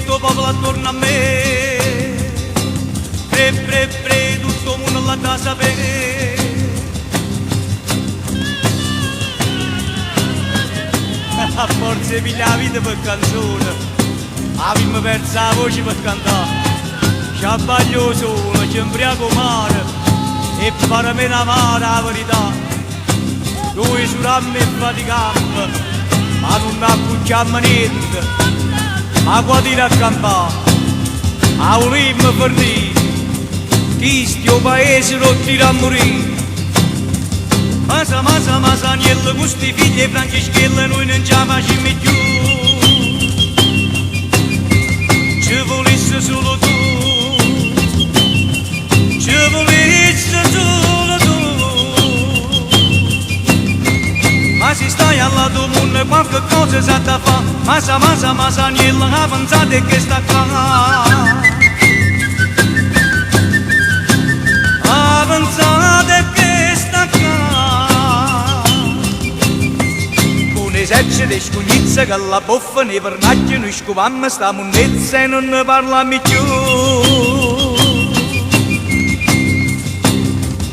Tutto popolo attorno a me, tutto il mondo là da sapere. A forza di pigliare la vita per canzone, avevamo perso la voce per cantare. Ci abbaglio solo, ci imbriaco mare e per me la mare la verità. Noi surammo e faticammo, ma non accucciammo niente. A guardare a campare, a un ritmo per dire, chi sto paese lo tira a morire. Masa, agnello, questi figli e Franceschello, noi non ci facciamo più. Ci volesse solo tu, ci volesse solo tu. Ma se stai al lato mondo qualche cosa sa da fa. Masa, agnello, avanzate che sta qua. Avanzate che sta qua. Un esercito di scugnizza che la boffa nei vernacchi noi scovammo sta monnezza e non ne parliamo più.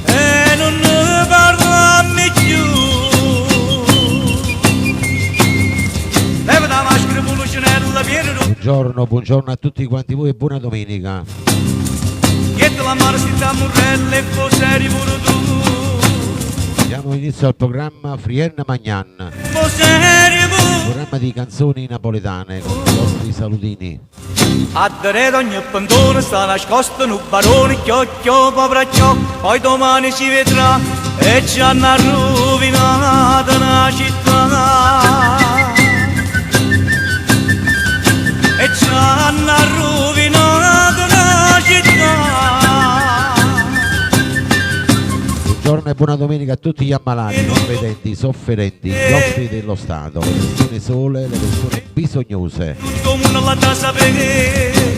E non ne parliamo più. Buongiorno a tutti quanti voi e buona domenica. Diamo inizio al programma Frierna Magnan, programma di canzoni napoletane con i nostri salutini. A dare ogni pandone sta nascosto un barone, chiocchio, poveraccio, poi domani si vedrà e ci hanno rovinato una città. E ci hanno rovinato la città. Buongiorno e buona domenica a tutti gli ammalati, non vedenti, sofferenti, gli ospiti dello Stato, le persone sole, le persone bisognose, i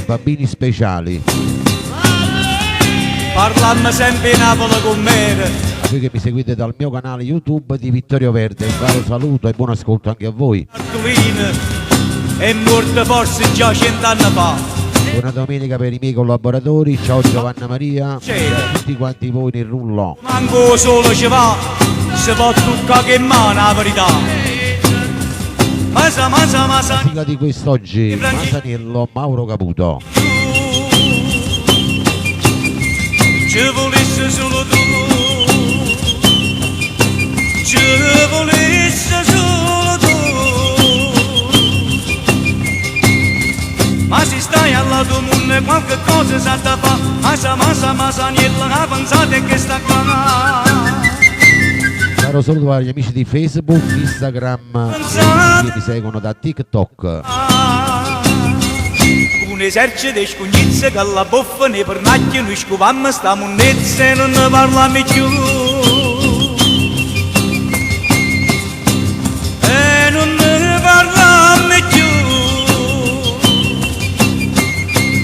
bambini speciali. Parlammo sempre in Napoli con me. Voi che mi seguite dal mio canale YouTube di Vittorio Verde, un caro saluto e buon ascolto anche a voi. È morto forse già 100 anni fa. Buona domenica per i miei collaboratori, ciao Giovanna Maria e a tutti quanti voi nel rullo. Manco solo ci va, si può toccare che mano la verità. Masa. La sigla di quest'oggi, Masaniello, Mauro Caputo. Ci volesse solo tu, ci volesse solo tu. Ma se stai al lato mondo qualche cosa sa da fa. Masa, agnello, avanzate che sta qua. Caro saluto agli amici di Facebook, Instagram che mi seguono da TikTok. Un esercito di scugnizze che la boffa nei pernacchi noi scovammo sta monnezza e non ne parliamo più. E non ne parliamo più.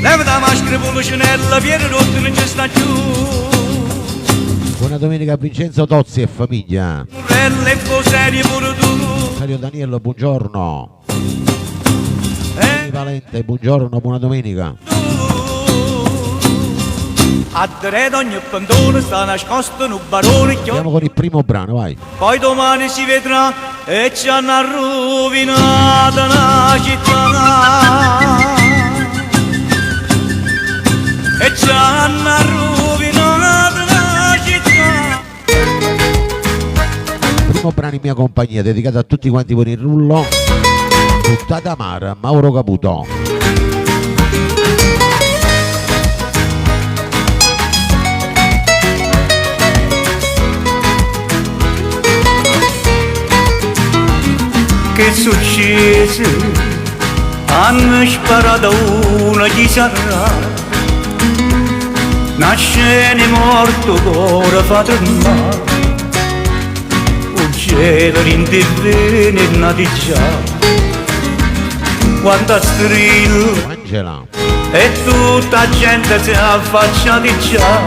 Leva da maschera policinella, viene rotto non ci sta più. Buona domenica a Vincenzo Tozzi e famiglia. Mario Daniello, buongiorno. Valente, buongiorno, buona domenica. A dare ogni pandone sta nascosto un barone. Andiamo con il primo brano, vai. Poi domani si vedrà e ci hanno rovinato una città. E ci hanno rovinato una città. Primo brano in mia compagnia, dedicato a tutti quanti voi nel rullo. Buttata amara, Mauro Caputo. Che successe? Hanno sparato una chi sarà. Nasce morto ora fa tremare. Un cielo rinterrene e nati già. quando strillo Angela, e tutta gente si affaccia di già,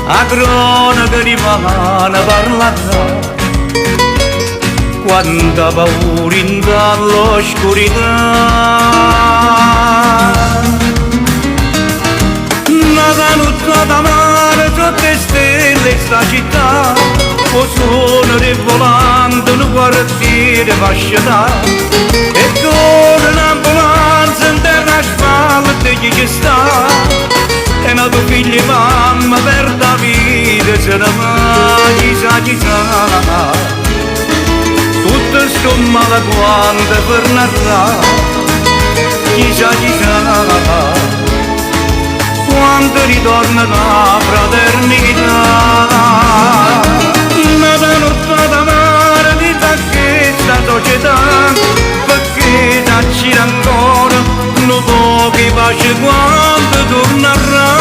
a cronaca rimane parlerà, quanta paura in dall'oscurità. Una notte mare sotto le stelle sta città, o suono di volante un quartiere fasciata, e corre un'ambulanza in terra asfalto e ci sta, e una tua figlia e mamma per la vita se ne va, chissà, tutto sto male quando per narrare, chissà, quando ritorna la fraternità. Una notte mare di questa società, perché dacci ancora non pochi pace quando tornerà.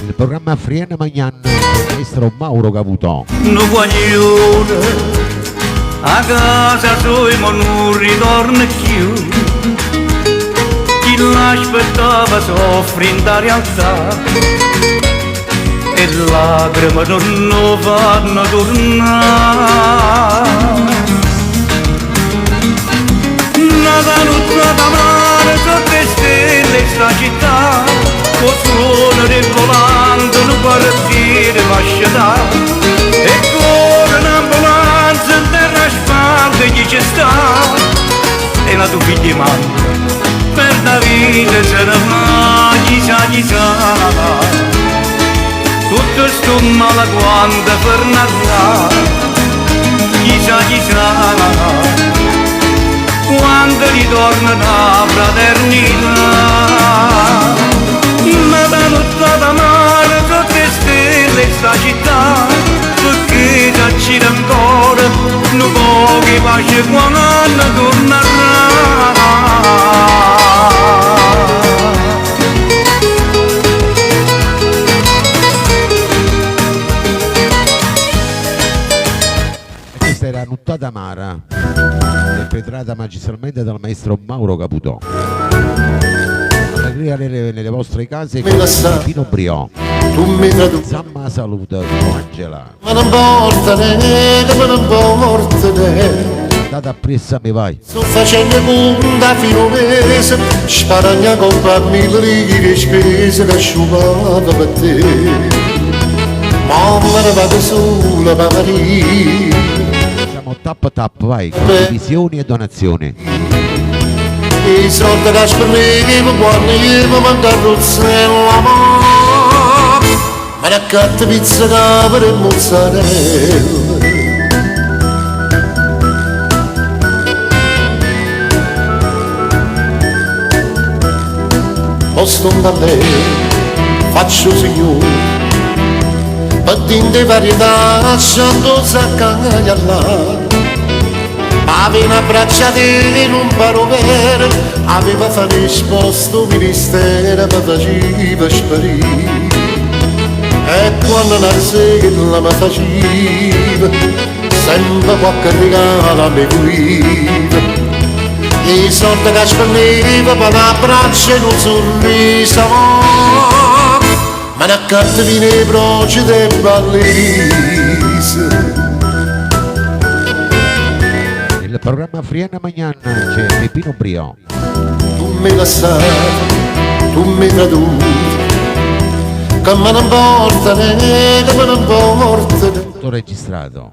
il programma Frienne Magnan del maestro Mauro Caputo. Non voglio a casa sua ma non ritorna più, chi l'aspettava soffre in la realtà e lacrime non fanno tornare. Una notte mare sotto le stelle sta città, con suono del volante un quartiere fasciata, e corre un'ambulanza in terra asfalto e chi ci sta, e la tua figlia manca per la vita se ne va, chissà, tutto sto male quando per Natale, chissà, quando ritorna la fraternità. Ma da notte mare sotto le stelle sta città, perché dacci ancora non pochi pace quando tornerà. Questa era Nuttata Amara, interpretata magistralmente dal maestro Mauro Caputo. Allegria nelle vostre case con Pino Brio. Tu mi traduci, Zamma saluta con Angela. ma non porta niente, ma non porta niente. Andate appresso mi vai. Sto facendo punta fino a un mese, sparagna con mille righe di spese che asciugava per te. Mamma ne vado sola per Maria. Facciamo tap tap, vai, con divisioni e donazioni. I soldi che spendevo quando io mi mandavo il cielo, ma ne accatta pizza capre e mozzarella. Posto da lei, faccio signore, per dinte varietà, lasciando saccaglia là. Aveva abbracciato in un parovere, aveva fatto risposto ministero, mi faceva sparire. E quando la sera mi faceva, sempre qualche regalo mi guiva. I soldi che spendevo per l'abbraccio e un sorriso, ma ne accatta vino e broci e ballise. Il programma Frienne Magnan c'è Pino Brio. Tu mi lasciavi, tu mi traduci, che me ne porta niente, me ne porta niente. Tutto registrato.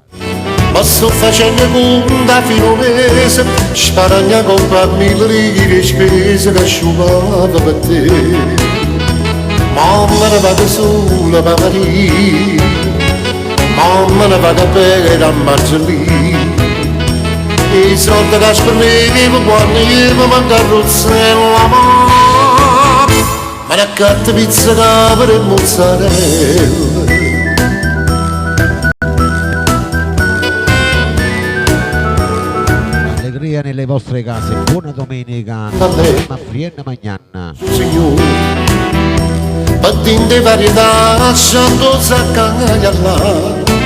Ma sto facendo punta fino a un mese, sparagna con mille righe di spese che asciugava per te. Mamma ne vado sola per Maria, mamma ne vado per a Margellina. I soldi che spendevo quando io mi mandavo il cielo, ma ne accatta pizza capre e mozzarella. Allegria nelle vostre case, buona domenica, programma Frienne Magnan. Signore, per dinte varietà, lasciando saccaglia là.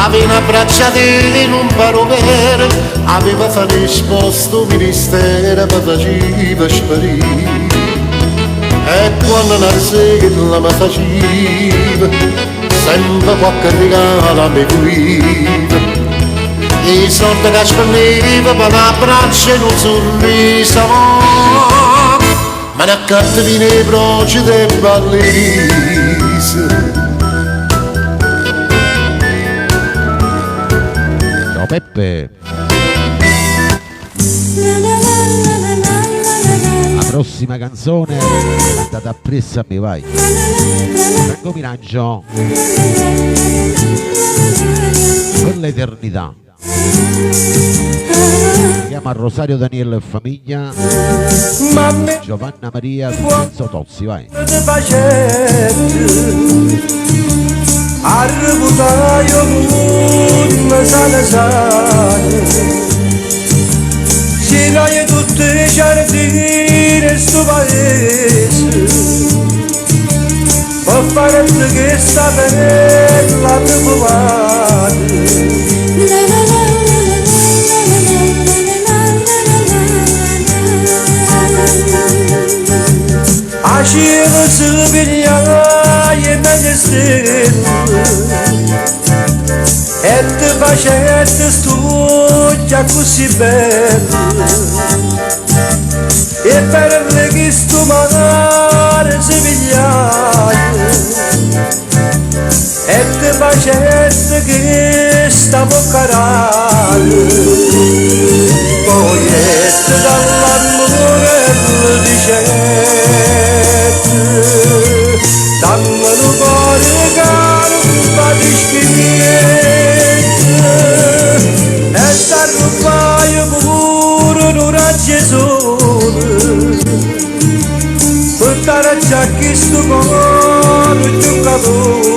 aveva una bracciatina in un paromere, aveva fatto risposto ministero, mi faceva sparire. E quando la sera mi faceva, sempre qualche regalo mi cuiva. I soldi che spendeva per una braccia in un sorriso, ma ne accattavi nei broci del ballise. Ciao Peppe. La prossima canzone è stata appressa a me, vai. Franco Miraggio. Per l'eternità. Si chiama Rosario Daniele e famiglia. Giovanna Maria Vincenzo Tozzi, vai. Arbutaio mun sale sale, giraie tutte giardini sto paese, per fare che sta bella trovare. A cielo si piglia e me stelle, e te facette studia così bella, e per le che sto mare si piglia, e te facette che stavo carale, poi e te dall'amore dicette, dammi un cuore caro, ma ti scrivette, e t'arrubaio pure un raggio sole, portare a giacchi sto cuore giocatore.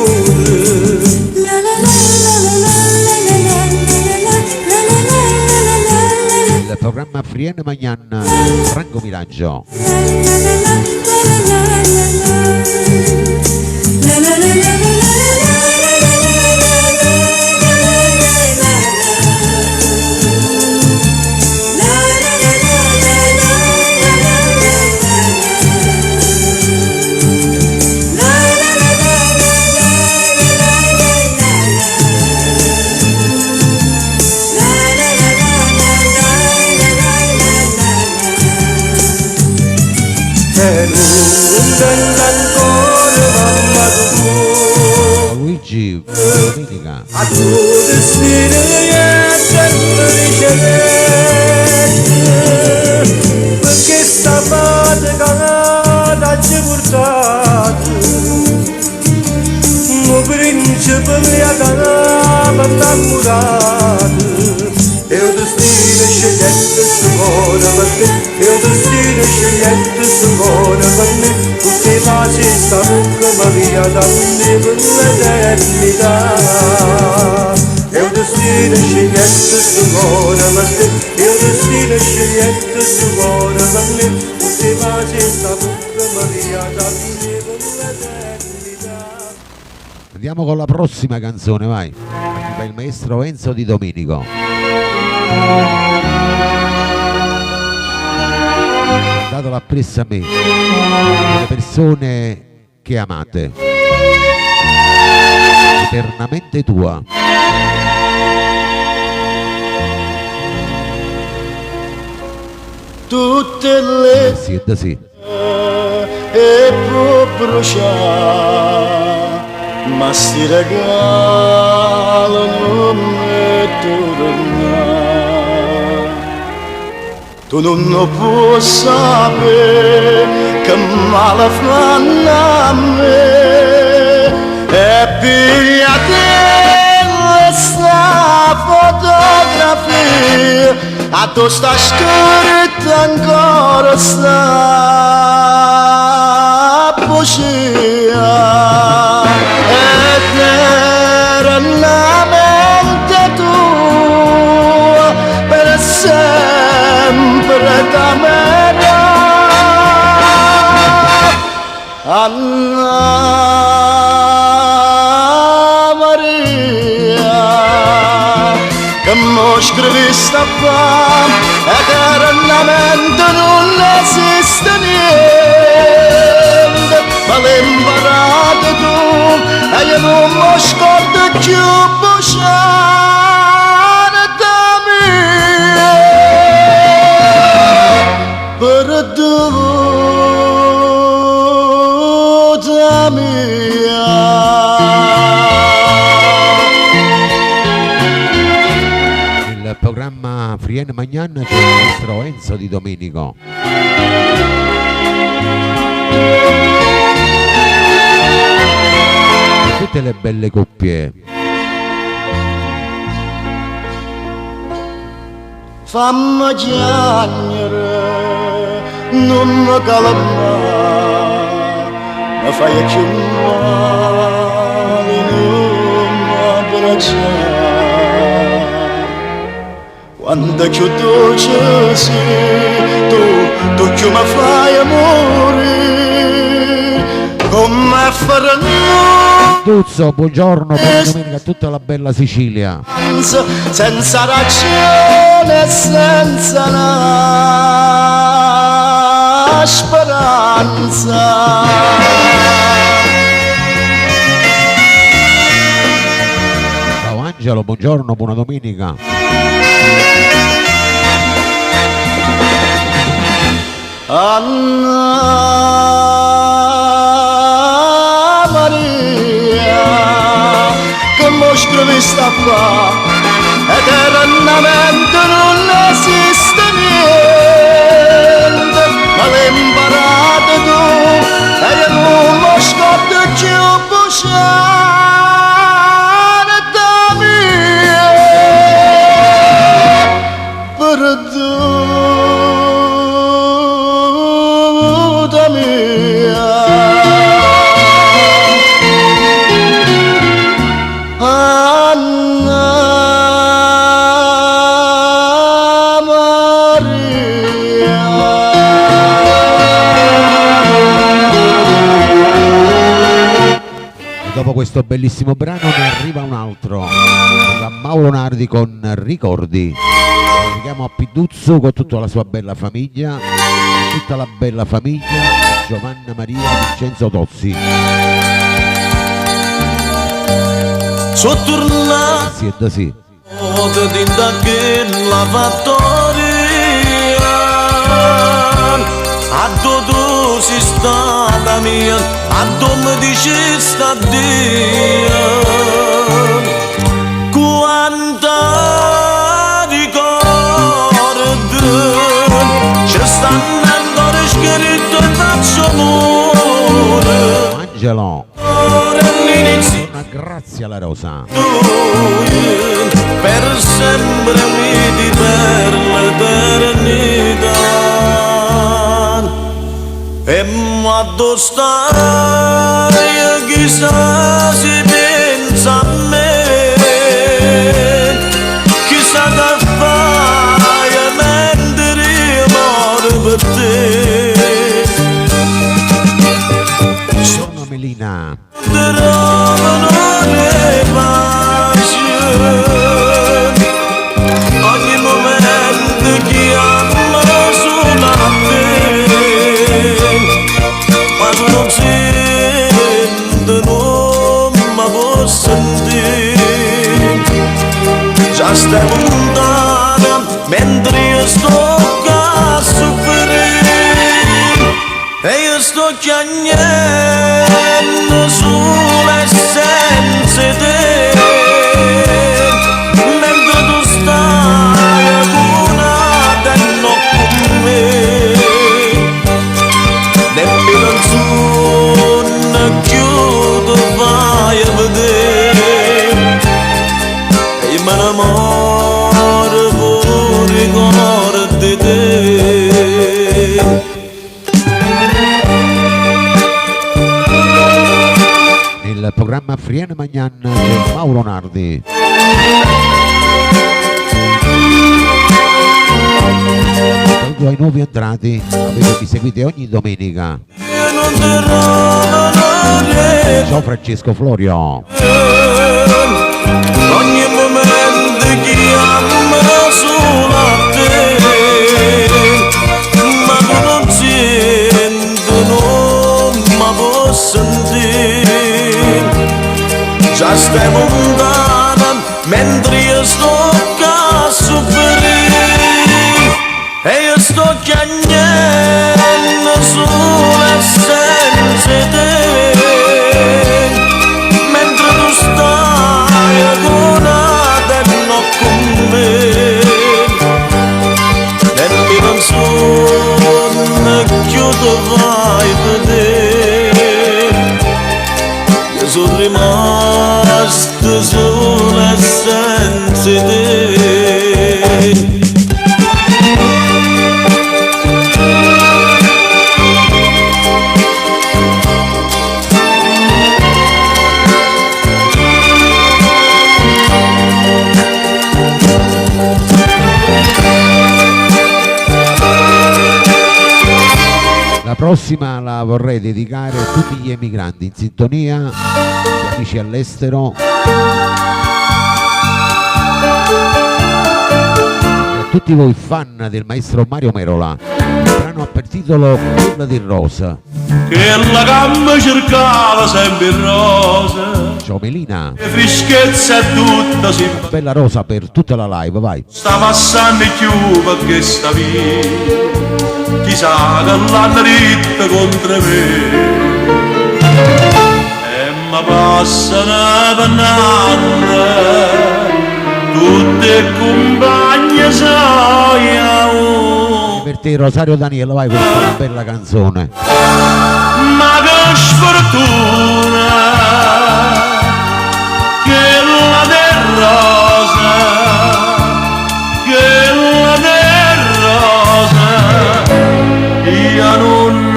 Il programma Frienne Magnan, Franco Miraggio. Luigi Domenica. A tuo destino niente ricevette, perché stavate cagata ci portate, un principe mi ha cagata innamorato, e il destino scegliette su cuore per te, e il destino scegliette su cuore per me, tutti i passi stanno come via da me per l'eternità. E il destino scegliette su cuore per te, e il destino scegliette su cuore per me, tutti i passi stanno come via da me per l'eternità. Andiamo con la prossima canzone, vai. Per il maestro Enzo Di Domenico. Datela appresso a me, le persone che amate, eternamente tua. Tutte le Sì, sì. e può bruciare, ma sti regalo non è tornare. Tu non puoi sapere che male fanno a me, e pigliate questa fotografia, a tu sta scritta ancora sta poesia, eternamente tua, per sempre t'amerò. Anna Maria. mo scrivi sta qua eternamente non esiste niente ma l'hai imparato tu e io non mi scordo più buciare da mia perduta mia. Nel programma Frienne Magnan c'è il nostro Enzo Di Domenico. Tutte le belle coppie. Fammi chiamare, non mi calmare, mi fai più male, non mi abbracciare. Quando più dolce sei, tu più mi fai amore, come faranno. Tuzzo, buongiorno, buona domenica a tutta la bella Sicilia. Senza ragione, senza una speranza. Ciao Angelo, buongiorno, buona domenica. Anna Maria, che mostro mi sta qua, eternamente non esiste niente, ma l'hai imparato tu e io non lo scordo più buciare da mia perduta mia. Anna Maria. E dopo questo bellissimo brano ne arriva un altro. Da Mauro Nardi con Ricordi. Lo dedichiamo a Piduzzo con tutta la sua bella famiglia. Tutta la bella famiglia. Giovanna Maria Vincenzo Tozzi. Sono tornato Sì, è da sì. da che la fattoria a dove si stata mia a dove mi dici sta Dio quanta ricordo ci stanno ancora scritto e faccio amore Angelo. ora all'inizio Una grazie alla Rosa. per sempre uniti per l'eternità e quando stai chissà si pensa a me chissà che fai mentre io muore per te Sono Melina. trovano le pace ogni momento chiama sulla te ma tu non senti non mi può sentire già stai lontana mentre io sto a soffrire e io sto chiagnendo sulle essenze te mentre tu stai curata e non con me nemmeno il sonno chiudo vai a vedere e io me innamoro pure ricordo di te. Nel programma Frienne Magnan c'è Mauro Nardi. Saluto ai nuovi entrati, sapete mi seguite ogni domenica. Ciao Francesco Florio. Ogni momento chiama lontana mentre io sto a soffrire e io sto piangendo solo senza te mentre tu stai agonata e non con me e mi canzone che tu vai a vedere io sono rimasto solo e senza te. La prossima la vorrei dedicare a tutti gli emigranti in sintonia, gli amici all'estero e a tutti voi fan del maestro Mario Merola. Il brano ha per titolo Quella di Rosa. Che la gamba cercava sempre rosa Ciao Melina, e freschezza è tutta si bella rosa per tutta la live, vai. sta passando più perché sta via chissà che l'hanno ritta contro me e mi passano pannando tutte compagne soia Per te Rosario Daniele, vai con questa bella canzone. ma che sfortuna che la del rosa che la del rosa io non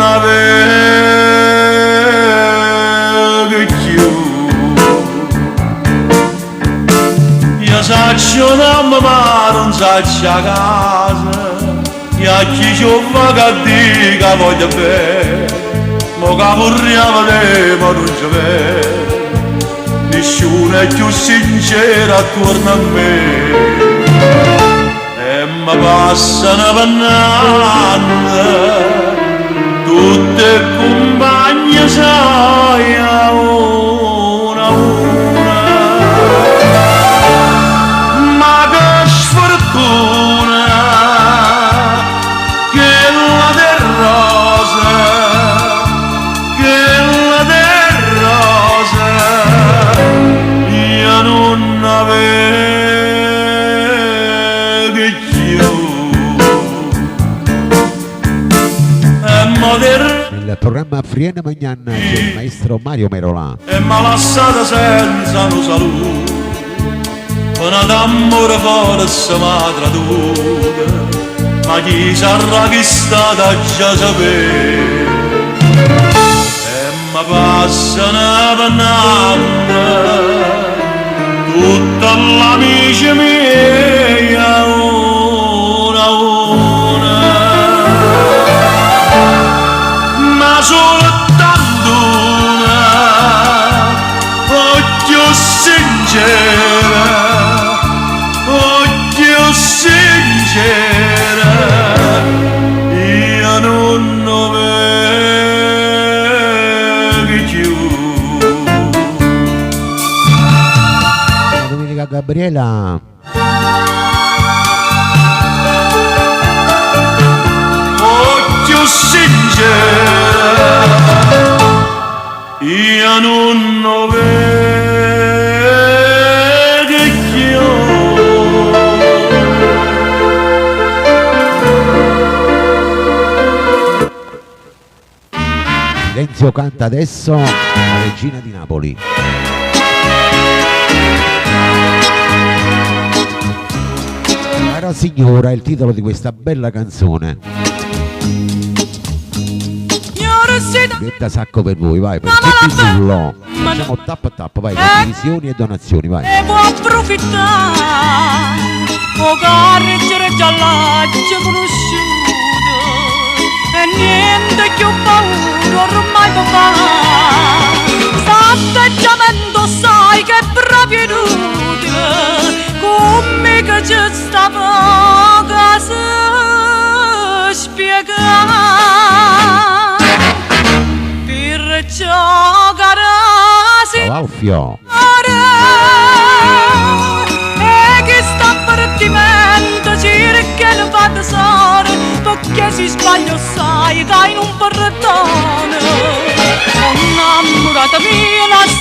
avevo più io saccio da mamma non saccio a casa io a chi ci ho vagati che voglio bene mo che vorremmo ma non c'è vero nessuno è più sincero attorno a me e mi passano pannando tutte compagne soia una una ma che sfortuna che la del rosa io non avevo più e Nel programma Friene Magnan c'è il maestro Mario Merola. e m'ha lasciata senza un saluto una d'amore forse m'ha traduta ma chi sarà che è stata già sapere ma passano pannando tutta l'amici miei una una ma soltanto una occhio sincera io non avevo più Domenica Gabriela, occhio sincera io non avevo più Silenzio canta adesso la regina di Napoli. Cara signora è il titolo di questa bella canzone. Vietta sacco per voi, vai, per tutti il bullo. Facciamo tap tap, vai, condivisioni e donazioni, vai. E può approfittare, o correggere già l'agio conosciuto, e niente più paura ormai può fare. S'atteggiamento sai che è proprio inutile, come che ci sta poca si spiegare. Per giocare Ciao Alfio. si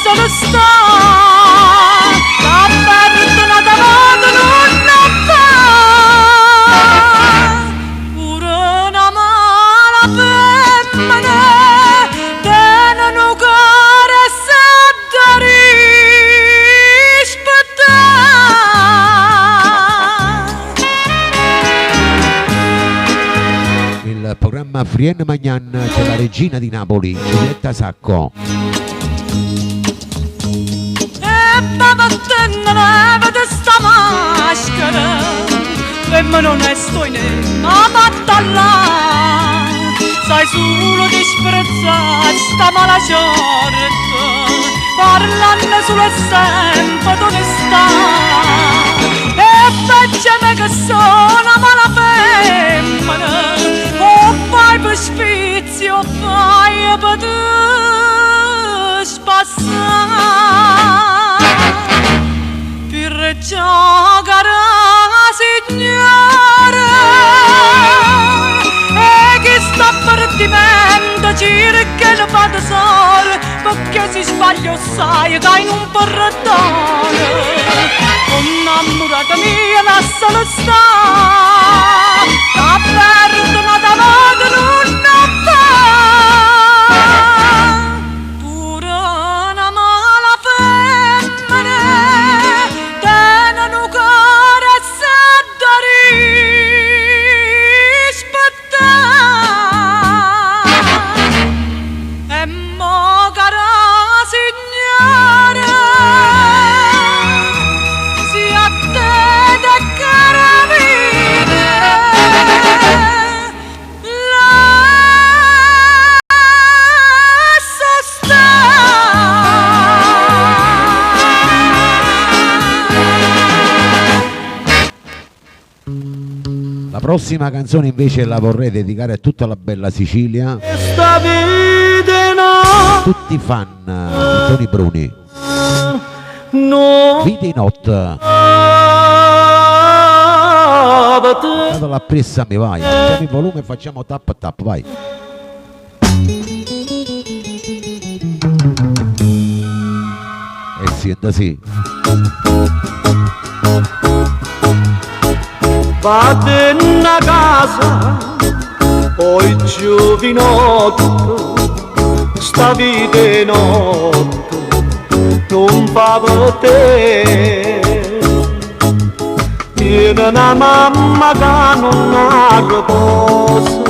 solo sta, la perdona davanti non fa, pure una mala femmina, tiene un cuore se da rispettare. Il programma Frien Magnan c'è la regina di Napoli, Giulietta Sacco. Levate sta maschera, ma non è stoine, ma battalla. Sai solo disprezzare sta mala sorte, parlando solo e sempre d'onestà. E facciamo che sono mala femmina, o fai per sfizio, o fai per te spassare. Per giocare signore, e chi sta partimento cerca il padre, perché si sbaglia sai che in un portone innamorata mia lasciala sta, la perdona davanti non fa, pure una mala femmina tiene un cuore se da rispettare. E mo cara signora, si attende cara vita, lascia stare. La prossima canzone invece la vorrei dedicare a tutta la bella Sicilia, Questa vita tutti i fan di Tony Bruni. no Vite in notte, dato la pressa mi vai, facciamo il volume e facciamo tap tap, vai. Sì, sì. Vate in casa, poi giovinotto, sta vita è notte, non fa per te. Tiene una mamma che non ha riposo,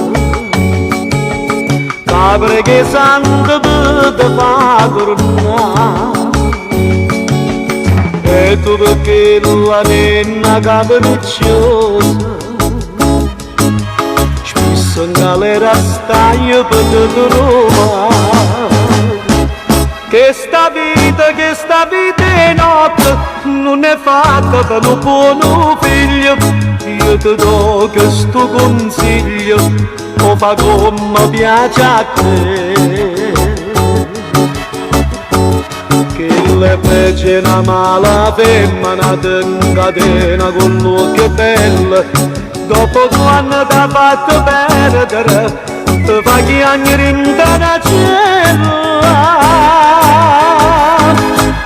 la preghiera per te fa tornare. E tu perché la nenna capricciosa, spesso in galera stai per te trovare. Che sta vita è notte, non è fatta per un buon figlio. Io ti do questo consiglio, o fa come piace a te. Che le fece una mala femmina in catena con l'occhio bello, dopo quando t'ha fatto perdere ti fa chiagnere in terra cielo.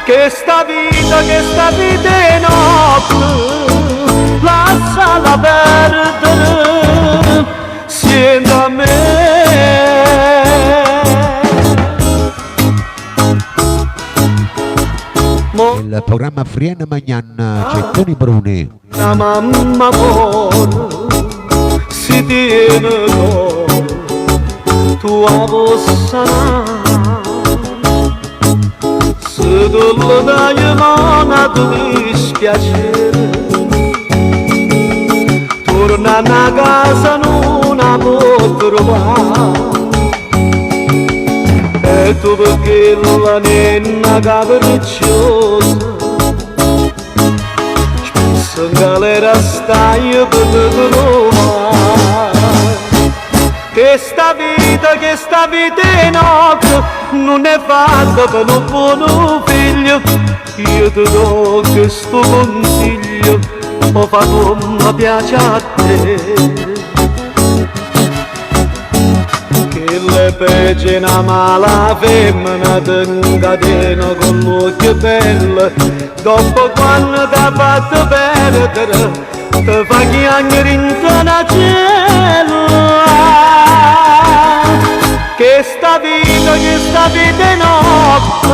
Che sta vita è notte, lasciala perdere, siente a me. Il programma Frien Magnan c'è Tony Bruni. La mamma buona si tiene con tua possa, se tu lo dai mano ti dispiacere, torna a casa non la può trovare. E tu perché la nenna capricciosa, spesso in galera stai per te trovare. Che sta vita è notte, non è fatta per un buon figlio. Io ti do questo consiglio, o fa come piace a te. Che le peggio una mala femmina ti incatena con l'occhio bello, dopo quando ti ha fatto perdere ti fa chiagnere intorno a cielo. Che sta vita è notte,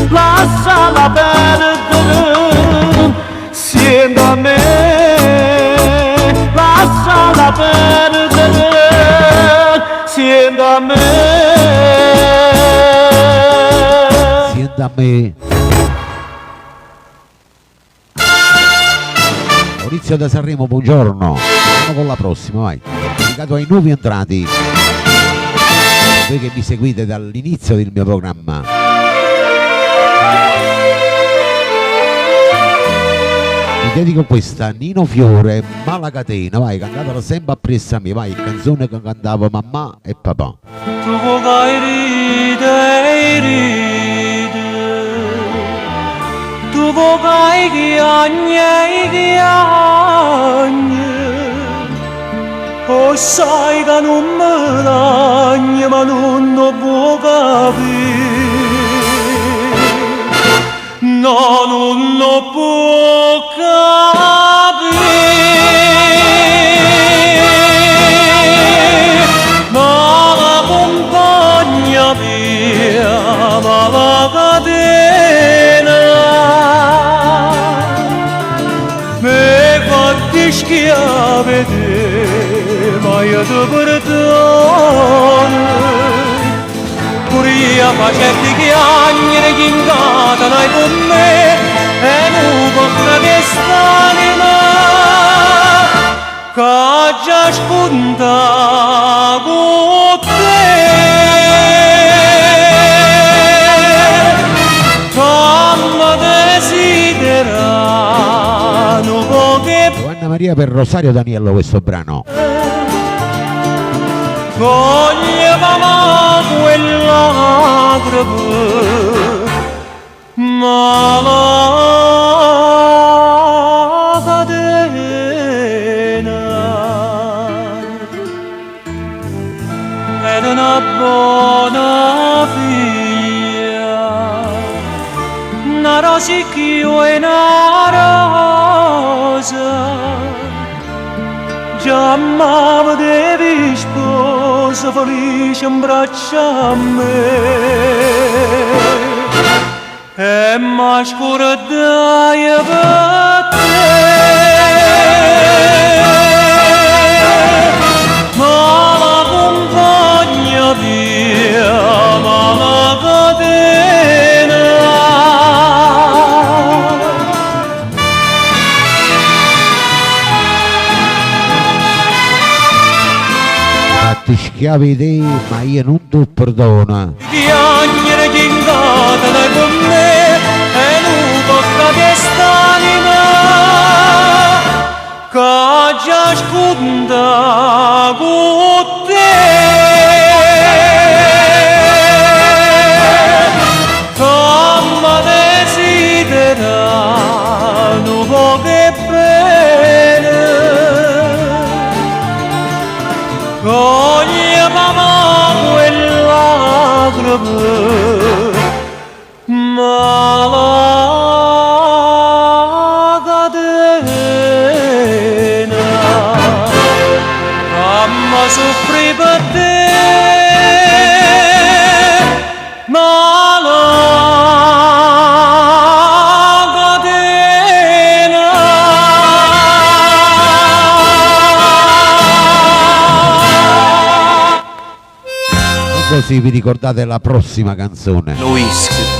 lasciala perdere, siendo a me, lasciala perdere, siendo a me. Siendo a me. Maurizio da Sanremo, buongiorno. Andiamo con la prossima, vai. Dedicato ai nuovi entrati. Voi che mi seguite dall'inizio del mio programma. Vi dedico questa, Nino Fiore, Malacatena, vai, cantatela sempre appresso a me, vai, canzone che cantavo mamma e papà. Tu vuoi ride, tu vuoi chiagne, o sai che non me l'agni ma non lo può capire, no, non lo può capire, ma la compagna mia, ma la catena, me fatti schiave ma io ti perdono, pure io facetti chiagnere che incatano con me e non posso che st'anima che già spunta con te, come desiderano poche. Giovanna Maria per Rosario Daniello questo brano. Coglievamo quella greve, ma la catena ed una buona figlia, una rosicchio e una rosa. Già mamma devi sposa felice in braccia a me e mi scordai per te, ma la compagna mia, ma la catena. Ti schiavi te, ma io non ti perdono. Piagnere che incatano con me e non tocca che st'anima che già sconta con te, come desiderano poche bene. Coglievamo quella greve, ma la catena amma soffri per te, ma la Così vi ricordate la prossima canzone. La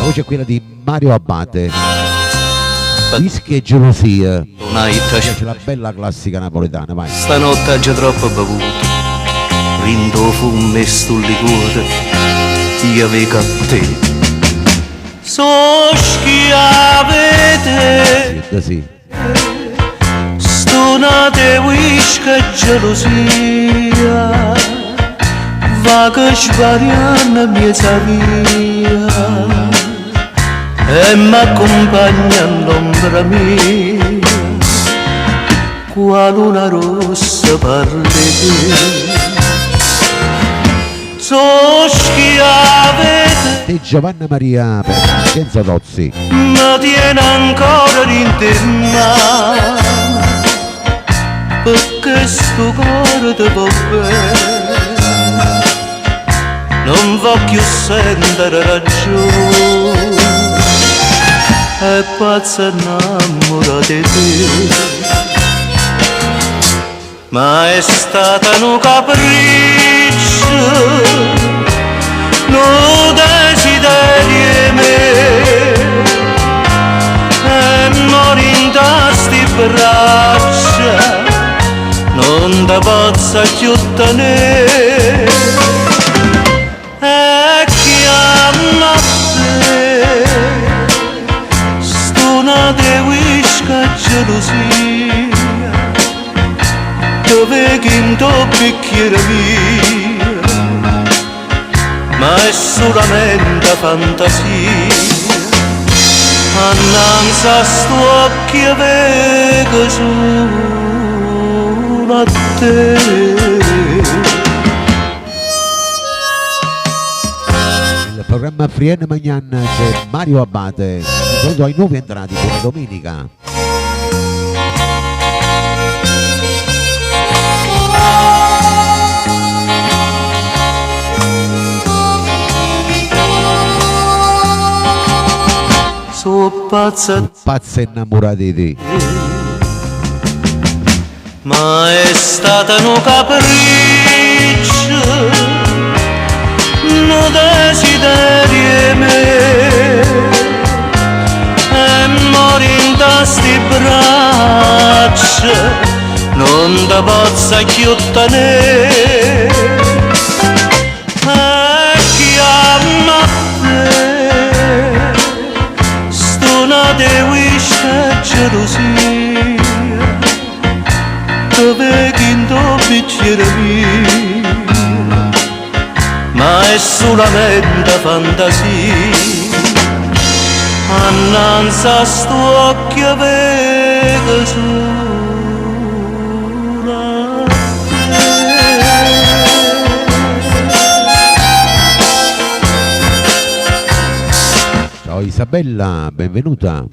voce è quella di Mario Abate. Whisky e gelosia. C'è la bella classica napoletana, vai. Stanotte ho già troppo bevuto, rindo fumo e sto liquore, io vedo a te. So schiavete, Sì. stonate whisky e gelosia, va che svariano mia via e m'accompagna all'ombra mia, qua luna rossa parla te. so schiave Di Giovanna Maria per Vincenzo Tozzi. mi tiene ancora rinterna perché sto cuore ti va bene, non voglio sentire ragione, è pazza innamorata di te, ma è stata un capriccio, un desiderio mio, e mori da sti braccia, non da posso più tenere, e chiama te, stona de wisca gelosia, dove che in tuo bicchiere mio, ma è solamente fantasia, annanzi a sto occhio vedo solo a te. Il programma Frienne Magnan c'è Mario Abate. Saluto ai nuovi entrati, buona domenica. So pazza, Pazza innamorati di te. ma è stata un capriccio, un desiderio mio, e mori da sti braccia, non da posso più tenere, e chiama te, stona de wisca gelosia, dove che in tuo bicchiere mio, ma è solamente fantasia, annanzi a sto occhio vedo solo a te. Ciao Isabella, benvenuta.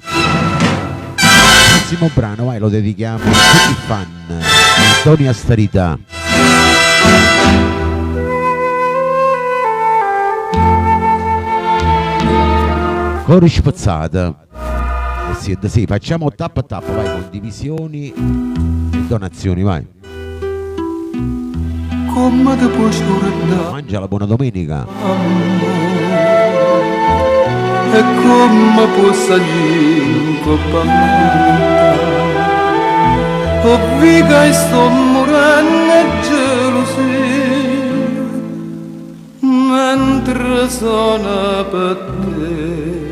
Prossimo brano, vai, lo dedichiamo a tutti i fan. Antonia Starita. Cori spazzata. Sì, facciamo tappa a tappa, vai, condivisioni e donazioni, vai. Come ti puoi scordare? Mangia la buona domenica. E come possa dire o viga e sto morendo e gelosia mentre sono per te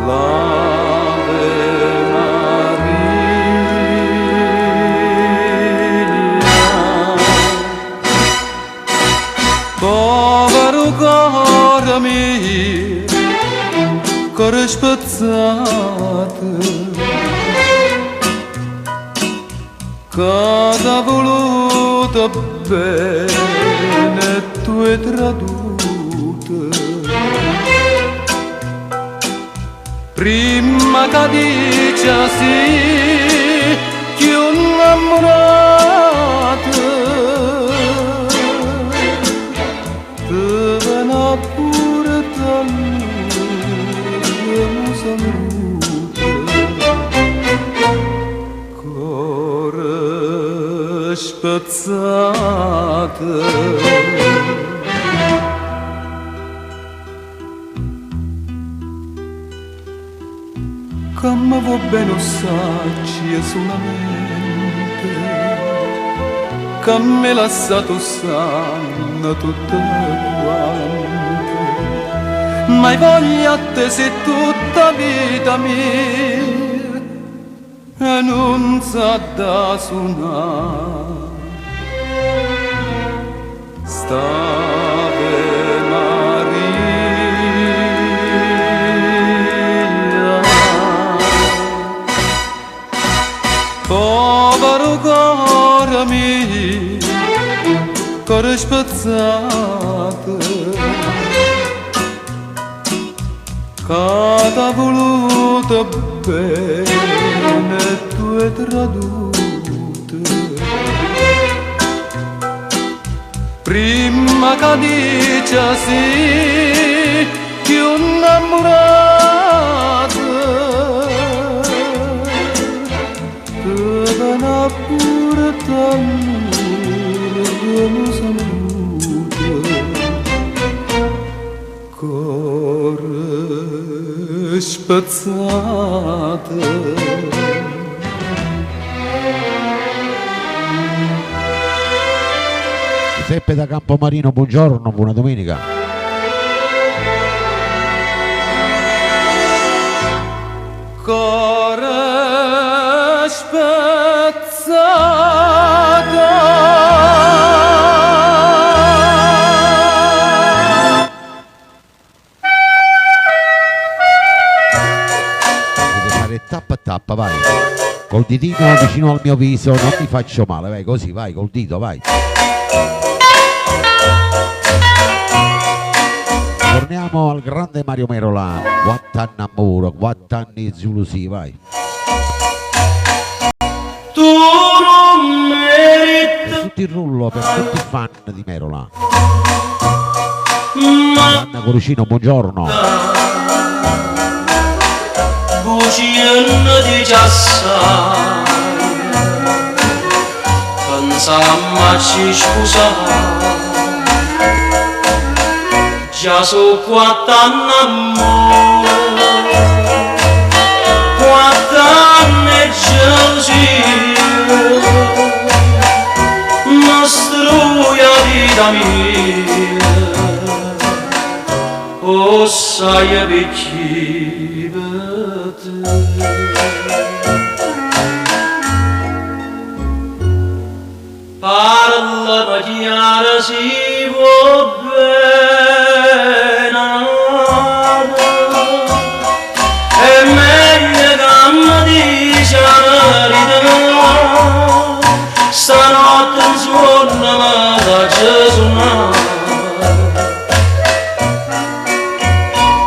l'Ave Maria povero cuore mio cuore spezzato che t'ha voluto bene tu hai traduto prima che dice sì che un innamorato te vena pure da lui saluto cuore spezzato come va bene lo sacci e solamente che mi lasciato sanno tutto quanto mai voglia te sei tutta vita mia e non sa da suonare stave Maria povero cuore mio cuore spezzato, che t'ha voluto bene tu hai traduto. Prima che dice sì, che un innamorato te dà pure t'amore come saluto. Cuore spezzato. Giuseppe da Campomarino, buongiorno, buona domenica. Cuore spezzato. Deve fare tappa tappa, vai. Col ditino vicino al mio viso, non mi faccio male, vai così, vai, col dito, vai. Torniamo al grande Mario Merola, Guattanamuro, Guattanni Zulusi, vai. Tu non meriti, Per tutto il rullo, per tutti i fan di Merola. ma Anna Coricino, buongiorno. bucino di giassa, pensamma ci scusa. Già su quatt'anni, quatt'anni gelosia, ma struia vita mia, o sai vecchi per te. Parla chiara si può bene, è meglio che mi dice la verità. Stanotte in suono mi faccio suonare,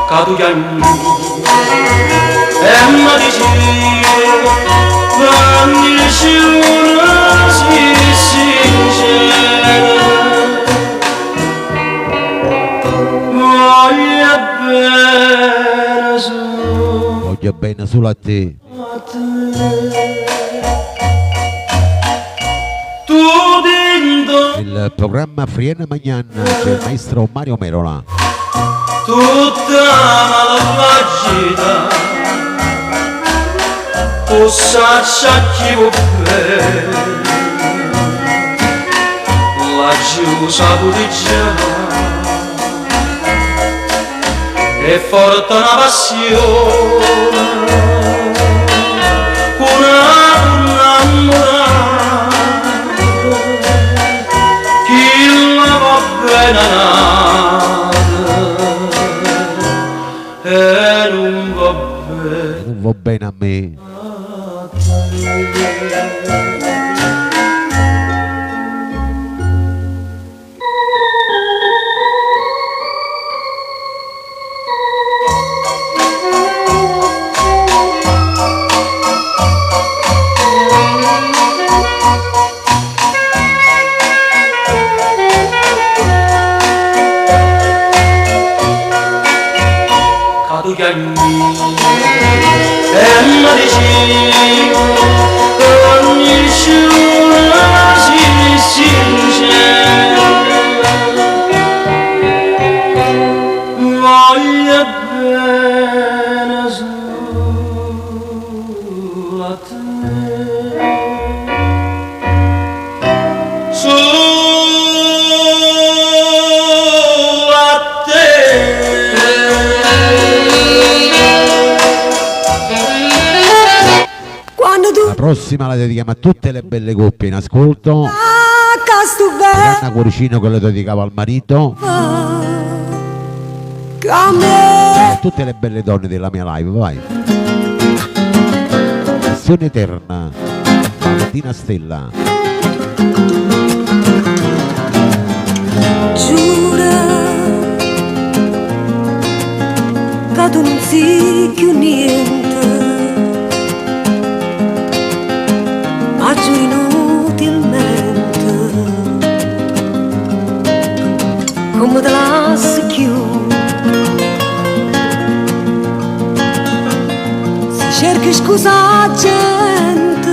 che tu chiami e mi dici quando il cielo si sincero. Voglio bene solo a te. Tu dentro Il programma Friena Magnan, c'è il maestro Mario Merola. tutta malvagità, tu sacci bene, laggiù saputi già. E forte una passione, una innamorata, chi la va bene nata, e non va bene. Non va bene a me. E mi dici ogni giorno si sincero, voglio bene solo a te, solo a te. La prossima la dedichiamo a tutte le belle coppie in ascolto. Anna Cuoricino che lo dedicava al marito. E a tutte le belle donne della mia live, vai. Passione eterna, Valentina Stella. Giura che tu non sei più niente, ma giuri inutilmente, come te lasci più. Se cerchi scusa a gente,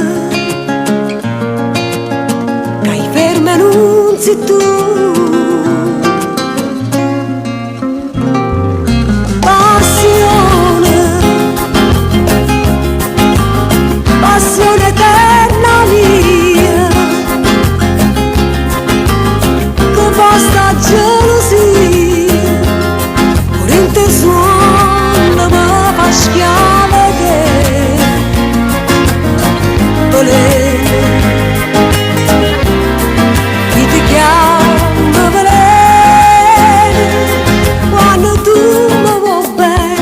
che hai ferma non sei tu. Passione eterna mia, che basta gelosia, pure in te suona mi fa schiave te, veleno, chi ti chiama veleno, quando tu mi vuoi bene,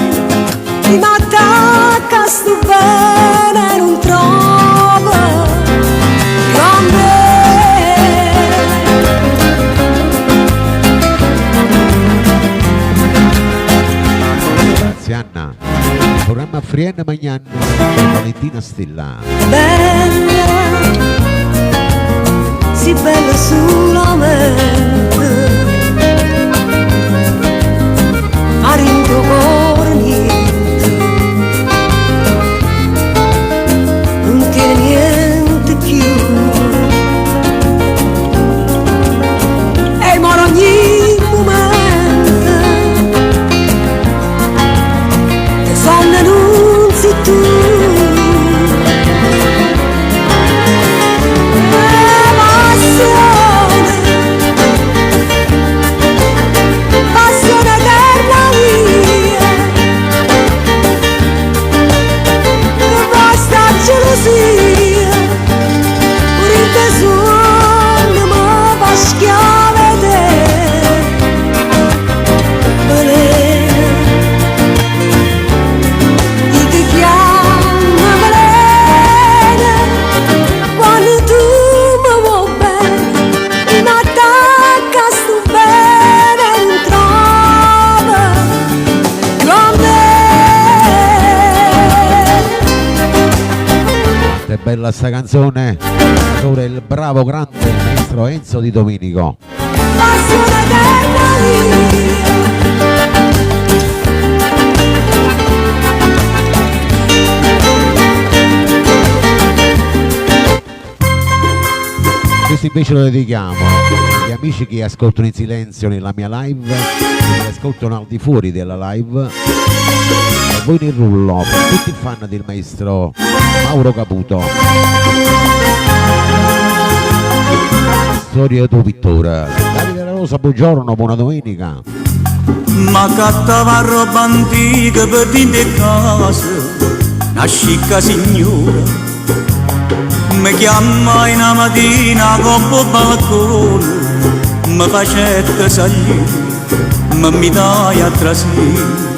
mi attacca sto bene, non trova grande. Grazie Anna. Programma Frienne Magnan, Valentina Stella. Bella, sì bella solamente, a rinto cuore niente, non tiene niente più, e muore ogni momento, le sonne non sei tu. Passione eterna mia, che basta gelosia, pure in te suona mi fa schiave te, veleno, chi ti chiama veleno, quando tu mi vuoi bene, mi attacca sto bene, non trova grande. È bella sta canzone, ora il bravo grande maestro Enzo Di Domenico. Passione eterna mia, Questo invece lo dedichiamo agli amici che ascoltano in silenzio nella mia live, che ascoltano al di fuori della live, e voi nel rullo, per tutti i fan del maestro Mauro Caputo. Storia tu pittore. Davide La Rosa, buongiorno, buona domenica. Ma cattava roba antica per dentro casa, una scicca signora. Mi chiama in una mattina con il balcone, mi facette salire, mi dai a trasire.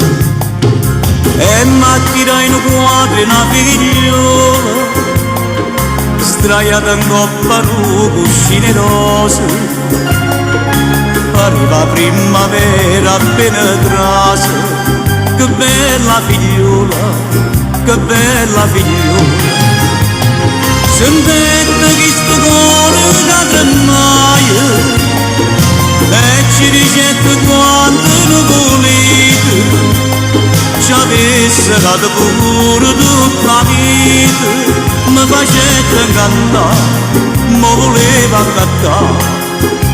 E mi tira in un quadro una figliola, straiata in coppa con cuscine rose. Arriva primavera appena trasa, che bella figliola, che bella figliola. Sentette che sto cuore da tremaia, e ci dicette quanto non volete, ci avesse dato pure tutta la vita, mi facette cantare, mi voleva accattare,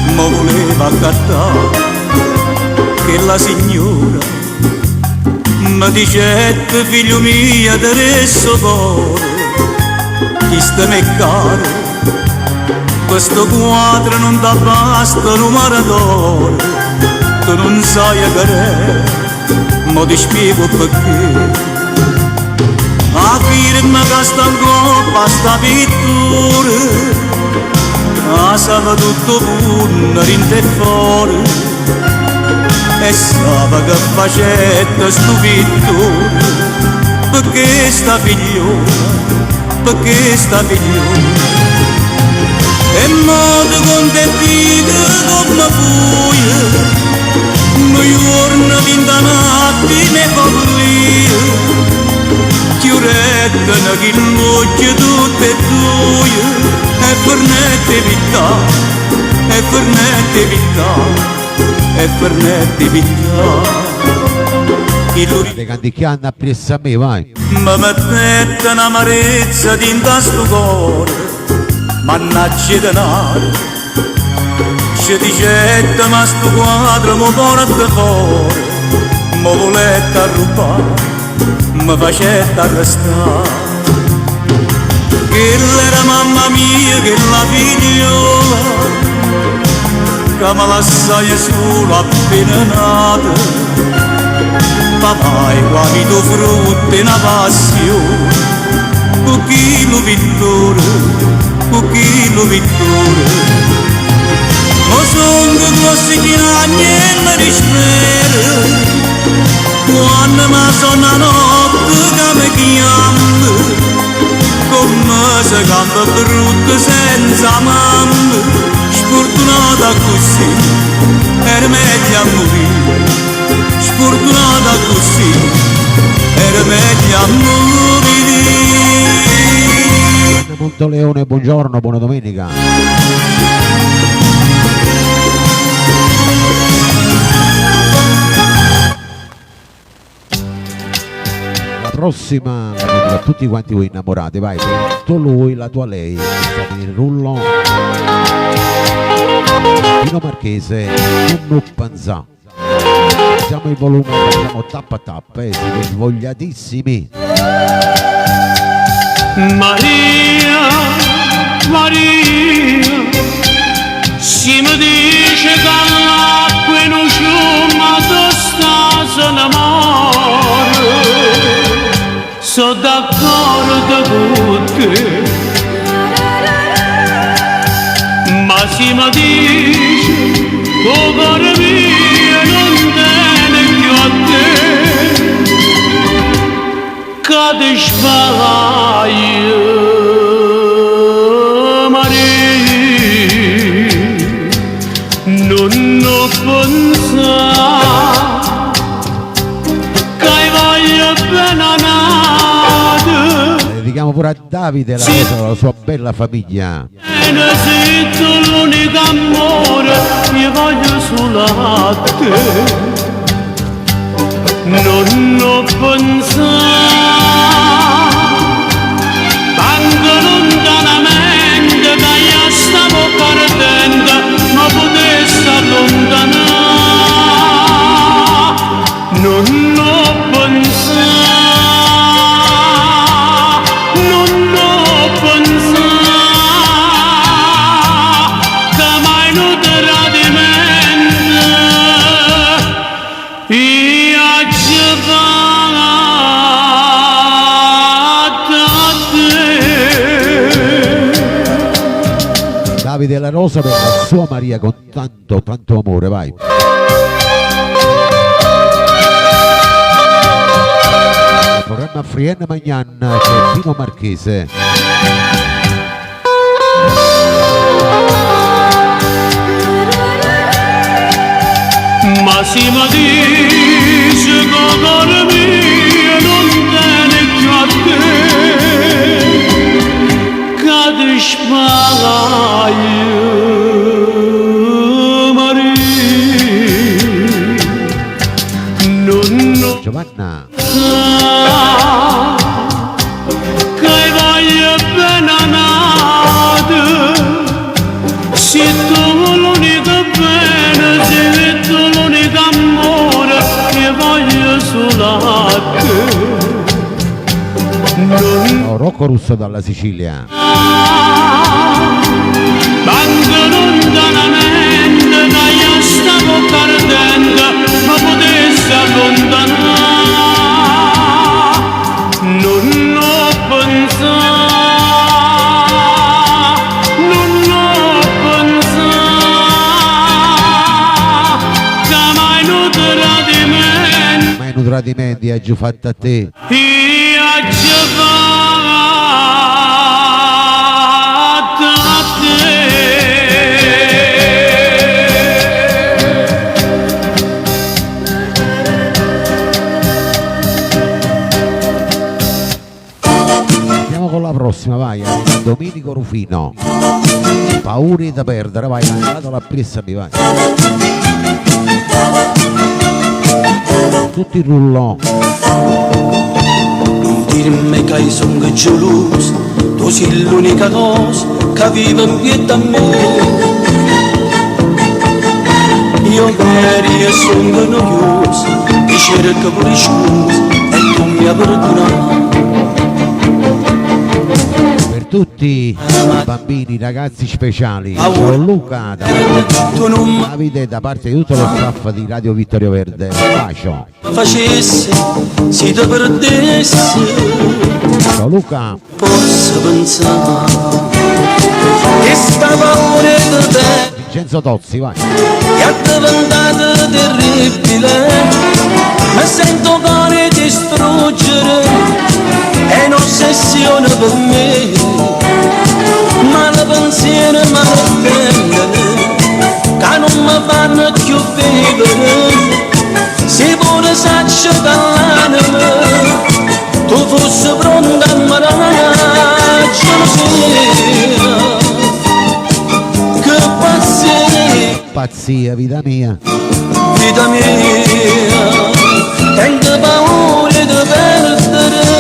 mi voleva accattare, che la signora mi dicette figlio mio adesso cuore, chi sta me caro, questo quadro non dà basta numero d'oro, tu non sai che ma ti spiego perché. A firma che sta in coppa sta pittura, a sa tutto punno rinto e fuori, e sa che facette sto pittura, perché sta figliola, perché sta figliola. e modo contentito come fuia, mi giorno vinta notte ne follia, chiuretta ne chilluccia tutte e due, e per nette vita, e per nette vita, e per nette vita. Le canticchiando appresso a me, vai. Mi mettette un'amarezza dinta sto cuore, mannaggia denaro. Ci dicette ma sto quadro mi porta fuori, mi volette arrubare, mi facette arrestare. Quella era mamma mia, che la figliola, che mi lasciai solo appena nata. Papà e guami tu frutto e una passione, pochino vittoria, pochino vittoria. Ma sono grossi chiagni e mi dispero, quando mi sono a notte che mi chiama, come se campa brutta senza mamma, sfortunata così, era meglio a morire. Sfortunata così, era meglio a morire. Montoleone, buongiorno, buona domenica. La prossima la dedico a tutti quanti voi innamorati, vai, tu lui, la tua lei, state in rullo. Pino Marchese, un panzà. Facciamo il volume, facciamo tappa tappa, siete svogliatissimi. Maria, Maria, si mi dice che l'acqua non sciuma, tu stai in amore, sono d'accordo con te, ma si mi dice, oh cuore mio, non tiene più a te, che ti sbaglio, Maria, non ho pensato che voglio bene a nata. Dedichiamo pure a Davide, la sua bella famiglia. E ne sei tu l'unico amore, io voglio solo a te. Non ho pensato, tanto lontanamente che io stavo perdendo, ma potessi allontanare. Non ho pensato, non ho pensato, che mai non tradimento io ci vado a te. Davide La Rosa per la sua Maria con tanto, tanto amore, vai. Il programma Frienne Magnan c'è Pino Marchese. Ma si mi dice che cuore mio non tiene più a te, che ti sbaglio, Maria, non ho Giovanna, che voglio bene a nata, se tu l'unico bene, se tu l'unico amore, che voglio solo a te. Non oh, Rocco Russo dalla Sicilia. tanto lontanamente che io stavo perdendo, ma potessi allontanare. Non ho pensato, non ho pensato, che mai non tradimento Mai un tradimenti hai già fatto a te. io ci vado a te. Andiamo con la prossima, vai, Domenico Rufino. Paure da perdere, vai, andato la pressa, vai. Tutti il rullo. Non dirmi che sono geloso, tu sei l'unica cosa che vive in piedi a me. Io veri e sono noioso, ti cerco pure scusa e tu mi hai perdonato. Per tutti i bambini, ragazzi speciali, sono Luca da Davide da parte di tutto lo staff di Radio Vittorio Verde. Bacio. Facesse, si ti perdesse, Ciao Luca. posso pensare che sta paura di te Vincenzo Tozzi, vai. è diventata terribile, mi sento cane distruggere, è un'ossessione per me, ma la pensiero mi arrende, che non mi fanno più vivere, se pure saccio dall'anima, tu fossi pronta a morire, gelosia, che pazzia, Pazzia, vita mia. vita mia, tengo paura di perdere.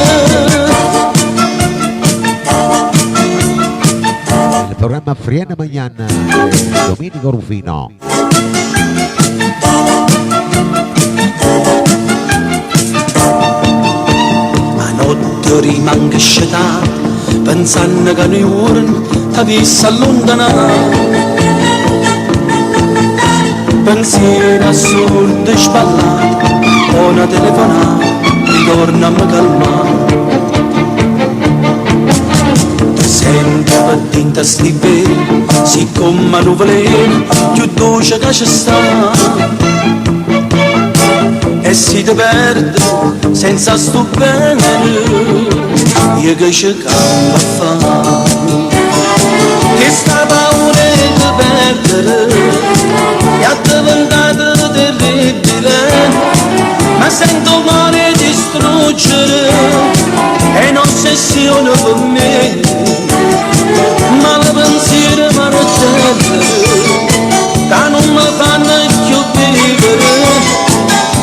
Il programma Friena Magnan, Domenico Rufino. A notte rimango scetato, pensando che noi ora ti avessi allontanato. Pensieri assurdi sballati, una telefonata, ritorna a me calmare. Ti sento per dentro sti veri, siccome nuvolino, più dolce che ci sta. E si ti perde, senza sto bene, io che ci cambio a fare. Che sta paura di perdere, è diventata terribile, ma sento male distruggere, è un'ossessione per me, ma le pensieri mi arrende, che non mi fanno più vivere,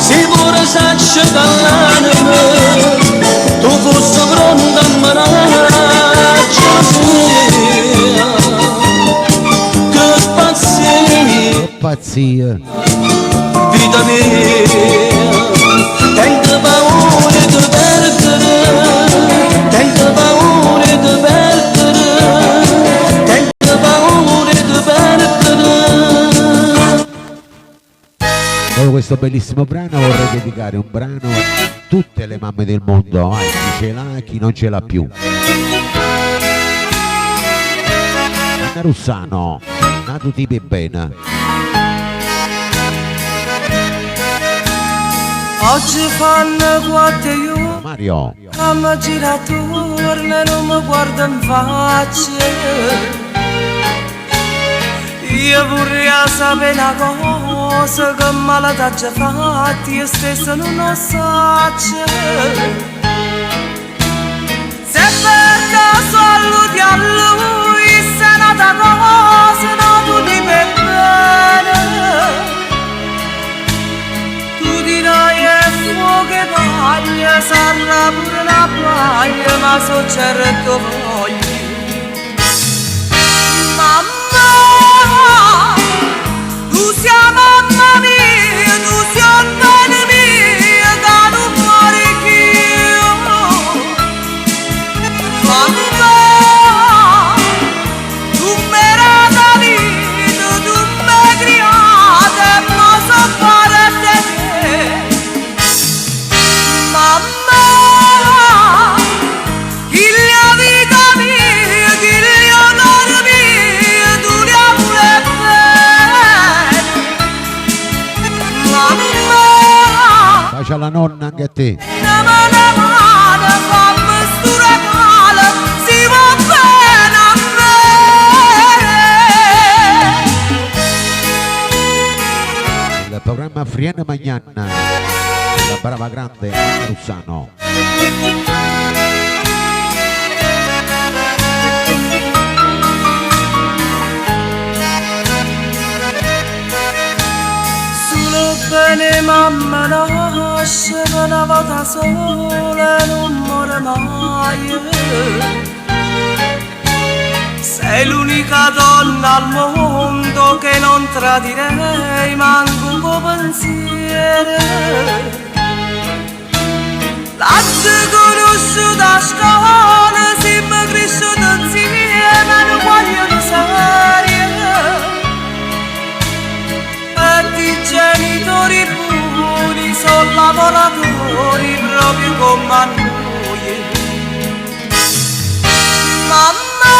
se pure saccio dall'anima, tu fossi pronta a morire, gelosia, che pazzia, Pazzia. vita mia, tengo paura di perdere, tengo paura di perdere, tengo paura di perdere. Dopo questo bellissimo brano vorrei dedicare un brano a tutte le mamme del mondo, chi ce l'ha e chi non ce l'ha più. Anna Russano, nato ti bene. Oggi fanno 4 io Mario, che mi gira attorno e non mi guarda in faccia. Io vorrei sapere una cosa che me l'ha già fatta, io stesso non lo so. Se per caso alludi a lui, se è nata cosa non tu ti per bene. Tu dirai è fuoco che paglia, sarà pure la paglia, ma so certo voglio. Mamma, tu sei mamma mia, tu sei bene mia, che non muore più. Mamma, tu mi hai dato vita, tu mi hai creato e mi so fare te. Mamma, chi la vita mia, chi l'onore mio, tu li amore bene. Mamma, bacia la nonna anche a te. una mano, fammi sto regalo, si va bene a me. Il programma Friena Magnan, la brava grande Anna Russano. nasce una volta sola non muore mai. Sei l'unica donna al mondo che non tradirei manco un tuo pensiero. L'hanno conosciuta a scuola, siamo cresciuti insieme, non vogliono serie. E i genitori buoni sono lavoratori proprio come noi. Mamma,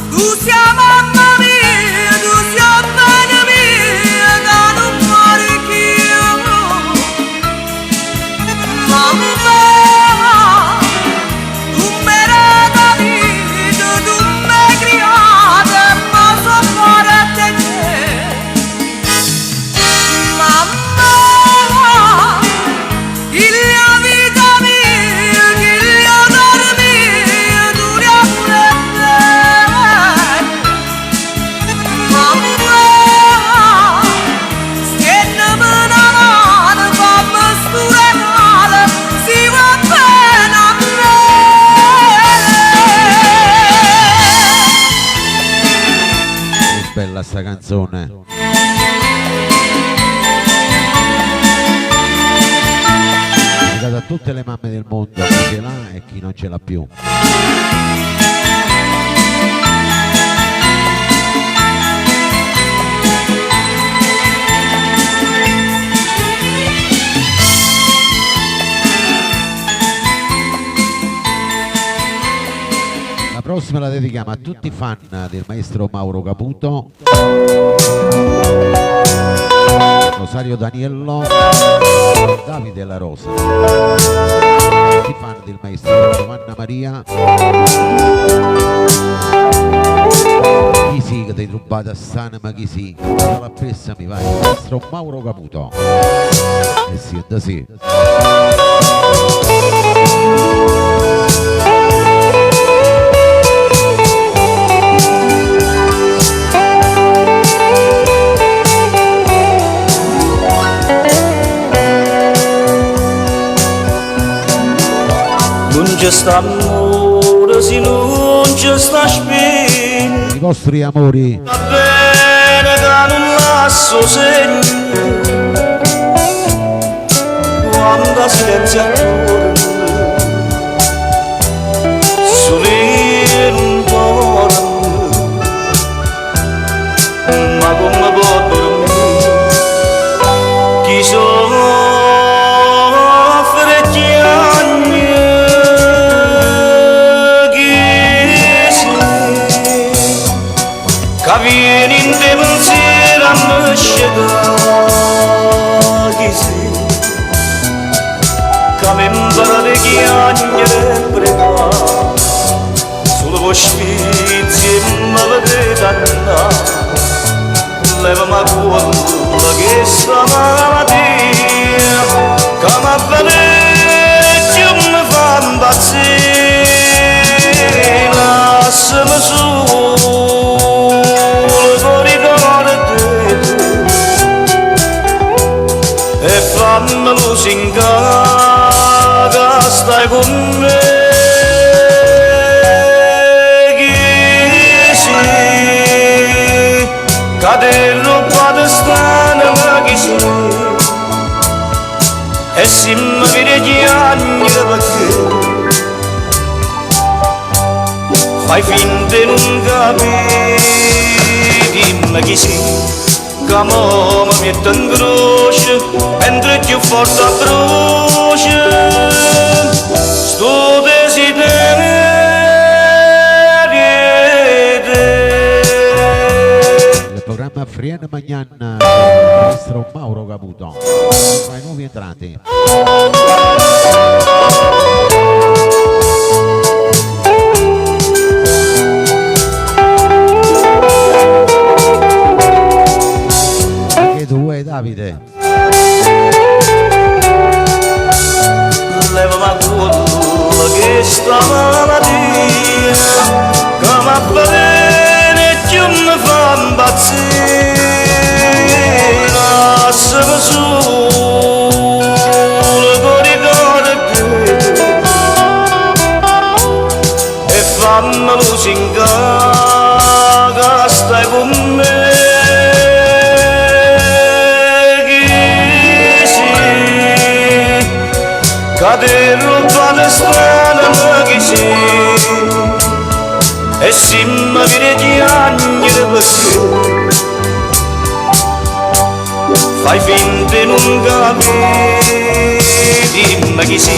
tu sei mamma mia, tu sei bene mia, da non muore più. Mamma, tu mi hai capito, tu mi hai criata, ma so fare a te. Mamma, il mia vita mia, il mio odore mio, dura pure te. Mamma, stiennami una mano, fammi sturare, si va bene a me. Che bella sta canzone. Dedicata a tutte le mamme del mondo, chi ce l'ha e chi non ce l'ha più. La prossima la dedichiamo a tutti i fan del maestro Mauro Caputo, Rosario Daniello, Davide La Rosa, tutti i fan del maestro Giovanna Maria, chi sì che ti hai rubato a sana, ma chi sì, la pressa mi vai, il maestro Mauro Caputo. E sì, da sì. Non c'è sta amore se non c'è sta spina. I vostri amori Va bene che non lascio segno quando silenzio attorno sole non torna, ma come può dormire chi soffre chiagna, chi sei che vieni in te pensiero a me sceglie, chi sei che mi impara le chiagne e pregare sulle vostizia e mi vedete andare. Levami quella che sta malattia che mi avveleggia e mi fa impazzire. Lasciami solo con ricordare e fammi lusingare che stai con me. Caderno vado strana ma chi sei e se mi vede gli anni perché fai finta di non capire. Dimmi chi sei che mo mi mette in croce mentre più forte brucia sto desiderio. Programma Friena Magnan del maestro Mauro Caputo tra i nuovi entrati. Anche tu vuoi, Davide? Levami quello che sta malattia che mi bene più mi fa impazzire. Lasciami solo quando lusinga che stai con me. Cadere la strada che si e si mi viene piangere perché fai finta di non capire, dimmi chi si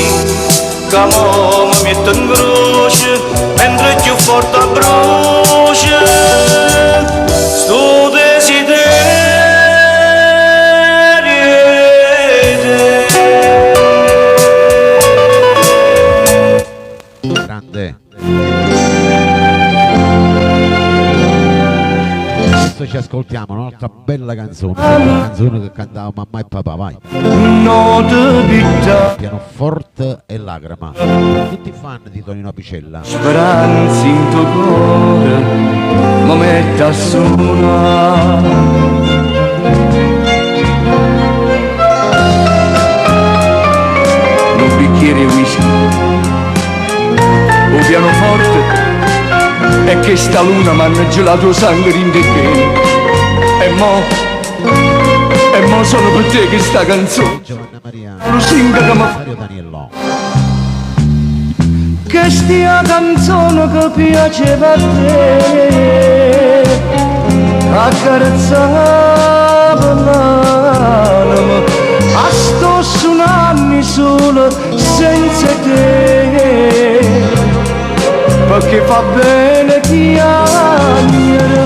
che mo mi mette in croce mentre più forte brucia sto desiderio. Adesso ci ascoltiamo un'altra bella canzone, una canzone che cantava mamma e papà, vai. Notte vita, Pianoforte e lacrima. Tutti fan di Tonino Picella. speranza in tuo cuore, mi mette a suonare. Un bicchiere di whisky, un pianoforte, e che sta luna m'hanno gelato sangue in te bene. E mo sono per te che sta canzone. Giovanna Maria Lusinga che mi Mario Daniello. che stia canzone che piaceva a te, accarezzava l'anima, a sto suonanni solo senza te, perché fa bene piangere,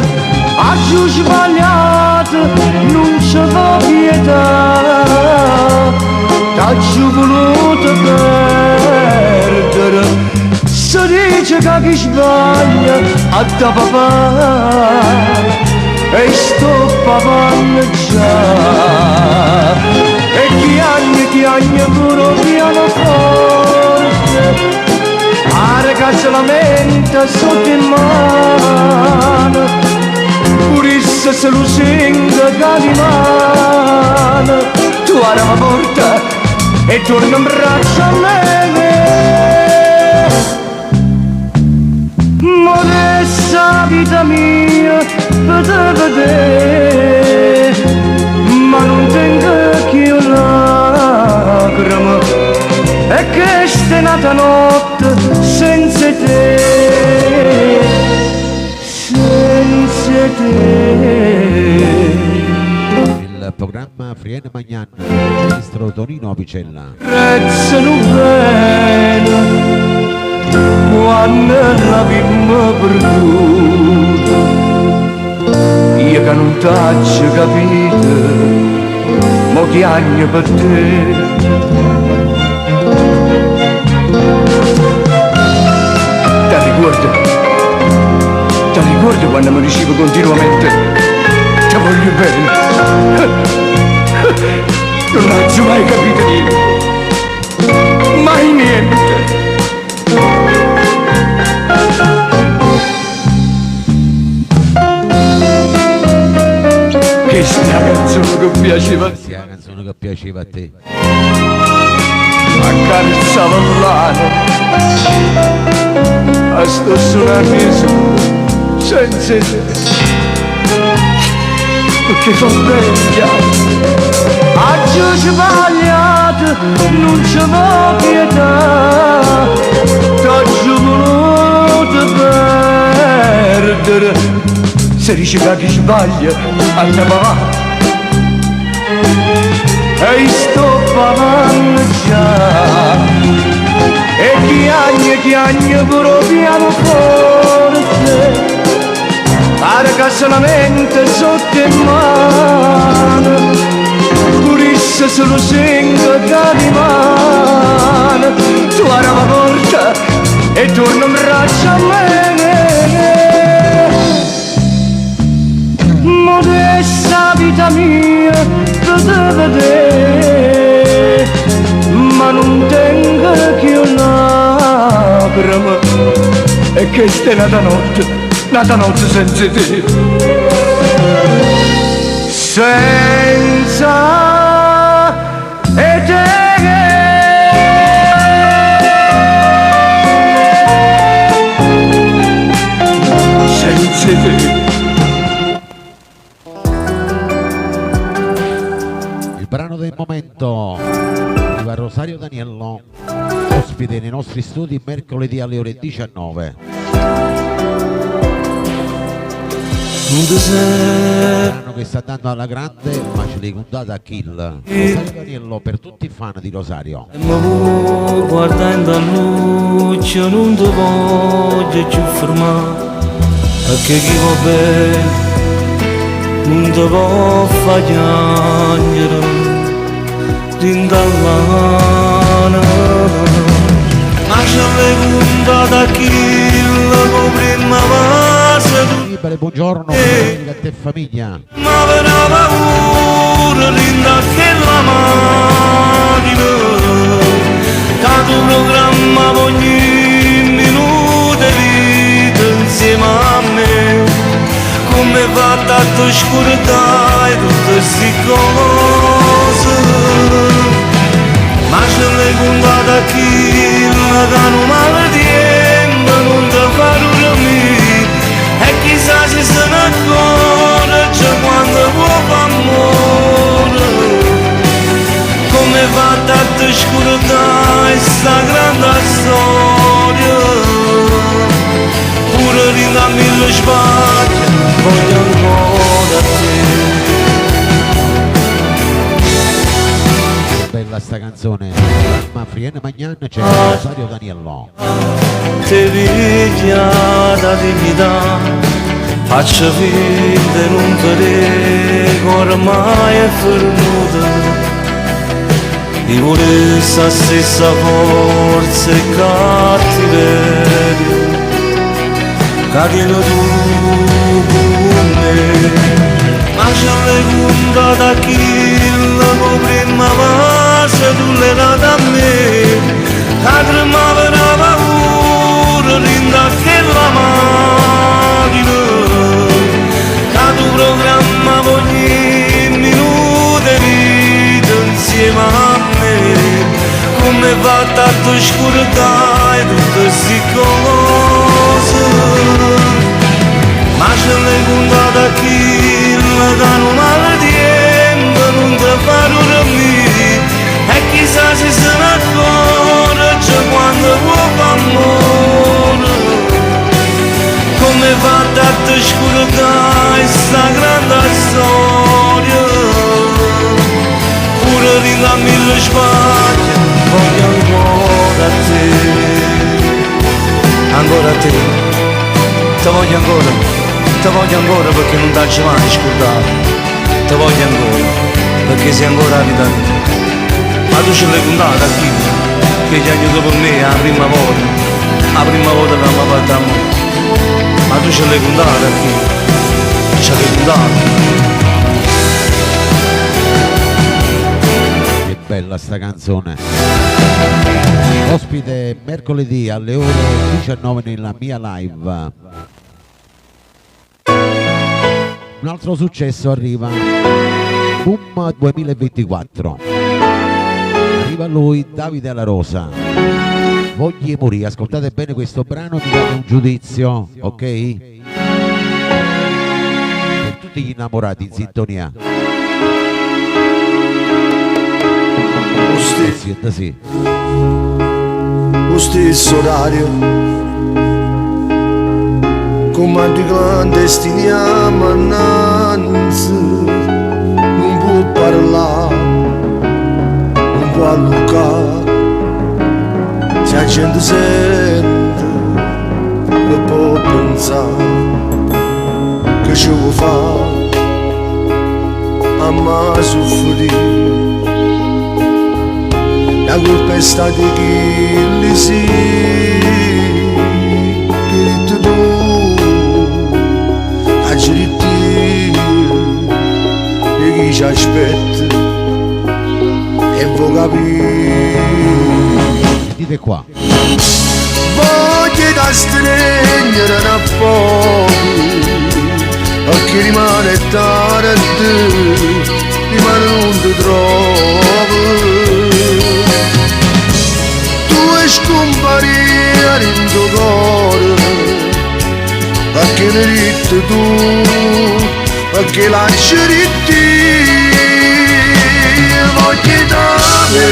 a giù sbagliato non c'è pietà, t'ha giù voluto perdere, si dice che chi sbaglia a da papà, e sto papà già, e chi anni pure pianoforte, a ragazza la mente sotto in mano, purissa se lo sente calimano, tu apri la porta e torna in braccio a me. Modesta vita mia per te vedere, ma non tengo che una lacrima, e che sta nata notte senza te, senza te. Il programma Friene Magnan, il ministro Tonino Picella. Prezzano bene quando l'abbiamo perduto, io che non t'ho capito, mo chiagno per te. Ti ricordi quando mi dicevo continuamente ti voglio bene? Non l'ho mai capito niente, mai niente. Che sta canzone che piaceva a te, Sì, la canzone che piaceva a te. accarezzava l'anima, a sto suonando senza te, perché fa bene, a giù sbagliato non c'è pietà, t'ho giù voluto perdere, se dice che chi sbaglia andiamo avanti, e sto papando già, e chi agni pure pianoforte, a ragazza la mente sotto in mano, purissa se lo sento calimano, tu apri la porta e torna in braccio a me. Modesta vita mia per te vedere, ma non tengo che una lacrima, e che sta nata notte senza te, senza te. nostri studi mercoledì alle ore 19. Brano che sta dando alla grande, ma ce l'hai contata a Kill. Rosario Daniello per tutti i fan di Rosario. Guardando a luce non ti voglio più fermare, perché chi va bene non ti può far piangere d'indallana. Ma ce l'hai contata a Kill con prima base. Libere, buongiorno, a te famiglia. Ma per la paura linda che la macchina che tu programma ogni minuto di vita insieme a me, come va tanto oscurità e tutte queste cose. Ma ce l'hai contata a chi che non male tempo non ti fa dormire, e chissà se se ne accorge quando può fare amore, come fa tanta oscurità e sta grande storia, pure rinda mille sbagli, voglio ancora te. Bella sta canzone, ma Friene Magnan c'è Rosario Daniello. Te piglia da dignità, faccio finta non vedere che ormai è fermuta, di volesse la stessa forza e cattiveria che tieni tu con me. Ma ce l'hai contata a chi la prima base tu l'hai data a me, che tremava per la paura linda che la macchina che tu programma ogni minuto di vita insieme a me, come va tanto oscurità e tutte queste cose. Ma ce l'hai contata a chi che non male tempo non ti fa dormire, e chissà se se ne accorge quando può fare amore, come fa tanta oscurità e sta grande storia, pure rinda mille sbagli, voglio ancora te, ancora te, ti voglio ancora. Ti voglio ancora perché non t'hai mai scordato, ti voglio ancora perché sei ancora la vita mia. Ma tu ce l'hai contata a chi? Che ti ha aiutato per me la prima volta che mi ha fatto amore. Ma tu ce l'hai contata a chi? Ce l'hai contata. Che bella sta canzone. Ospite mercoledì alle ore 19 nella mia live. Un altro successo arriva, Boom 2024, arriva lui, Davide La Rosa, Voglie morire, ascoltate bene questo brano, mi date un giudizio, ok? Per tutti gli innamorati in sintonia. Sì. Lo stesso orario, comandi clandestini a mannanza, non può parlare, non può allucare, se la gente sente e può pensare che ci vuoi fare a me soffrire. La colpa è stata di chi li si, che tu agiritti e chi ci aspetta e vuoi capire. Dite qua. Voglio da stringere da poco, perché rimane tardi, rimane non ti trovo. Tu scomparire in tuo cuore, perché ne ritti tu, perché lasci ritti. Voglio dare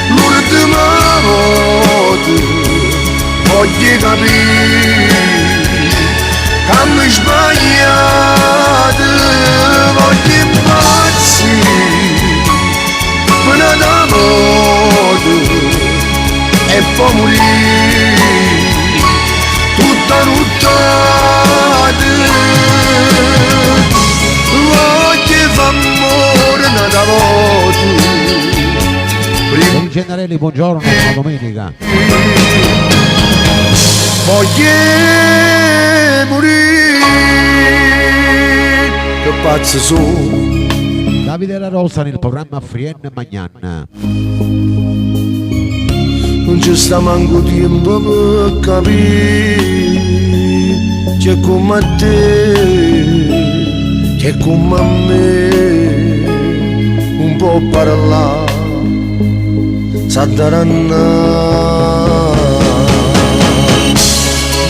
l'ultima volta voglio capire che mi sbagliato, voglio impazzire fino da morte e poi morire tutta nottata. Voglio fare amore una volta. Don Gennarelli, buongiorno, buona domenica. Voglio morire, che pazzo sono. Davide La Rosa nel programma Frienne Magnan. Non ci sta manco tempo per capire, c'è come te, c'è come me, un po' parlare, s'addaranna.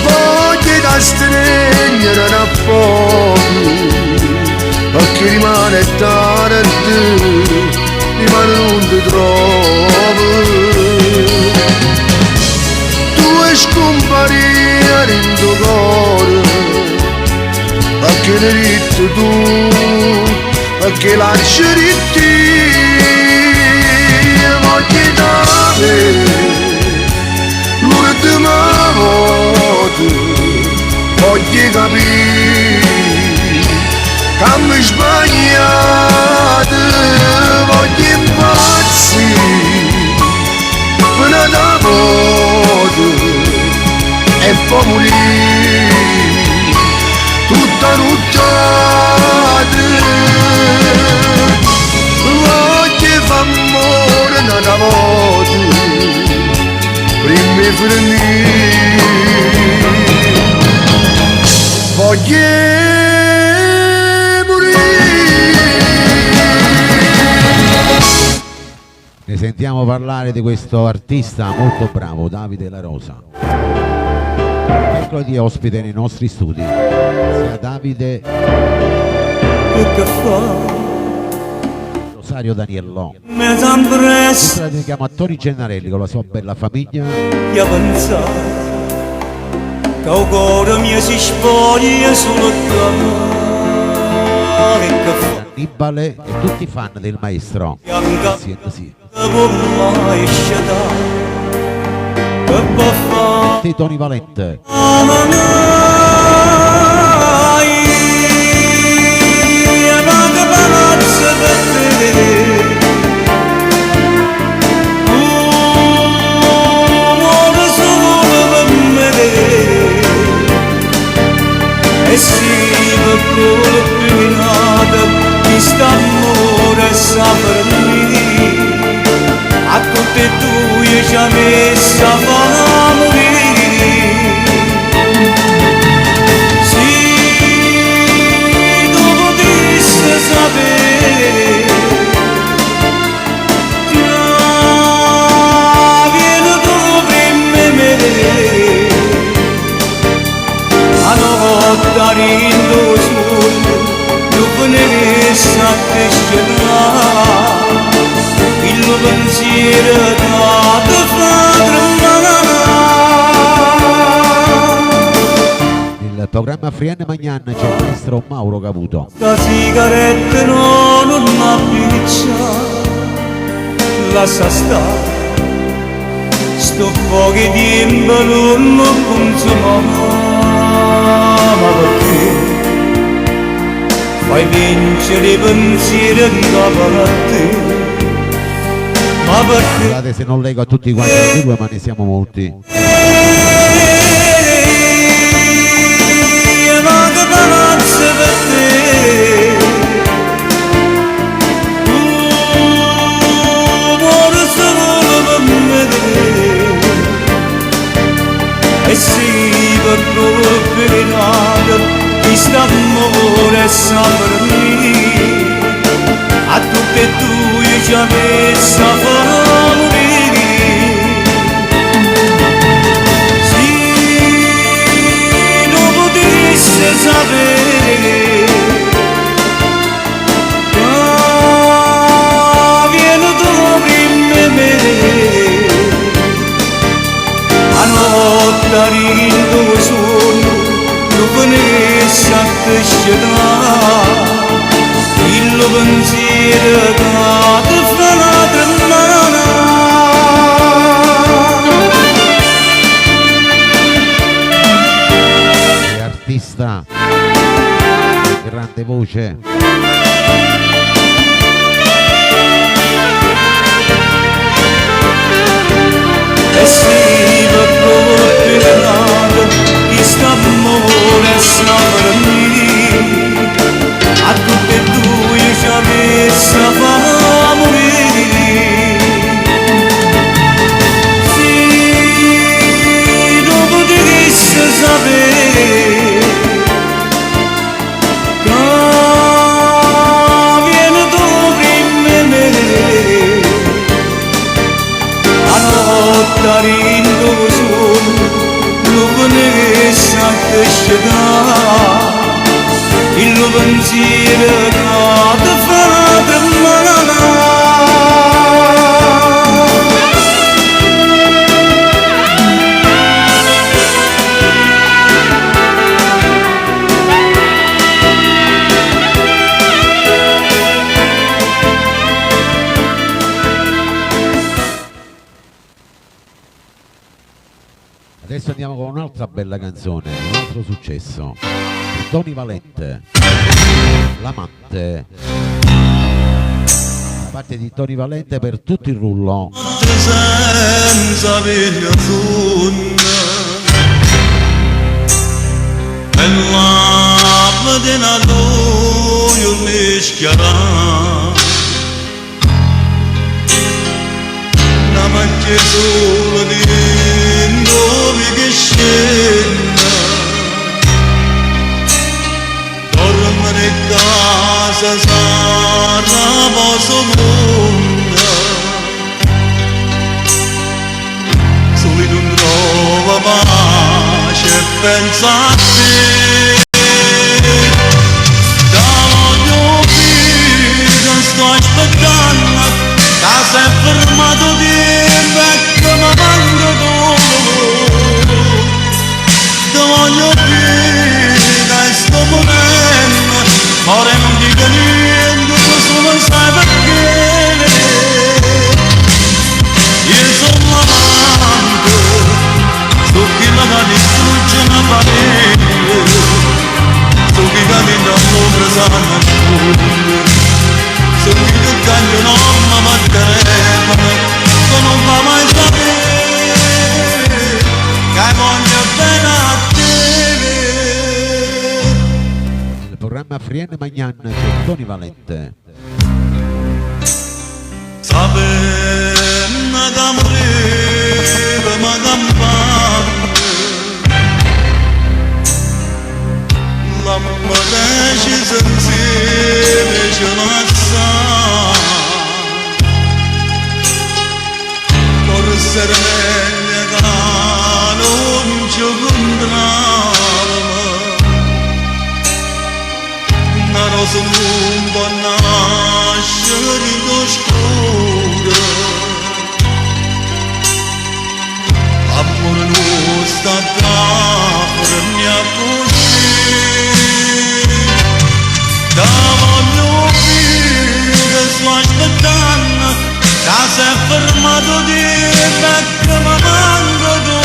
Voglio da stringere un po', perché rimane tardi, rimane non ti trovo. Tu scomparire in tuo cuore, perché ne ritti tu, perché lasci ritti. Voglio dare l'ultima volta, voglio capire che mi sbagliato, voglio impazzire fino da morte e poi morire tutta nottata. Voglio fare amore una volta prima di finire. Voglio Ne sentiamo parlare di questo artista molto bravo, Davide La Rosa. Mercoledì ospite nei nostri studi sia Davide Rosario Daniello. Mi t'ambresse La dedichiamo a Tony Gennarelli con la sua bella famiglia. io pensavo che il cuore mio si spoglia solo te. E che fa Annibale e tutti i fan del maestro. bianca Sì, sì. che può mai scegliere, che può fare Te Tony Valente. E si colpinata di st'amore sapermi, a tutte e due ci ha messo a far morire. Se tu potessi sapere, già vieni tu prima me. A notte rindo smuto, dopo ne resta a te scelare, il pensiero che ti fa tremare. Nel programma Frienne Magnan c'è il maestro Mauro Cavuto. La sigaretta non ha piccia, lascia stare, sto poco di tempo non consumare. Ma perché fai vincere i pensieri intorno a te? Ma perché Scusate se non leggo a tutti quanti i due, ma ne siamo molti. manca palazzo per te? Muore solo per me. E sì, per propinato chi sta amore sempre lì, a tutte e due ci ha messo a far morire. Se non potesse sapere che viene tu prima me, rindo sono lo venisse a crescere il pensiero che ti fa la tremana. E artista grande voce. E si va proprio chi sta amore sta per me a tutte e due ci avesse fa morire. Se non potessi sapere che viene dopo me a notte rindo solo lo venisse a crescere il pensiero che ti fa tremare. Adesso andiamo con un'altra bella canzone, un altro successo di Tony Valente, L'amante, da parte di Tony Valente per tutto il rullo. senza veglia zonna e la mattina io mi schiarà la macchia sola di dove che scenda dormere in casa sarà posso mondo soli non trova pace e pensa a te da voglio vivere sto aspettando casa è fermato di vecchio ma manco tu da voglio vivere sto momento ora non dico niente tu solo sai perché io sono l'amante sto chi la distrugge una famiglia sto chi cammina all'ombra sa nascondere sto chi che cambia non mi mancherebbe sto non fa mai sapere che voglio bene a te. Il programma Frienne Magnan con Tony Valente. Sapenna che moriva ma campante la madre insieme ce la sa forse era meglio che non ci incontravamo una rosa non può nascere in oscura l'amore non sta per mia così da voglio vivere sto aspettando casa è fermato di vecchio ma manco tu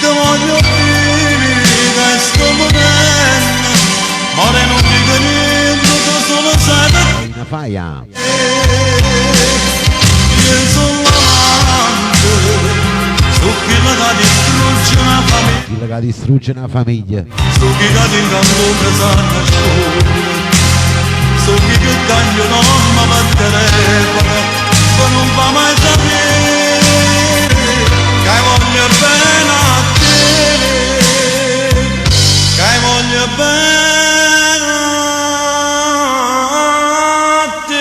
da voglio vivere sto momento ora non dico niente tu solo sai perché Una faia. io sono l'amante su chi la distrugge una famiglia Chi la distrugge una famiglia. su chi cade in l'ombra sa nascondere su chi che cambia non mi mancherebbe se non fa mai sapere che voglio bene a te che voglio bene a te.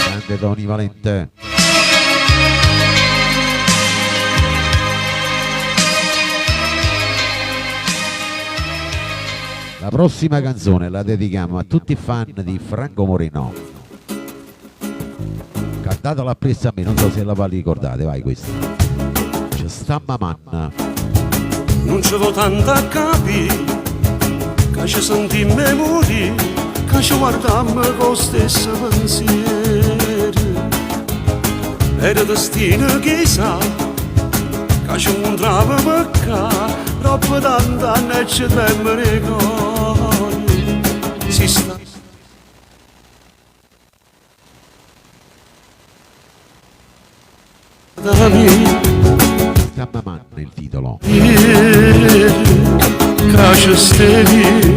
Grande Tony Valente. La prossima canzone la dedichiamo a tutti i fan di Franco Moreno. Cantatela appresso a me, non so se la ricordate, vai questa. C'è sta Mamanna. Non ci vo tanto a capire, che ci sentimmo morire, che ci guardammo con lo stesso pensiero. Era destino che sa, che ci incontravamo qua, troppo tanto anni e ci temmo ricordi. Si sta da me. Sta Mamanna il titolo. Cace stevi,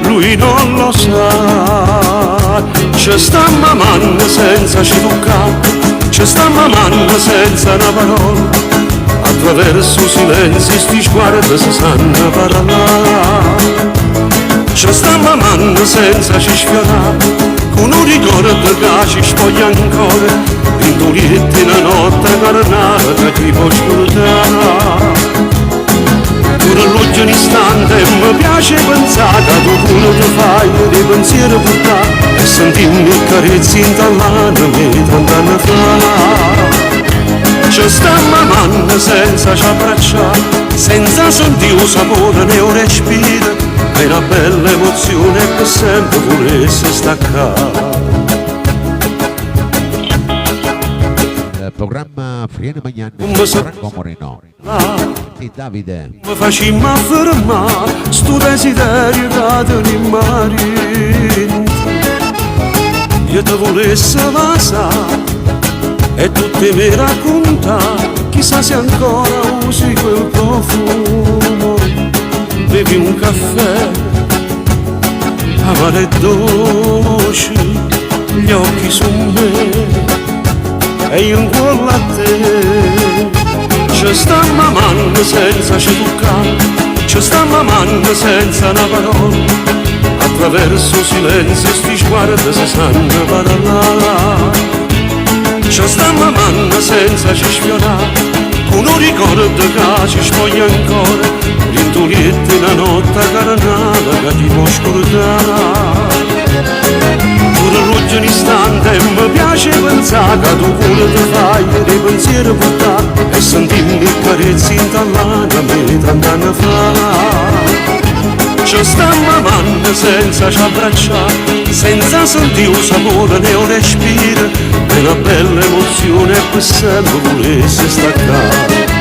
lui non lo sa. C'è sta Mamanna senza ci toccare, c'è sta Mamanna senza una parola. Attraverso silenzi sti sguardi si sanno parlare. C'è sta Mamanna senza ci sfiorare, con un ricordo che ci spoglia ancora. Pintolietti una notte carnale che ti può scordare. Pure l'oggi un istante mi piace pensare che tu pure ti fai dei pensieri portare e sentirmi carezzi in tallana me 30 anni fa. C'è sta Mamanna senza ci abbracciare, senza sentire il sapore né un respiro, è una bella emozione che sempre volesse staccare. Programma Friene Magnani Franco Moreno e Davide. Mi facimmo affermare sto desiderio che tenim marito. Io ti volessi vasare e tu te mi raccontare, chissà se ancora usi quel profumo. Bevi un caffè amaro e dolce, gli occhi su me e io incolla a te. C'è sta Mamanna senza ci toccare, c'è sta Mamanna senza una parola. Attraverso silenzio sti sguardi si sanno parlare. C'è sta Mamanna senza ci sfiorare, con un ricordo che ci spoglia ancora. Rintolietti una notte carnale che ti può scordare. Pure l'oggi un istante mi piace pensare che tu pure ti fai dei pensieri portare e sentirmi carezzi in tallana me 30 anni fa. C'è sta Mamanna senza ci abbracciare, senza sentire un sapore né un respiro, è una bella emozione che sempre volesse staccare.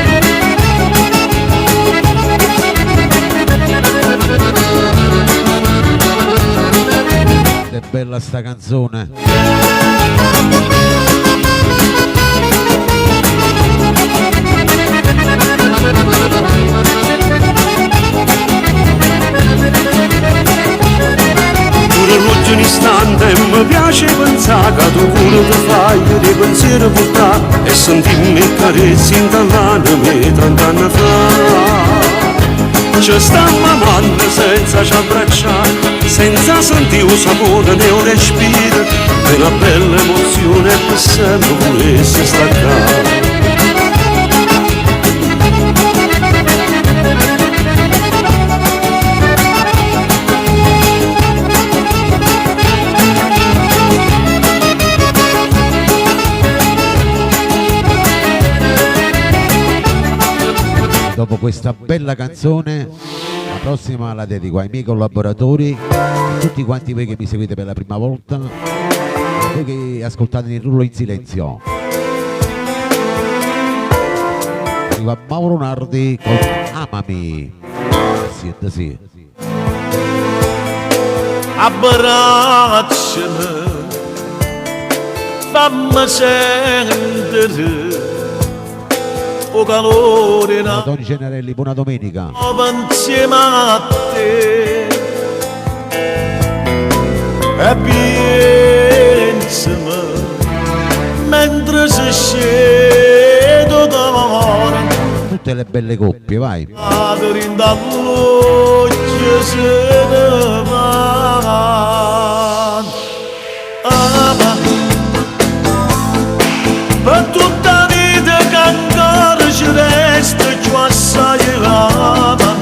È bella sta canzone. Pure l'oggi un istante mi piace pensare che tu pure ti fai dei pensieri portare e sentirmi carezzi in tallana me 30 anni fa. C'è sta Mamanna senza ci abbracciare, senza sentire un sapore né un respiro, è una bella emozione che sempre volesse staccare. Dopo questa bella canzone, la prossima la dedico ai miei collaboratori, a tutti quanti voi che mi seguite per la prima volta, a voi che ascoltate il rullo in silenzio. Arriva Mauro Nardi con Amami. Sì. Abbracciami, fammi sentire o calore na Tony Generelli, buona domenica. insieme a te e pensami mentre si scende d'amore Tutte le belle coppie, vai. apri in da voce se ne va per tutta vita che ancora ci resta giù assai ama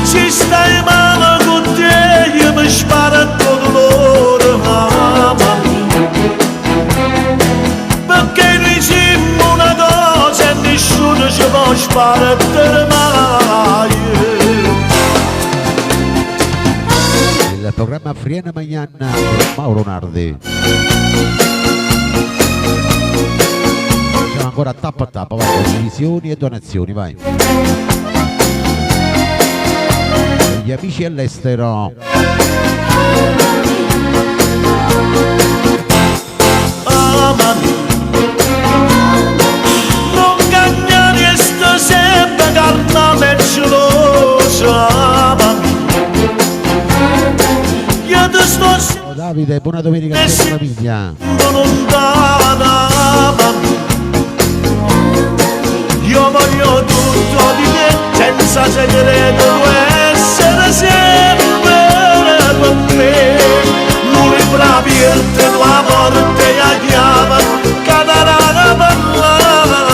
ci stai male con te, io mi sparo tutto l'ora, mamma mia. Perché diciamo una cosa e nessuno ci può sparare mai. Il programma Friena Magnan con Mauro Nardi. Siamo ancora tappa a tappa, vai, condivisioni e donazioni, vai. Per gli amici all'estero. Mamma mia, non cagnare sto sempre carnale e gelosa, mamma mia. Io ti sto Ciao Davide, buona domenica a te famiglia. lontana, mamma mia. Io voglio tutto di te, senza segreto, essere sempre con me. Non è bravirte, tua morte a chiama, cadrà a parlare.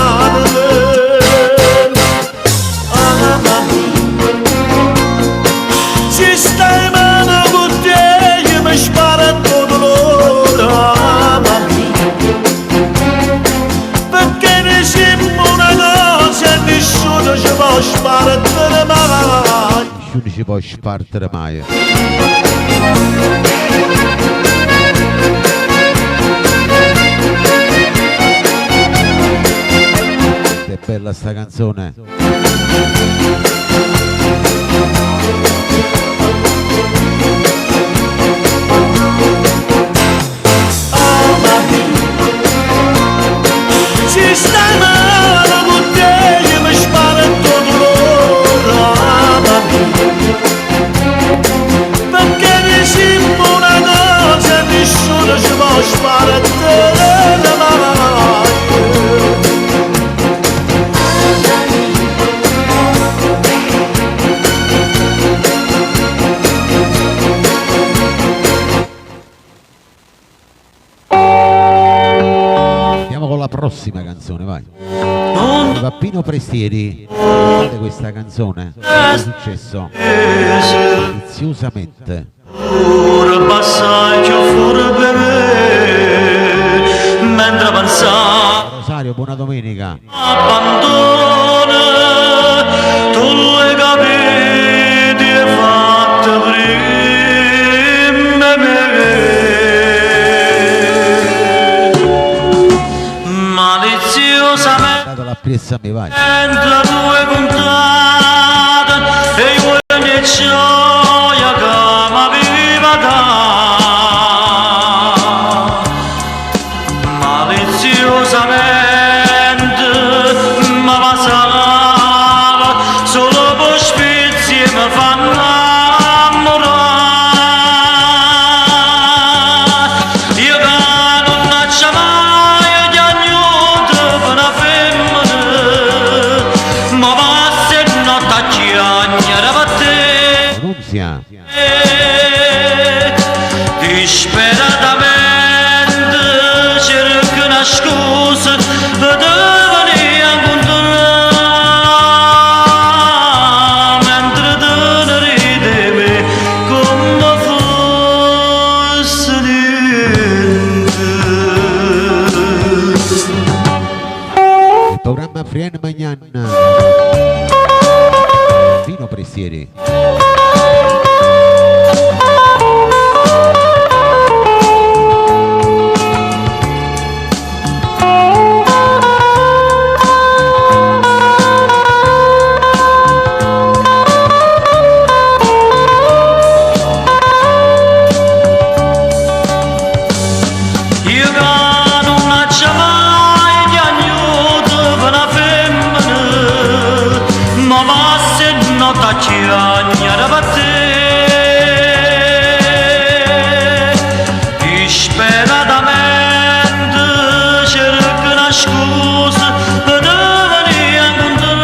Mamma mia, ci stai male con te, io mi sparo tutto l'ora, mamma mia. Perché ne siamo una cosa e nessuno ci può sparare mai. Nessuno ci può spartere mai. Che bella sta canzone. Ci stai male con te, io mi sparo tutto l'ora, mamma mia. Perché diciamo una cosa e nessuno ci può sparare mai. Andiamo con la prossima canzone, vai. Vappino Prestieri. Guardate questa canzone. Che è successo? Deliziosamente. Ora passaggio fuori per me, mentre pensavo Rosario, buona domenica. abbandona, tu le capiti e fatte prima me. Maliziosamente Dato la pressa a me, vai. entra due puntate e io ne gioia che mi viva da. Maliziosamente mi passava solo per spizi e mi fanno innamorare. Io che non faccio mai piagnuto per una femmina, ma passa e notte a chiagnare per te. Annunzia. Disperatamente cerco una scusa per venire a incontrare, mentre tu ne ridevi come fosse niente. Il programma Friena Magnan. Pino Prestieri. Io che non faccio mai piagnuto per una femmina, ma passa e notte a chiagnare per te. Disperatamente cerco una scusa per venire a incontrare,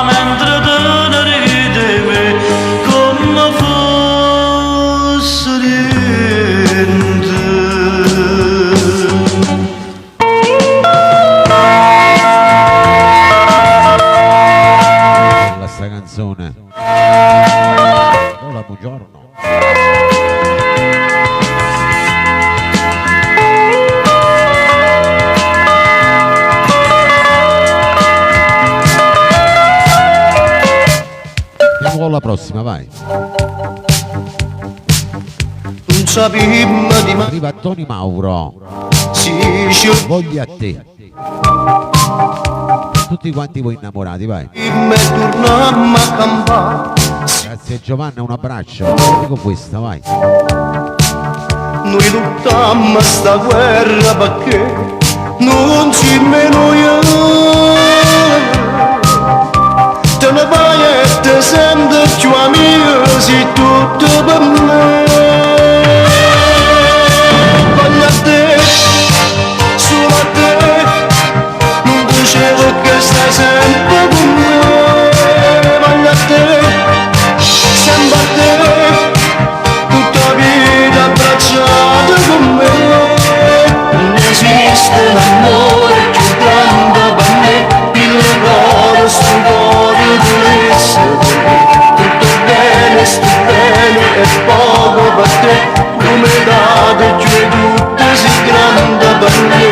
mentre tu ne ridevi come fosse niente. sta canzone. Hola, buongiorno. Andiamo con la prossima, vai. Non sapemmo di Arriva Tony Mauro. Voglia a te. Tutti quanti voi innamorati, vai. tornammo a campare. Grazie Giovanna, un abbraccio. Dico questa, vai. Noi lottammo sta guerra perché non ci menoia. Te ne vai e te senti più amico, sei tutto per me. Voglio a te, solo a te, non dicevo che stai sempre con me. Voglio a te, sempre a te, tutta vita abbracciata con me. Non esiste l'amore più grande per me, il cuore, sto cuore di essere tutto bene, sto bene e poco per te, come date più e tutto si grande per me.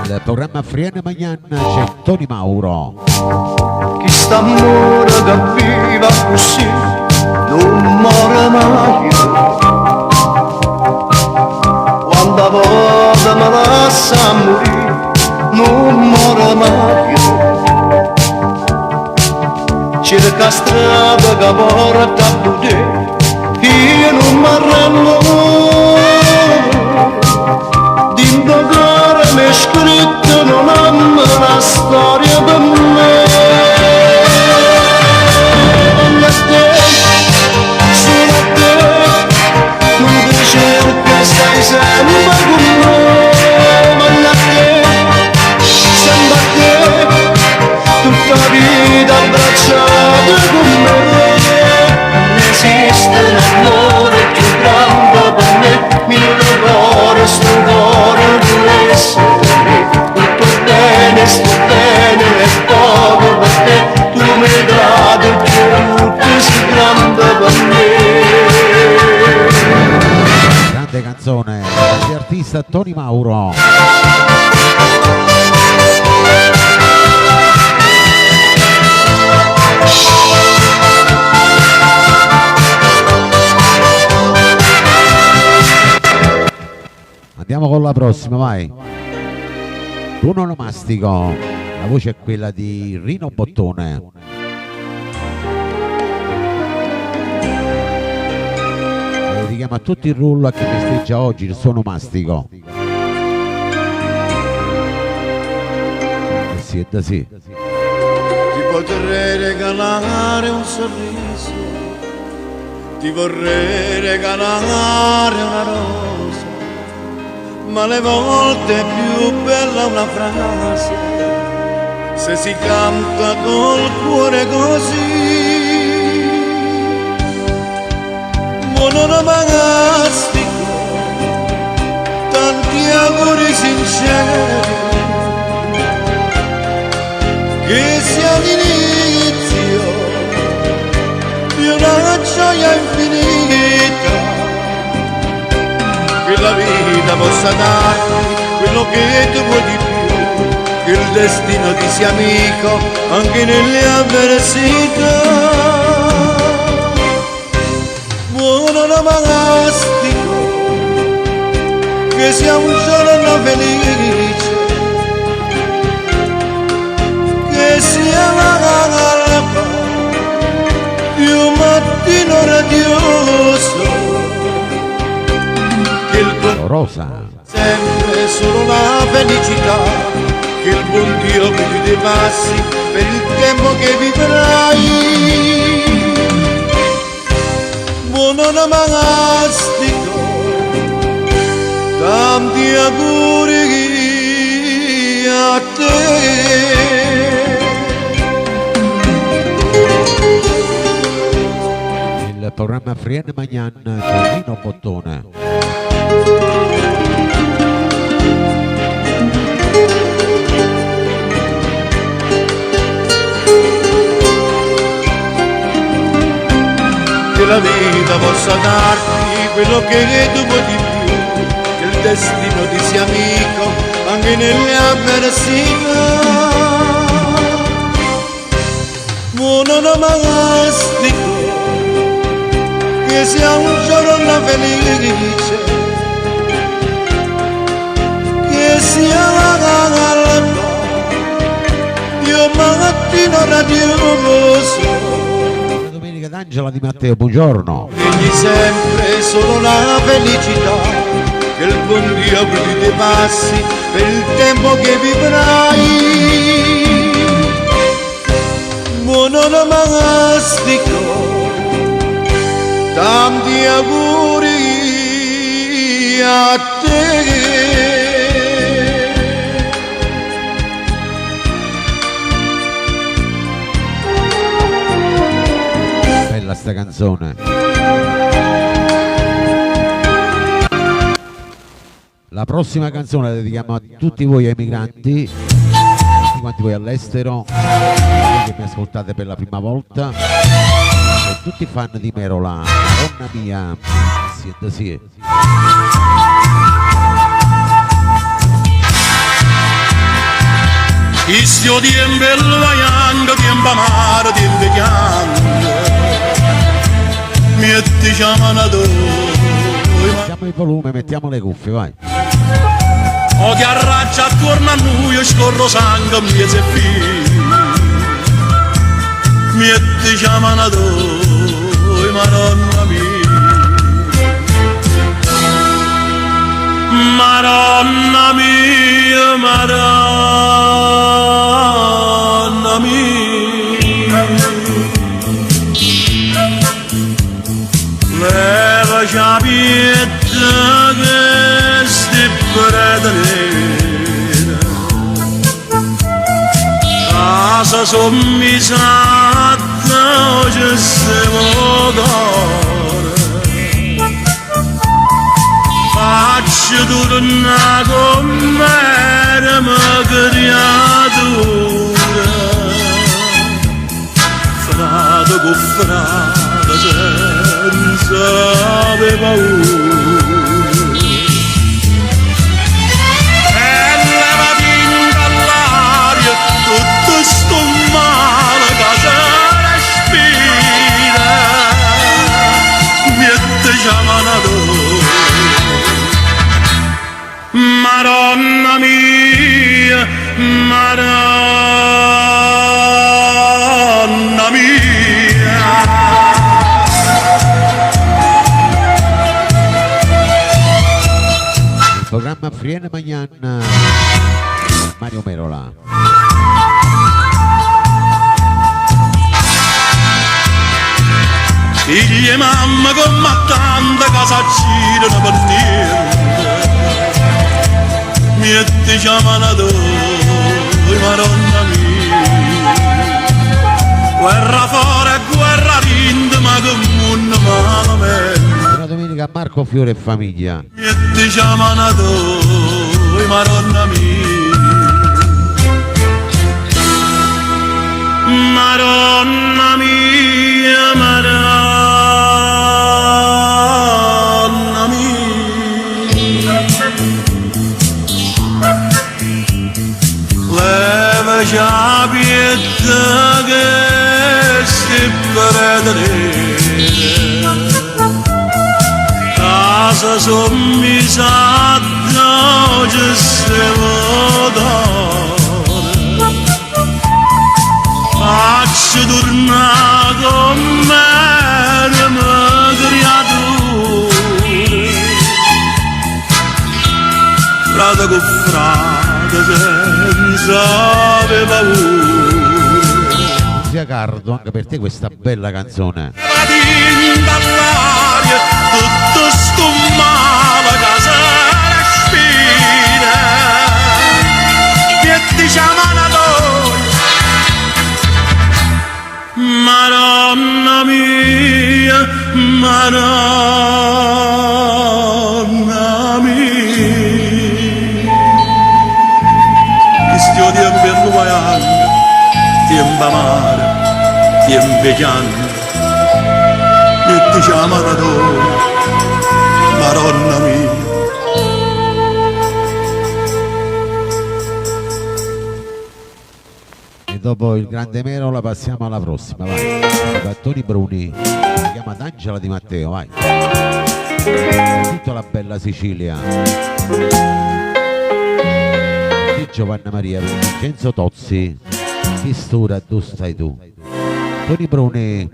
Il programma Frienne Magnan c'è Tony Mauro. Chi sta amore che viva così non muore mai. Quando volta mi lascia morire non muore mai. Cerca strada che porta a potere, io non mi arrendo. Dimmi che mi è scritto non ama la storia per me. Voglio a te, solo a te, non dicevo che stai sempre con me. Voglio a te, sempre a te, tutta la vita abbracciata con me. Non esiste l'amore più grande per me, mille cuore, sto cuore deve essere me. Tutto bene, sto bene e poco per te, tu mi date più tutto si grande per me. Grande canzone, grande artista Tony Mauro. Andiamo con la prossima, vai. Bruno Onomastico, la voce è quella di Rino Bottone. Lo dedichiamo a tutti il rullo a chi festeggia oggi il suo onomastico. Sì, è da sì. Ti potrei regalare un sorriso, ti vorrei regalare una rosa, ma le volte è più bella una frase, se si canta col cuore così. Buon onomastico, tanti auguri sinceri, che sia l'inizio di una gioia infinita, che la vita possa darti quello che tu vuoi di più, che il destino ti sia amico anche nelle avversità. Buon onomastico, che sia un giorno felice, che sia l'alba di un mattino radioso, che il tuo Rosa. sempre solo la felicità, che il buon Dio guidi dei passi per il tempo che vivrai. Buon onomastico, tanti auguri a te. Il programma Frienne Magnan c'è Rino Bottone. che la vita possa darti quello che tu vuoi di più, che il destino ti sia amico anche nelle avversità. Mononomastico, che sia un giorno felice, che sia l'alba, io mattino radioso. Domenica d'Angela di Matteo, buongiorno. Egli sempre solo la felicità, che il buon Dio guidi dei passi per il tempo che vivrai. Buon onomastico, tanti auguri a te. Bella sta canzone. La prossima canzone la dedichiamo a tutti voi emigranti, tutti quanti voi all'estero, voi che mi ascoltate per la prima volta, e tutti i fan di Merola, donna mia, siete sì. Istio tiempo vaiando, tiempo amaro, tiempo chiando, metti chiamano tu. Mettiamo il volume, mettiamo le cuffie, vai. O che arraccia attorno a noi, io scorro sangue, miezzo e figlio. Metti chiamano tu, Madonna mia. Madonna mia, Madonna mia. Leva già pietà che sti predalera, casa sommisata oggi siamo d'ora. Faccio tornare con me ma creatura, frate con frate senza avere paura. E levati in dall'aria tutto sto male che si respira, metti chiamano. Madonna mia, Madonna mia. Il programma Friene Magnan, Mario Merola. Figli e mamma come tanta casa girano per niente, metti chiamano tu, Madonna mia. Guerra fuori e guerra vinta, ma come un malamente. Buona domenica a Marco Fiore e famiglia. Metti chiamano tu, Madonna mia. Madonna mia, Madonna mia. Leva già pietà che si predalera, casa sommisata oggi siamo d'ora. Faccio tornare con me ma creatura, frate con frate senza avere paura. Sia Cardo, anche per te questa bella canzone. Levati dall'aria tutto sto male che si respira, che ti chiamano tu. Madonna mia, Madonna mia. Istio tiempo guaiando, tiempo amare, tiempo chiando, e ti chiamano tu, Madonna mia. E dopo il grande Merola passiamo alla prossima, vai. Toni Bruni, si chiama D'Angela Di Matteo, vai. Tutta la bella Sicilia. Di Giovanna Maria, Vincenzo Tozzi, che stura tu stai tu. Toni Bruni,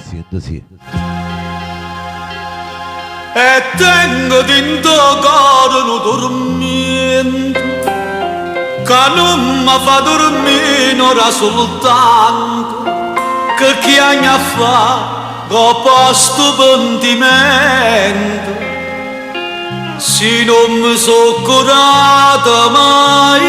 sento sì. E tengo dentro cuore un dormito che non mi fa dormire ora soltanto che chi anni fa ho posto pentimento se non mi so curata mai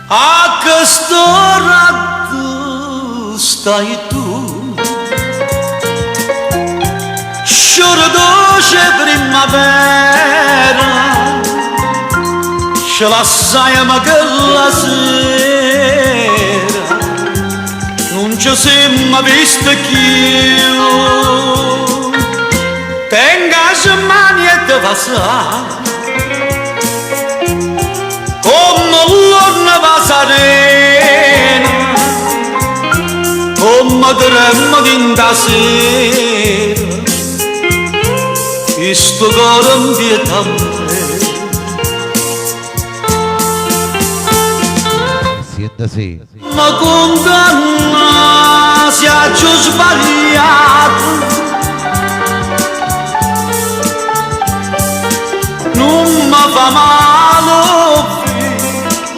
a quest'ora tu stai tu sciore dolce primavera ce la sai ma che la sera non ci siamo visto più tenga mani e te passare come l'orna va serena come tremmo d'inta sera e sto cuore mi vieta Sienta sì. ma condanna se ha già sbagliato non mi fa male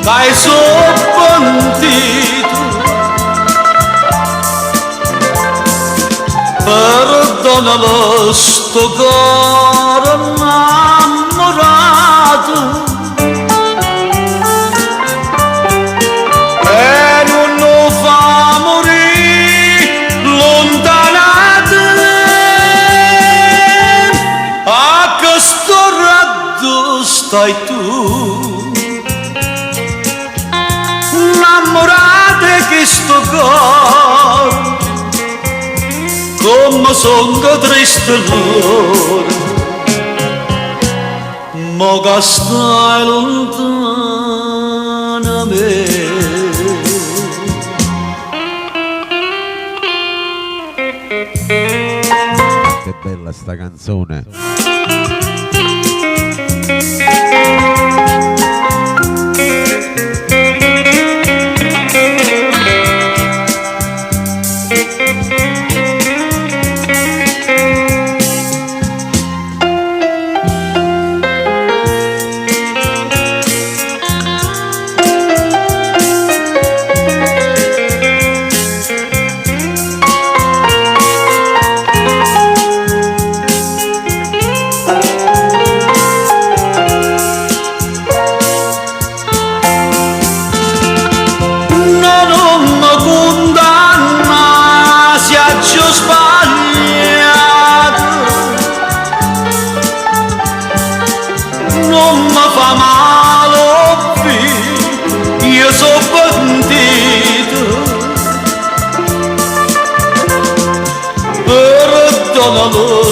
dai soppantito perdonalo sto cuore innamorato e non lo fa morire lontanato a questo raggio stai tu innamorate che sto cuore come sono triste l'ora ma che stai lontana me. Che bella sta canzone.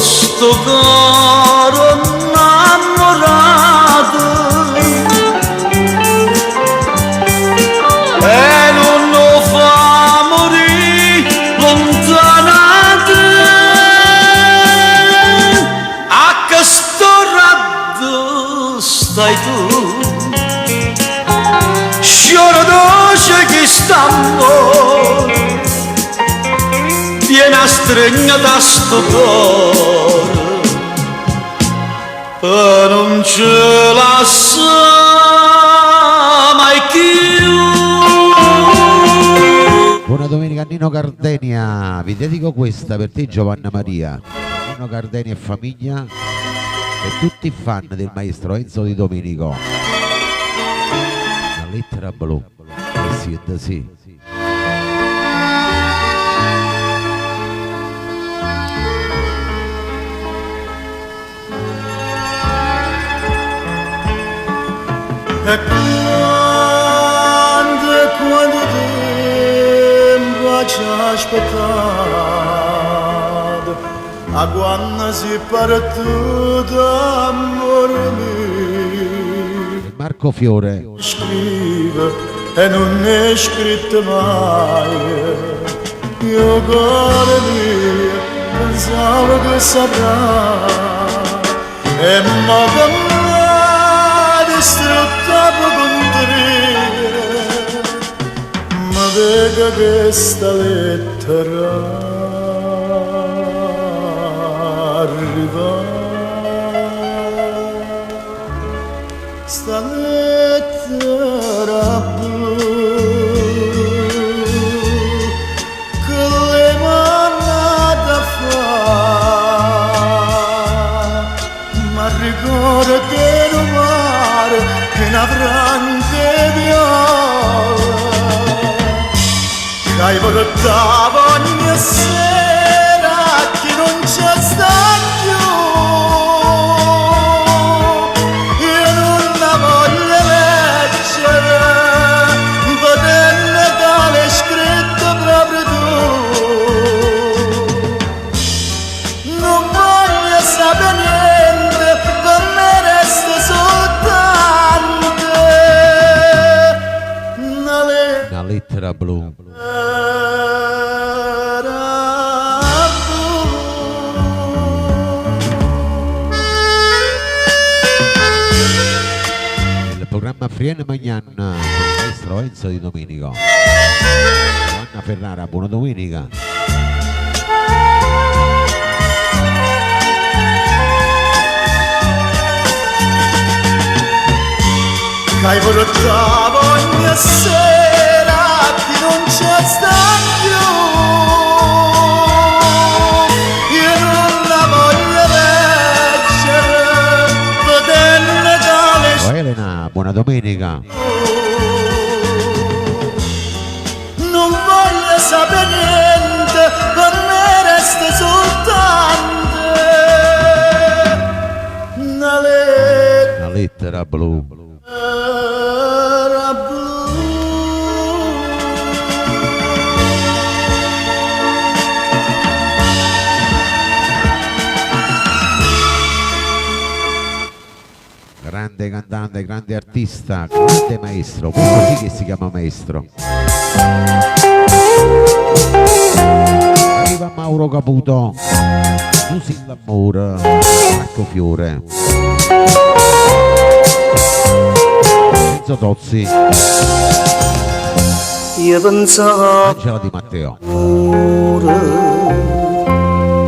Sto cuore innamorato e non lo fa morire lontanato a questo raggio stai tu sciore dolce che stammo viene a stregnare da sto cuore e non ce la sa mai più. Buona domenica a Nino Gardenia, vi dedico questa per te Giovanna Maria. Nino Gardenia e famiglia e tutti i fan del maestro Enzo Di Domenico. La lettera blu, siete sì. E quando tu aspettato a quando si partito amore mio. Marco Fiore. Scrive e non è scritto mai. Io cuore mio pensavo che saprà e mo che m'ha distrutta con te. Ma vega questa lettera arriva. Sta lettera blu che le manata fa, ma ricorda che il mare è una franca viola che hai portato ogni sera che non c'è sta più. Lettera blu. Il programma Friene Magnan con il maestro Enzo Di Domenico. Giovanna Ferrara, buona domenica. Che hai portato ogni sera che non c'è sta più. Io non la voglio leggere, potenne tale. Oh, Elena, buona domenica. Non voglio sapere niente, per me resta soltanto una lettera blu. Grande cantante, grande artista, grande maestro, così che si chiama maestro. Arriva Mauro Caputo, Susi l'amore, Marco Fiore, Enzo Tozzi, Io pensavo Angela Di Matteo.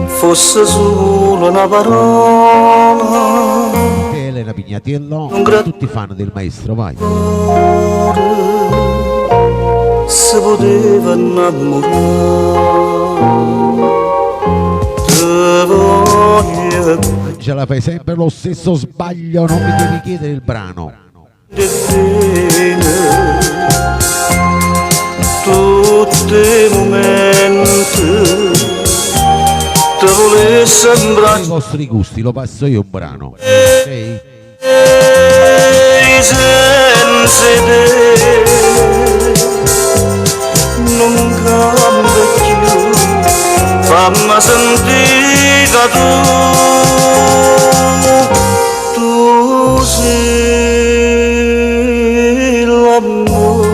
fosse solo una parola, Elena Pignatiello, tutti fan del maestro, vai. si poteva innamorare, te voglio Angela, fai sempre lo stesso sbaglio, non mi devi chiedere il brano. bene, tutti i momenti te volessi Per i vostri gusti lo passo io un brano. Ok? senza te non cambia più, fammi sentire che tu sei l'amore.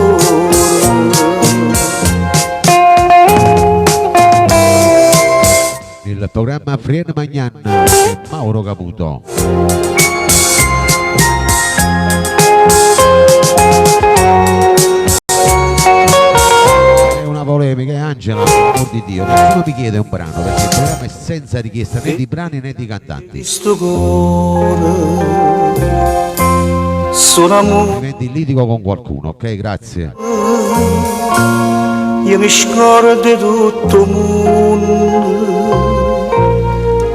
Il programma Friene Magnan con Mauro Caputo. È una polemica, Angela, per amor di Dio, nessuno mi chiede un brano perché il programma è senza richiesta né di brani né di cantanti. Questo cuore sono amore, Diventi in litigo con qualcuno, ok? Grazie. io mi scordo di tutto il mondo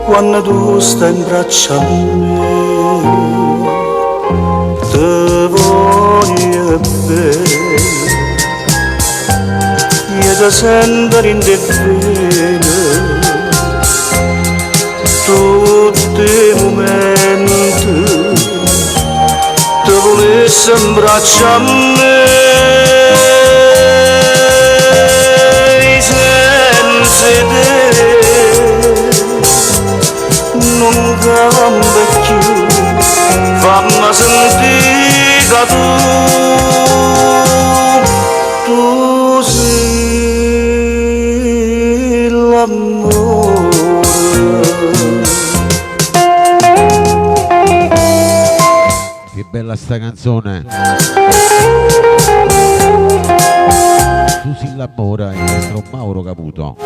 quando tu stai in braccio a me, te voglio bene, io ti sento in te bene, tutti i momenti te volessi in braccio a me. sede non cambia più, fammi sentire che tu sei l'amore. Che bella sta canzone. Tu sei l'amore, il nostro Mauro Caputo.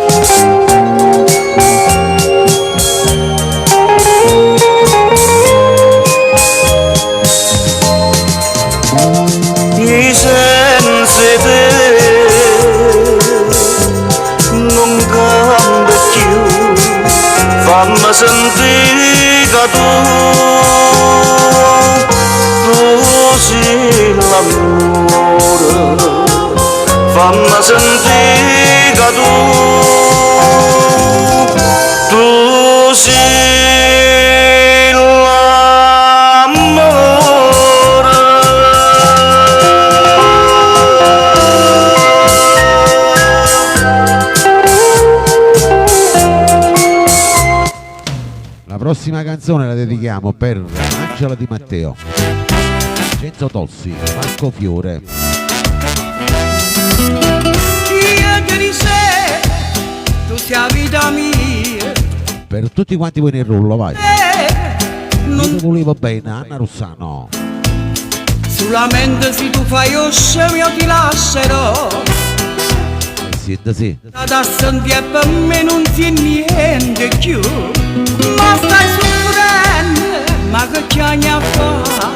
I sensi te non cambia più, fammi sentire che tu sei l'amore, fammi sentire che tu sei l'amore. La prossima canzone la dedichiamo per Angela Di Matteo, Vincenzo Tozzi, Marco Fiore. Io che di sé, tu sia vita mia. Per tutti quanti voi nel rullo, vai. Io ti Non volevo bene, Anna Rossano. solamente se tu fai uscire io ti lascerò. Siete sì. Da sentire per me non c'è niente più. Ma stai soffrendo, ma che chiagna a fa?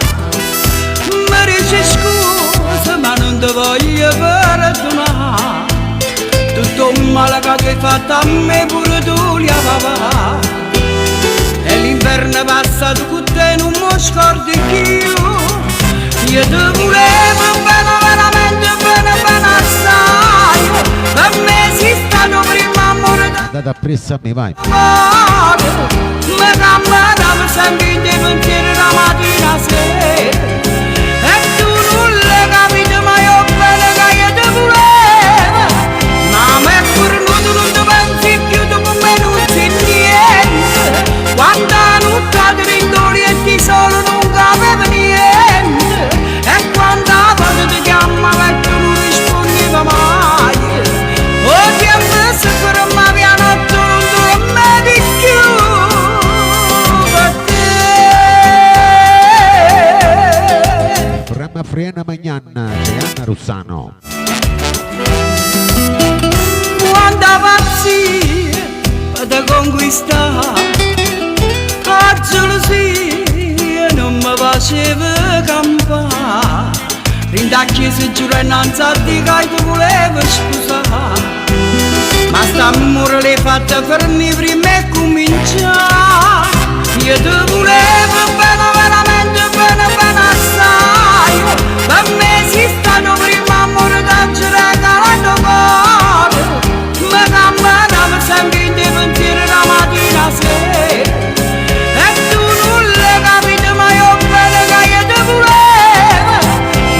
Mi dici scusa, ma non ti voglio perdonare. Tutto il male che tu hai fatto a me pure tu li papà. E l'inverno passato con te non mi scordi più. Io ti volevo bene, veramente bene, bene assai. Per me sei stato prima amore da Andate appresso a me, vai. amore. Mi camminavo sempre in te pensieri la mattina a sera. E tu non l'hai capito, ma io bene che io ti volevo. Ma a me pure tu non ti pensi più, tu con me non sei niente. Quando notte ti rindoli e ti solo non capivo niente. E quando voce ti chiamava e tu non rispondeva mai. Oh, ti ha messo per me piano, tu non dormi di più. Per te. Il programma Friena Magnan di Anna Rossano. Quanta pazzia da conquistare, la gelosia non mi faceva campare. Rindacchi si giura innanzi a te che tu volevi scusare. Ma st'amore l'hai fatta per me prima e cominciare. Io ti volevo bene, veramente bene, bene assai. Per me sei stato prima amore da regalato cuore. Mi camminavo sempre in te pensieri la mattina a sera. E tu non l'hai capito, ma io bene che io ti volevo.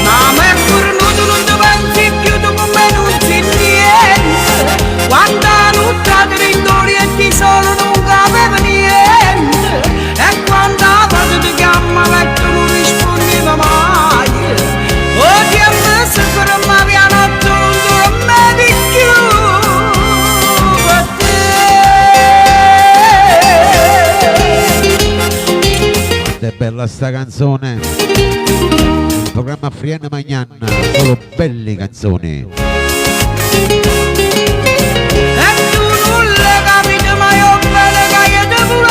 Ma a me pure tu non ti pensi più, tu con me non sei niente. Quando notte ti rindoli e ti solo non capivo niente. E quando voce ti chiamava e tu non rispondeva mai. Oh, ti ha messo per me piano, tu non dormi di più. Per te. Quanto è bella sta canzone. Il programma Friena Magnan, solo belle canzoni. E tu non l'hai capito, ma io bene che io ti volevo.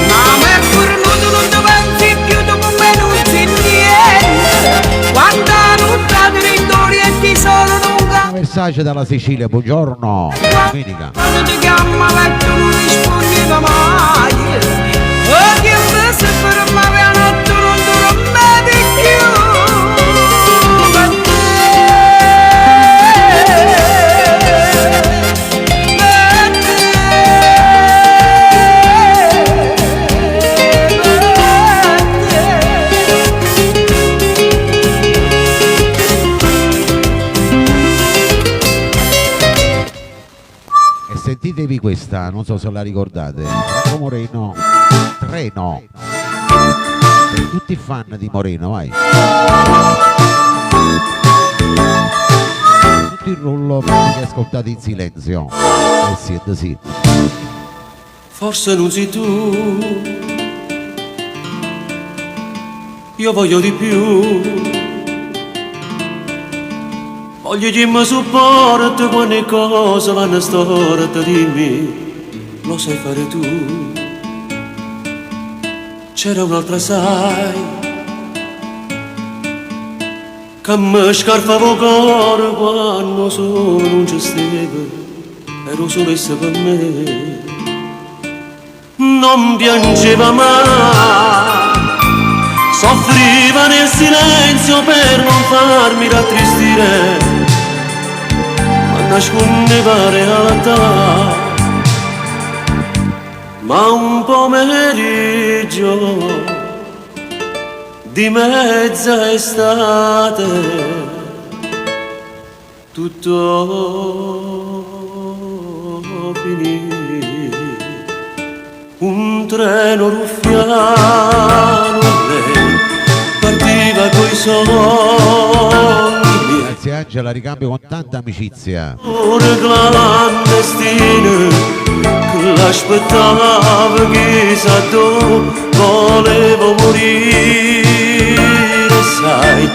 Ma a me pure tu non ti pensi più, tu con me non sei niente. Quando notte ti rindoli e ti solo non capivo. Messaggio dalla Sicilia, buongiorno. Domenica. Quando ti chiamava e tu non rispondeva mai. Oh, ti ho messo per me piano, tu non dormi di più. Per mettetevi questa, non so se la ricordate. Franco Moreno, Treno. Per tutti i fan di Moreno, vai. Tutto il rullo per che ascoltate in silenzio. Sì. Forse non sei tu, io voglio di più. Voglio che mi supporti quando le cose vanno storte, dimmi, lo sai fare tu. C'era un'altra, sai, che mi scarfava il cuore quando solo non ci stava, ero solessa per me. Non piangeva mai, soffriva nel silenzio per non farmi rattristire, ma nascondeva la realtà. Ma un pomeriggio di mezza estate tutto finì. Un treno ruffiano, lei partiva coi sogni. Grazie Angela, ricambio con tanta amicizia. Ore clandestine che l'aspettava chissà dove, volevo morire, sai,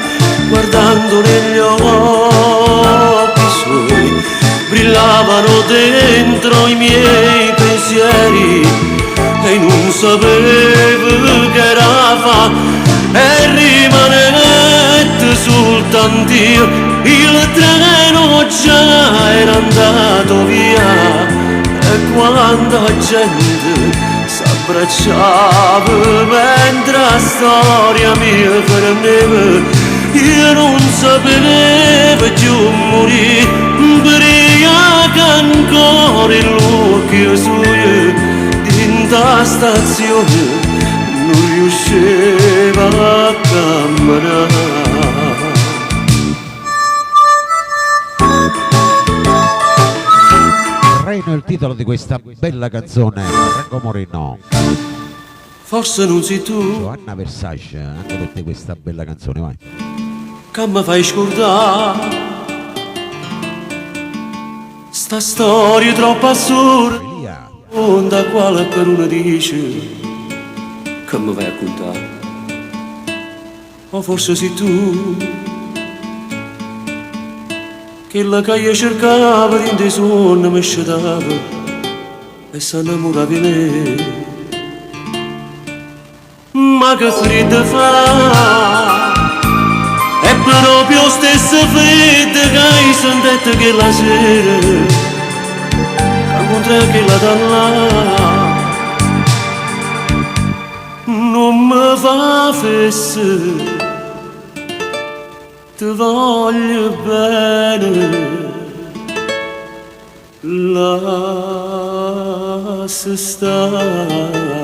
guardando negli occhi suoi brillavano dentro i miei pensieri e non sapevo che era fa e rimanette soltanto io, il treno già era andato via e quando la gente s'abbracciava mentre la storia mia fermava, io non sapevo più morire, ubriaca ancora l'occhio suo in da stazione non riusciva a camminare. Treno è il titolo di questa bella canzone, Franco Moreno. Forse non sei tu Giovanna Versace, anche per te questa bella canzone, vai. che mi fai scordare sta storia troppo assurda, da quale per uno dice che mi vai a contare. O forse sei tu che la che io cercavo dentro i sogni mi scetava e s'annamorava di lei. Ma che freddo fa, è proprio stesso freddo che hai sentito che la sera che la da là non mi fa fesse, ti voglio bene, lascia stare.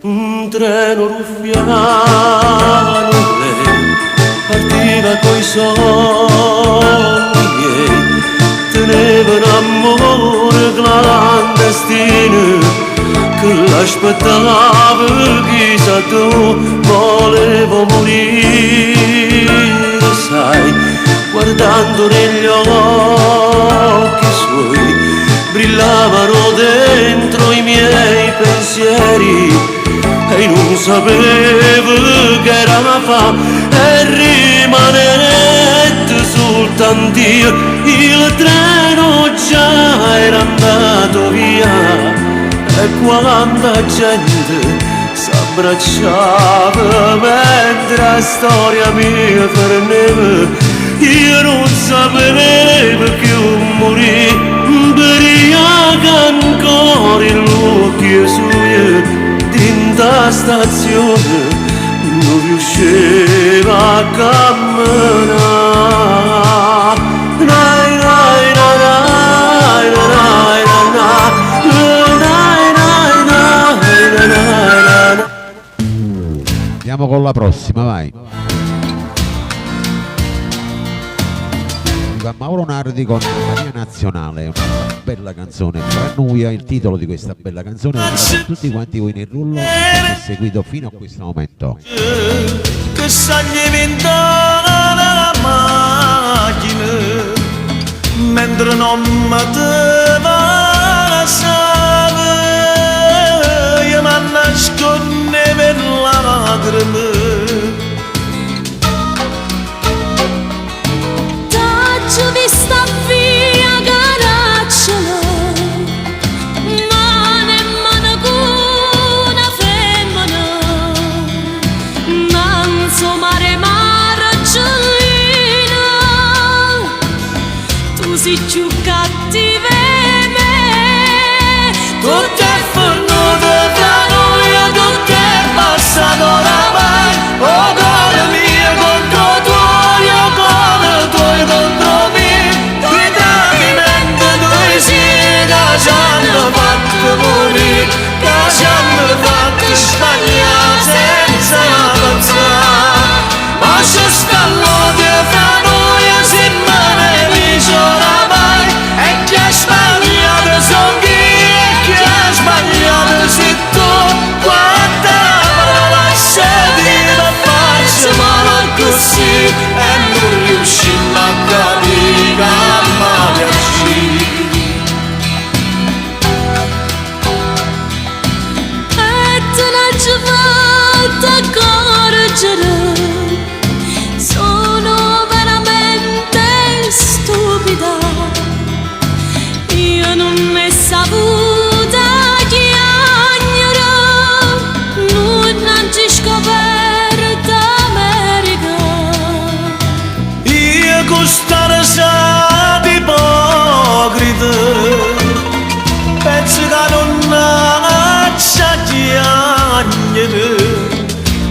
Un treno ruffiano, lei partiva coi sogni miei, teneva un amore clandestino che l'aspettava chissà dove, volevo morire, sai, guardando negli occhi suoi brillavano dentro i miei pensieri e non sapevo che era fa e rimanette soltanto io, il treno già era andato via e quando la gente s'abbracciava mentre la storia mia fermava, io non sapevo più morire, ubriaca ancora l'occhio suo da stazione non riusciva a camminare. Nai, nai, nai, nai, nai, nai, nai, nai. Andiamo con la prossima, vai. arriva Mauro Nardi con Maria Nazionale, una bella canzone, Brannuia, il titolo di questa bella canzone per tutti quanti voi nel rullo che avete seguito fino a questo momento. Che sa diventare la macchina mentre non mi te passava io mi nasconde per la lacrima. T'ho vista via caracciolo, mano in mano con una femmina, manzo mare margiolina, tu sei più cattiva di me, Tutto è fornuto tra noi, tutto è passato oramai, oh cuore mio contro tuoi, oh cuore tuoi contro me, due tradimenti, due sì che ci hanno fatto morire, che ci hanno fatto sbagliare senza pensare, ma ci sta l'odio fra noi, se me ne dice oramai, e chi ha sbagliato sono chi, e chi ha sbagliato sei tu, quanta parola c'è di da farci male così, e non riusciamo a capire che male uscì. e te ne ci falta accorgere, sono veramente stupida, io non ne saputa chiagnere, non ci scoperta America. Io costare sa di ipocrita, penso che non c'è chiagnere,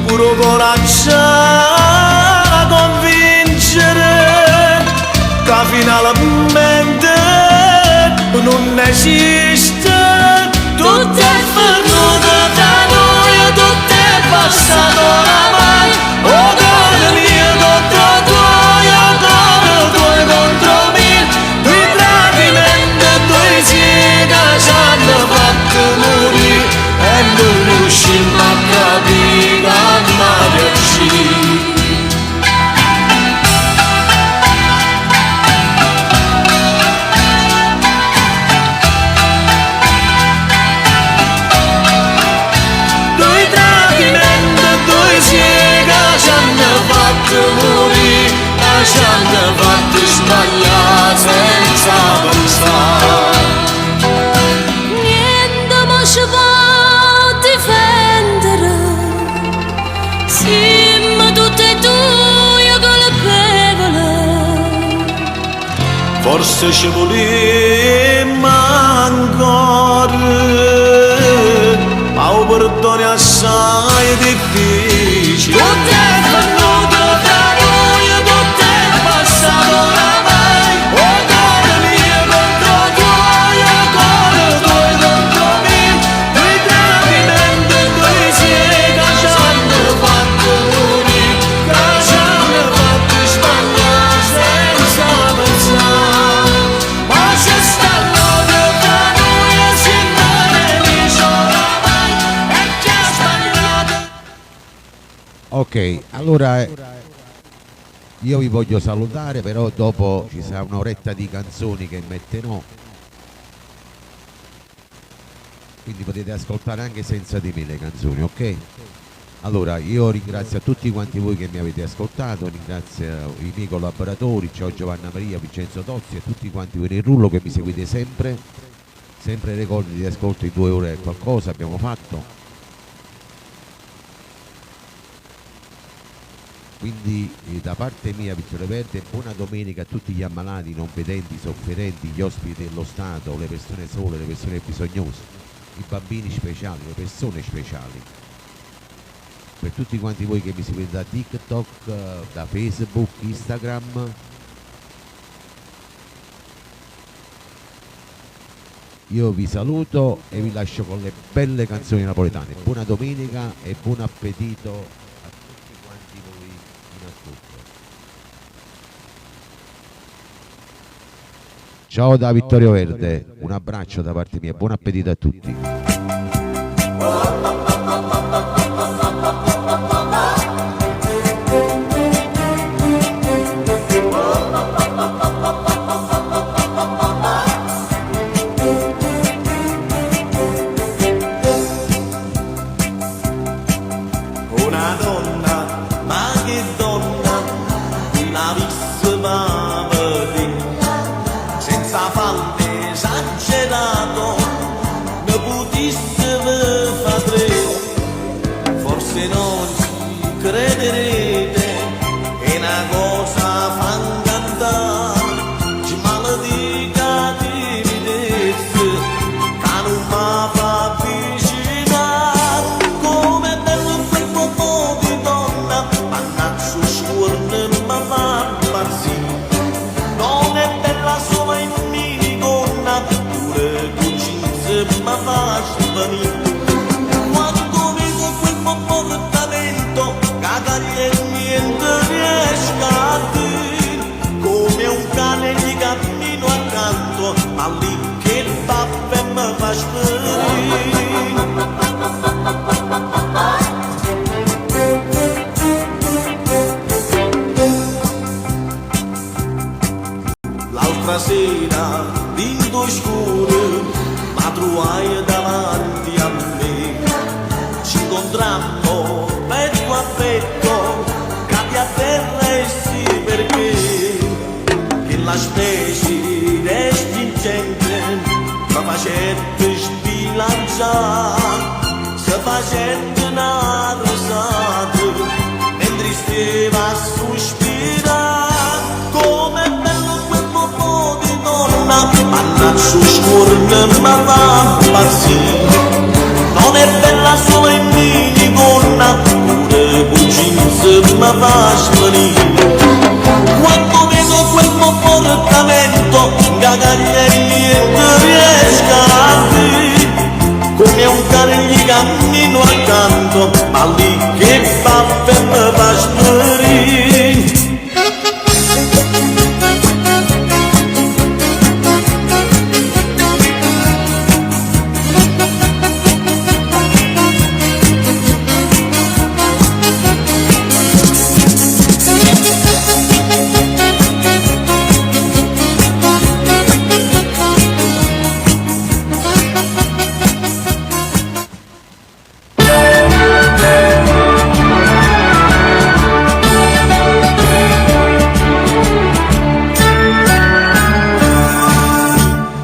puro coraggio a convincere che finalmente non esiste, tutto è venuto da noi, tutto è passato oramai, oh cuore mio contro tuoi, oh cuore tuoi contro me, due tradimenti, due sì che ci hanno fatto morire, e non riusciamo a capire che male uscì. Due tradimenti, due sì che ci hanno fatto morire, che ci hanno fatto sbagliare senza pensare. Niente mi ci può difendere, siamo tutte e due colpevoli. Forse ci volemmo ancora, ma un perdono è assai difficile. Tutto è venuto tra noi, tutto è passato oramai, oh cuore mio contro tuoi, oh cuore tuoi contro me, due tradimenti, due sì che ci hanno fatto morire, che ci hanno fatto sbagliare senza pensare, ma c'è sta l'odio tra noi, e se me ne dice oramai, e chi ha sbagliato. Ok, allora io vi voglio salutare, però dopo ci sarà un'oretta di canzoni che metterò, quindi potete ascoltare anche senza di me le canzoni, ok? Allora io ringrazio a tutti quanti voi che mi avete ascoltato, ringrazio i miei collaboratori, ciao Giovanna Maria, Vincenzo Tozzi e tutti quanti voi nel rullo che mi seguite sempre, sempre ricordi di ascolto in 2 ore e qualcosa abbiamo fatto. Quindi da parte mia Vittorio Verde, buona domenica a tutti gli ammalati, non vedenti, sofferenti, gli ospiti dello Stato, le persone sole, le persone bisognose, i bambini speciali, le persone speciali. Per tutti quanti voi che mi seguite da TikTok, da Facebook, Instagram, io vi saluto e vi lascio con le belle canzoni napoletane. Buona domenica e buon appetito a tutti quanti voi in ascolto. Ciao da Vittorio Verde, un abbraccio da parte mia, buon appetito a tutti. Una donna, ma che donna, una vista senza falle esagerato, ne potesse fare tre, forse non ci crederete, è una cosa fangantale, ci maledica di vedesse, che non mi fa avvicinare, come bello quel popò di donna, mannaggia scuorne mi fa impazzire. Non è bella solo in minigonna, pure con jeans ma faccio venire. Quando vedo quel comportamento, cagare e niente riesco a dire. Come un cane gli cammino accanto, ma lì che pappa mi fa sperire. L'altra sera, vinto scuro, ma trovai davanti a me. Ci incontrammo petto a petto, capi a terra e sì perché. Che la specie respingente mi facette sbilanciare, si facette una risata, mentre stava a sospirare. Come bello quel popò di donna, mannaggia scuorne ma va impazzire. Non è bella solo in minigonna, pure con jeans ma va sparire. Quando vedo quel comportamento, cagaglia e niente riesco a dire. Come un cane gli cammino accanto, ma lì che pappa mi fa sparire.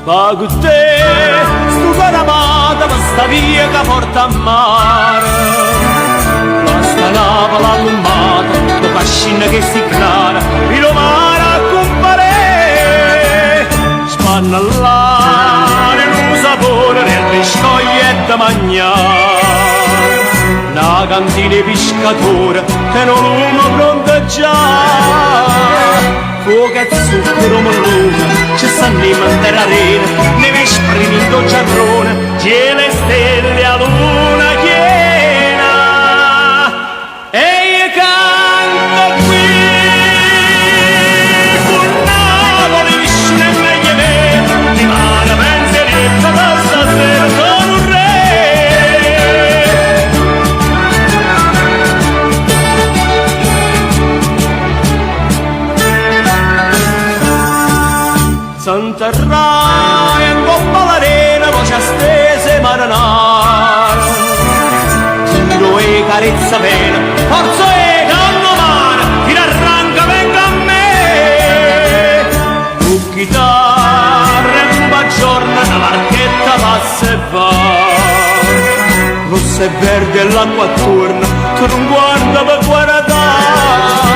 Ma con te, sto cuore amato, ma sta via che porta a mare. Basta Napoli allumata, lo fascina che si clara, filo mare a compare. Spannellare lo sapore del biscoglietto mangiare. Una cantina di pescatore che non l'uomo pronto già. Fuoco e zucchero mellone, ci stanno in mandarina, ne vesprimi in dolciatrone, cielo e stelle a luna piena. E io canto qui, con Napoli vicino e meglio me, di mano pensierietta da stasera sono un re. S'interrai in coppa all'arena, voce stese marinara. Giro e carezza pena, forza e canno mano, fino arranca venga a me. Con chitarra e un bagiorno, una marchetta passa e va. Rossa e verde l'acqua attorno, tu non guarda per guardare.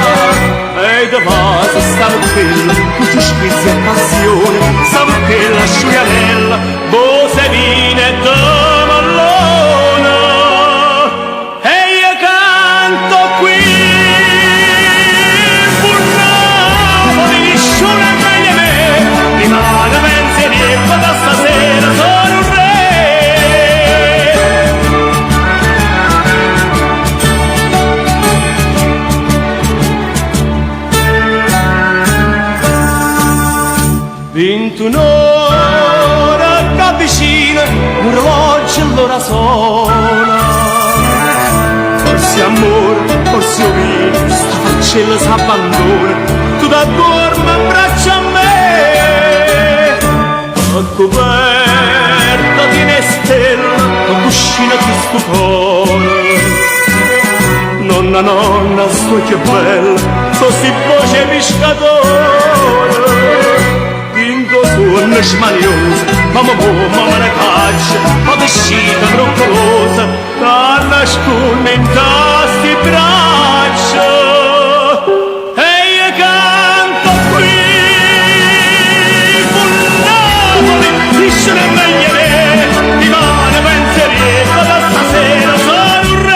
E da base stavo quella, tutti spizzi e passione, stavo quella asciugatella, bose vine e mallona. E io canto qui, con Napoli vicino e meglio me, rimane pensierietta da stasera sono un re. 21 che vicina, un orologio all'ora suona. Forse amore, forse vino, sta faccella s'abbandona, tu da dormi abbraccia a me. A coperta di una stella, a cuscina di stupore. Nonna, nonna, sto che bella, così voce pescatore. Tinto suona smaniosa, mamma la caccia, ma vescita broccolosa, da nasconde in tasti braccia. E io canto qui, con Napoli, dice le meglio me, rimane pensierietto, da stasera sono un re.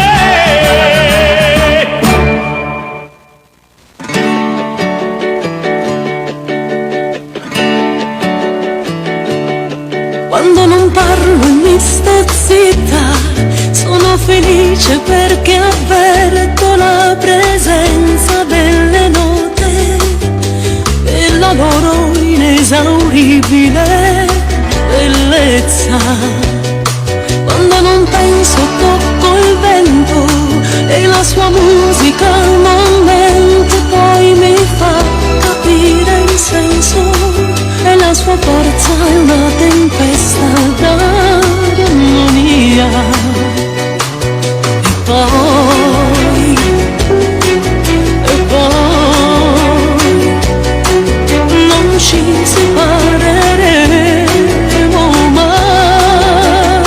Quando non parlo e mi sto zitta, sono felice perché avverto la presenza delle note e la loro inesauribile bellezza. Quando non penso tocco il vento e la sua musica al momento poi mi fa capire il senso. E la sua forza è una tempesta d'armonia. E poi non ci separeremo mai.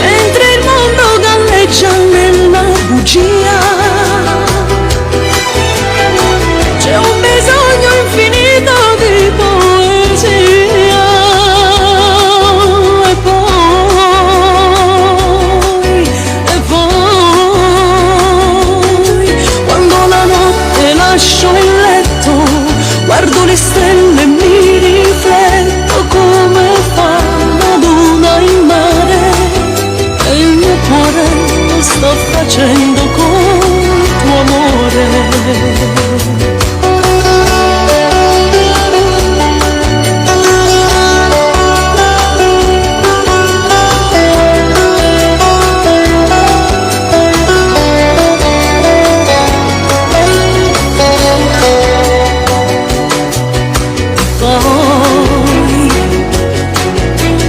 Mentre il mondo galleggia nella bugia, c'è un bisogno infinito di poesia. E poi, quando la notte lascio il letto, guardo le stelle e mi rifletto come fa la luna in mare. E il mio cuore lo sto facendo con tuo amore.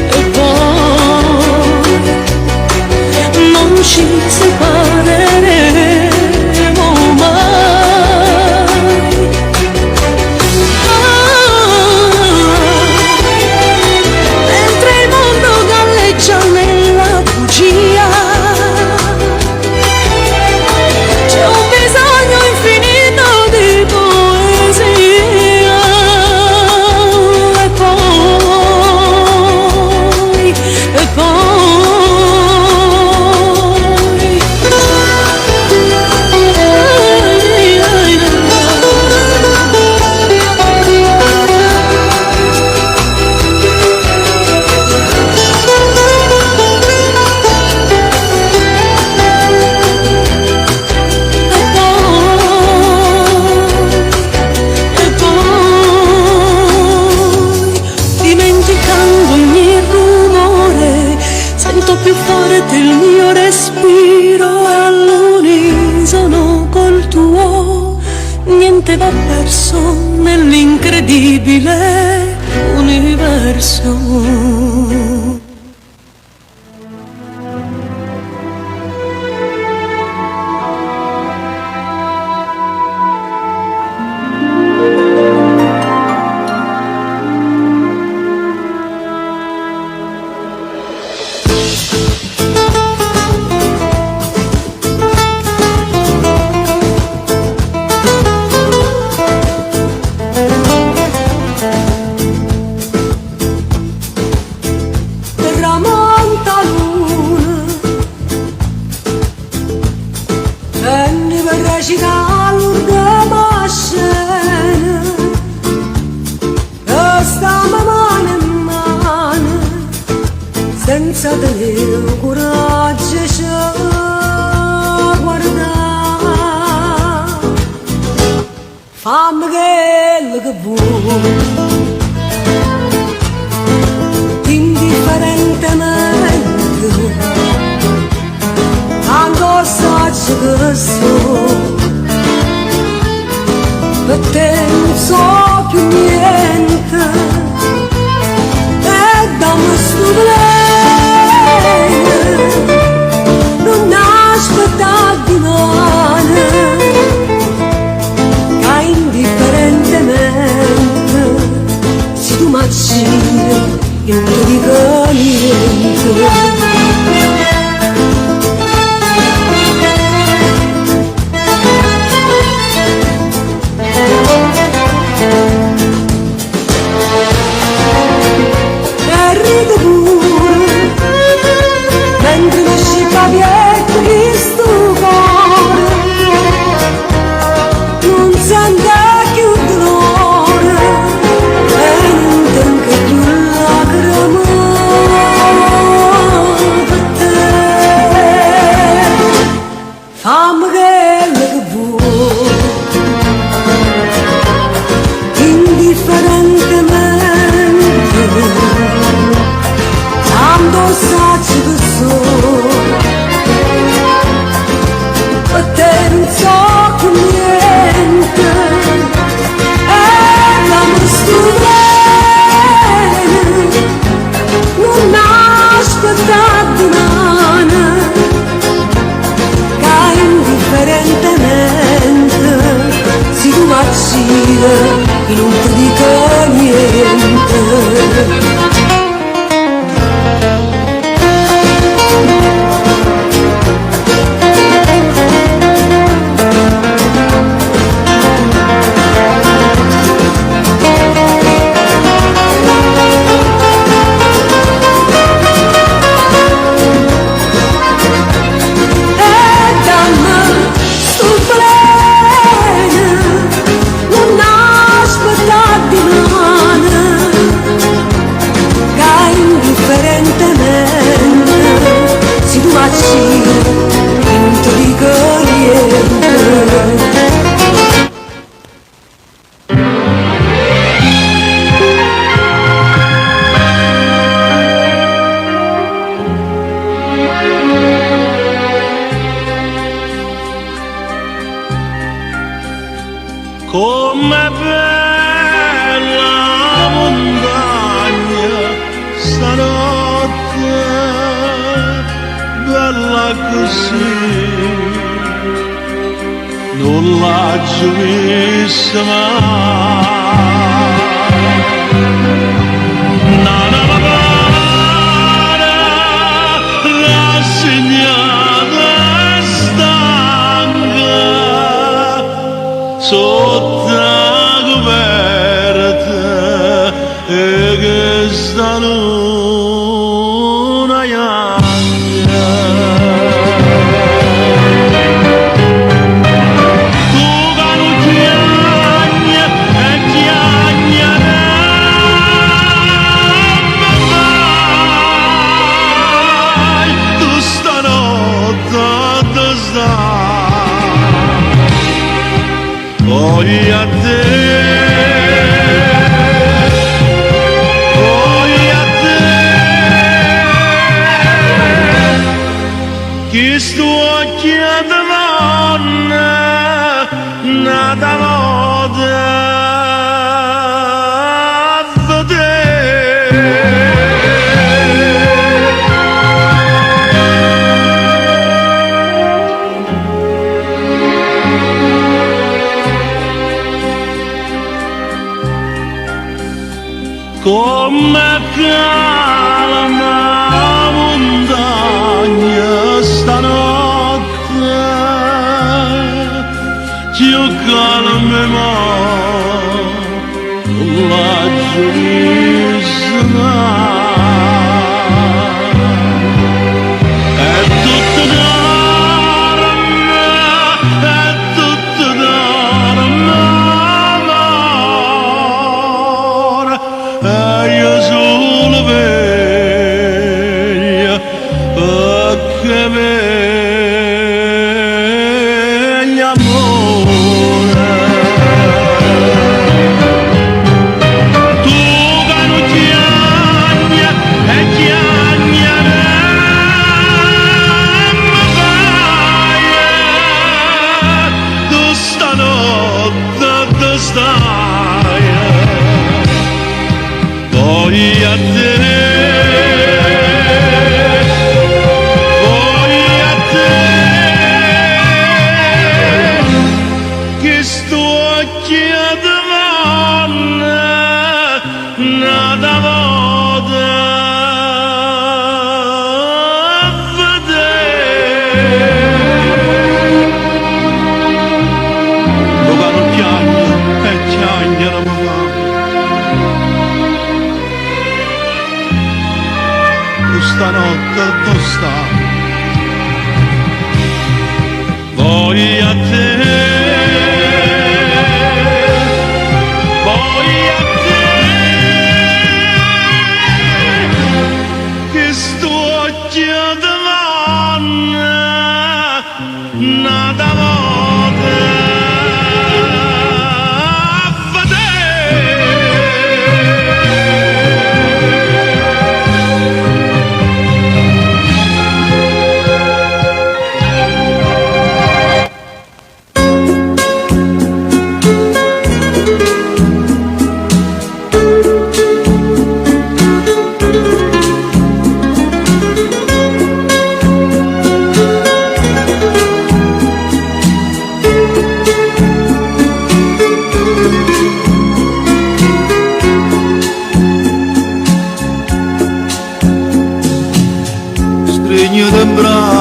E poi non ci separeremo mai. Mentre il mondo galleggia nella bugia, c'è un bisogno infinito di poesia. E poi, e dimenticando ogni rumore, sento più forte il mio respiro e all'unisono col tuo niente va perso nell'incredibile universo. che vuoi, indifferentemente, ancora saggio che so, per te non so più niente, e dammi sto bene, non aspettare di male, che indifferentemente, se tu m'accidi, io non ti dico niente. Mentre mi scicca dietro di sto cuore, non sente più dolore e non tengo più lacrime per te. Fammi quello che vuoi, indifferentemente, tanto saggio che so, per te non so più niente, e dammi sto bene, non aspettare domani, che indifferentemente, se tu m'accidi, io non ti dico niente. Com'è bella la montagna stanotte, bella così, non l'ha giù vista mai. Nana papara, rassegnata e stanca, sotto la coperta e che sta luna iagna. Tu che non chiagna e chiagna mai, tu stanotte dove stai? Voglio a te, voglio a te, chi sto occhiando donna, nata moda a te. Come calma la montagna stanotte, più calma ma non la giudizia mai. È tutto d'arma, è tutto d'arma, amore, e io solo veglio perché veglio amore.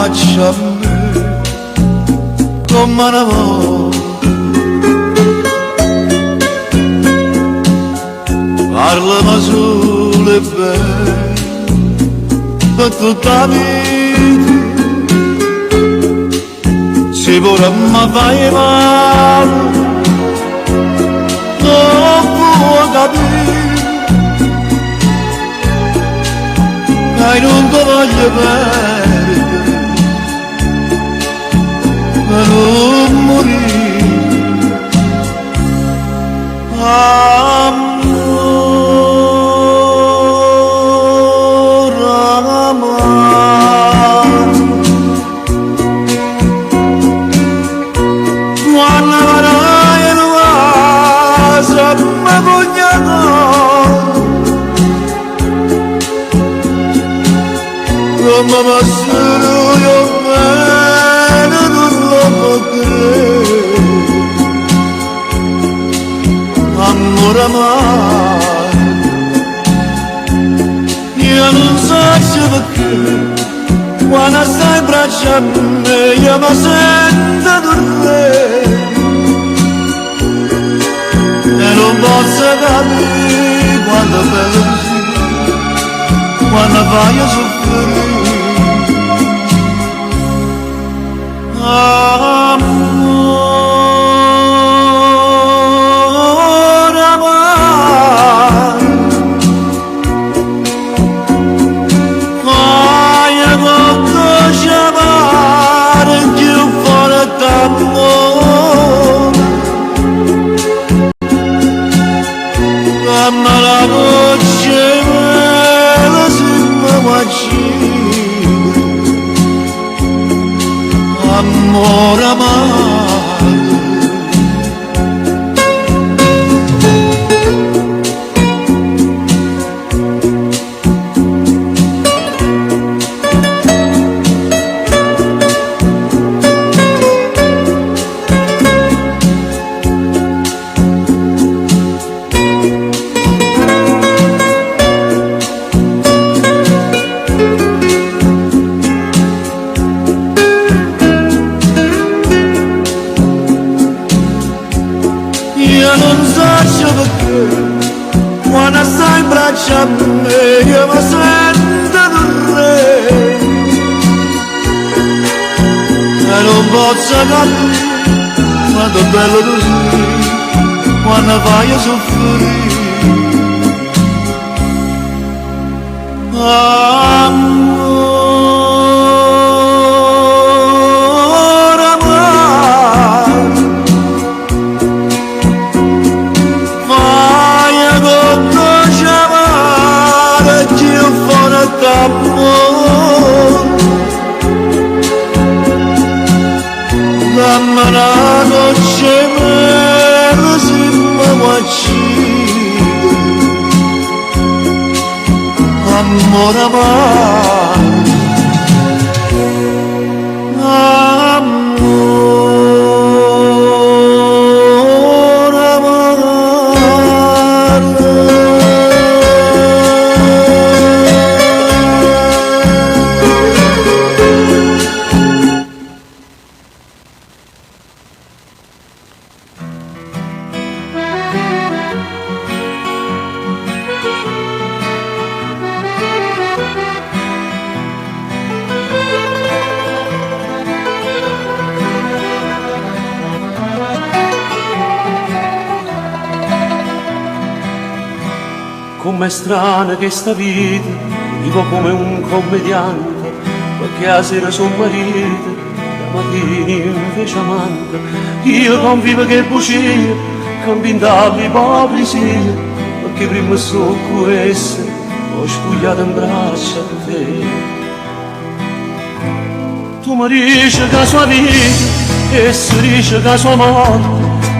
faccia a me come una volta. Parlami solo e bene per tutta la vita, se pure mi fai male non puoi capire che non ti voglio perdere per non morire. Ma passano io bene non lo potrei, amore amaro, io non so perché quando stai in braccio a me io mi sento dormire e non posso capire quando è bello così, quando vai a soffrire. Amore amaro, fai quanto chiamare più forte amore, ma la voce me si muove. Amore amaro, quando stai in braccio a me io mi sento dormire e non posso capire quanto è bello così, quando vai a soffrire. Amore amaro, dammi la noce mera si muove, amore amaro, amore amaro. Com'è strana che sta vita, vivo come un commediante, perché a sera son marito, la mattina invece amante. Io convivo che bugia, cambiando l'ipocrisia, perché prima so questo, ho spugliato in braccia a te. Tu mi dici che la sua vita, e si dice che la sua morte,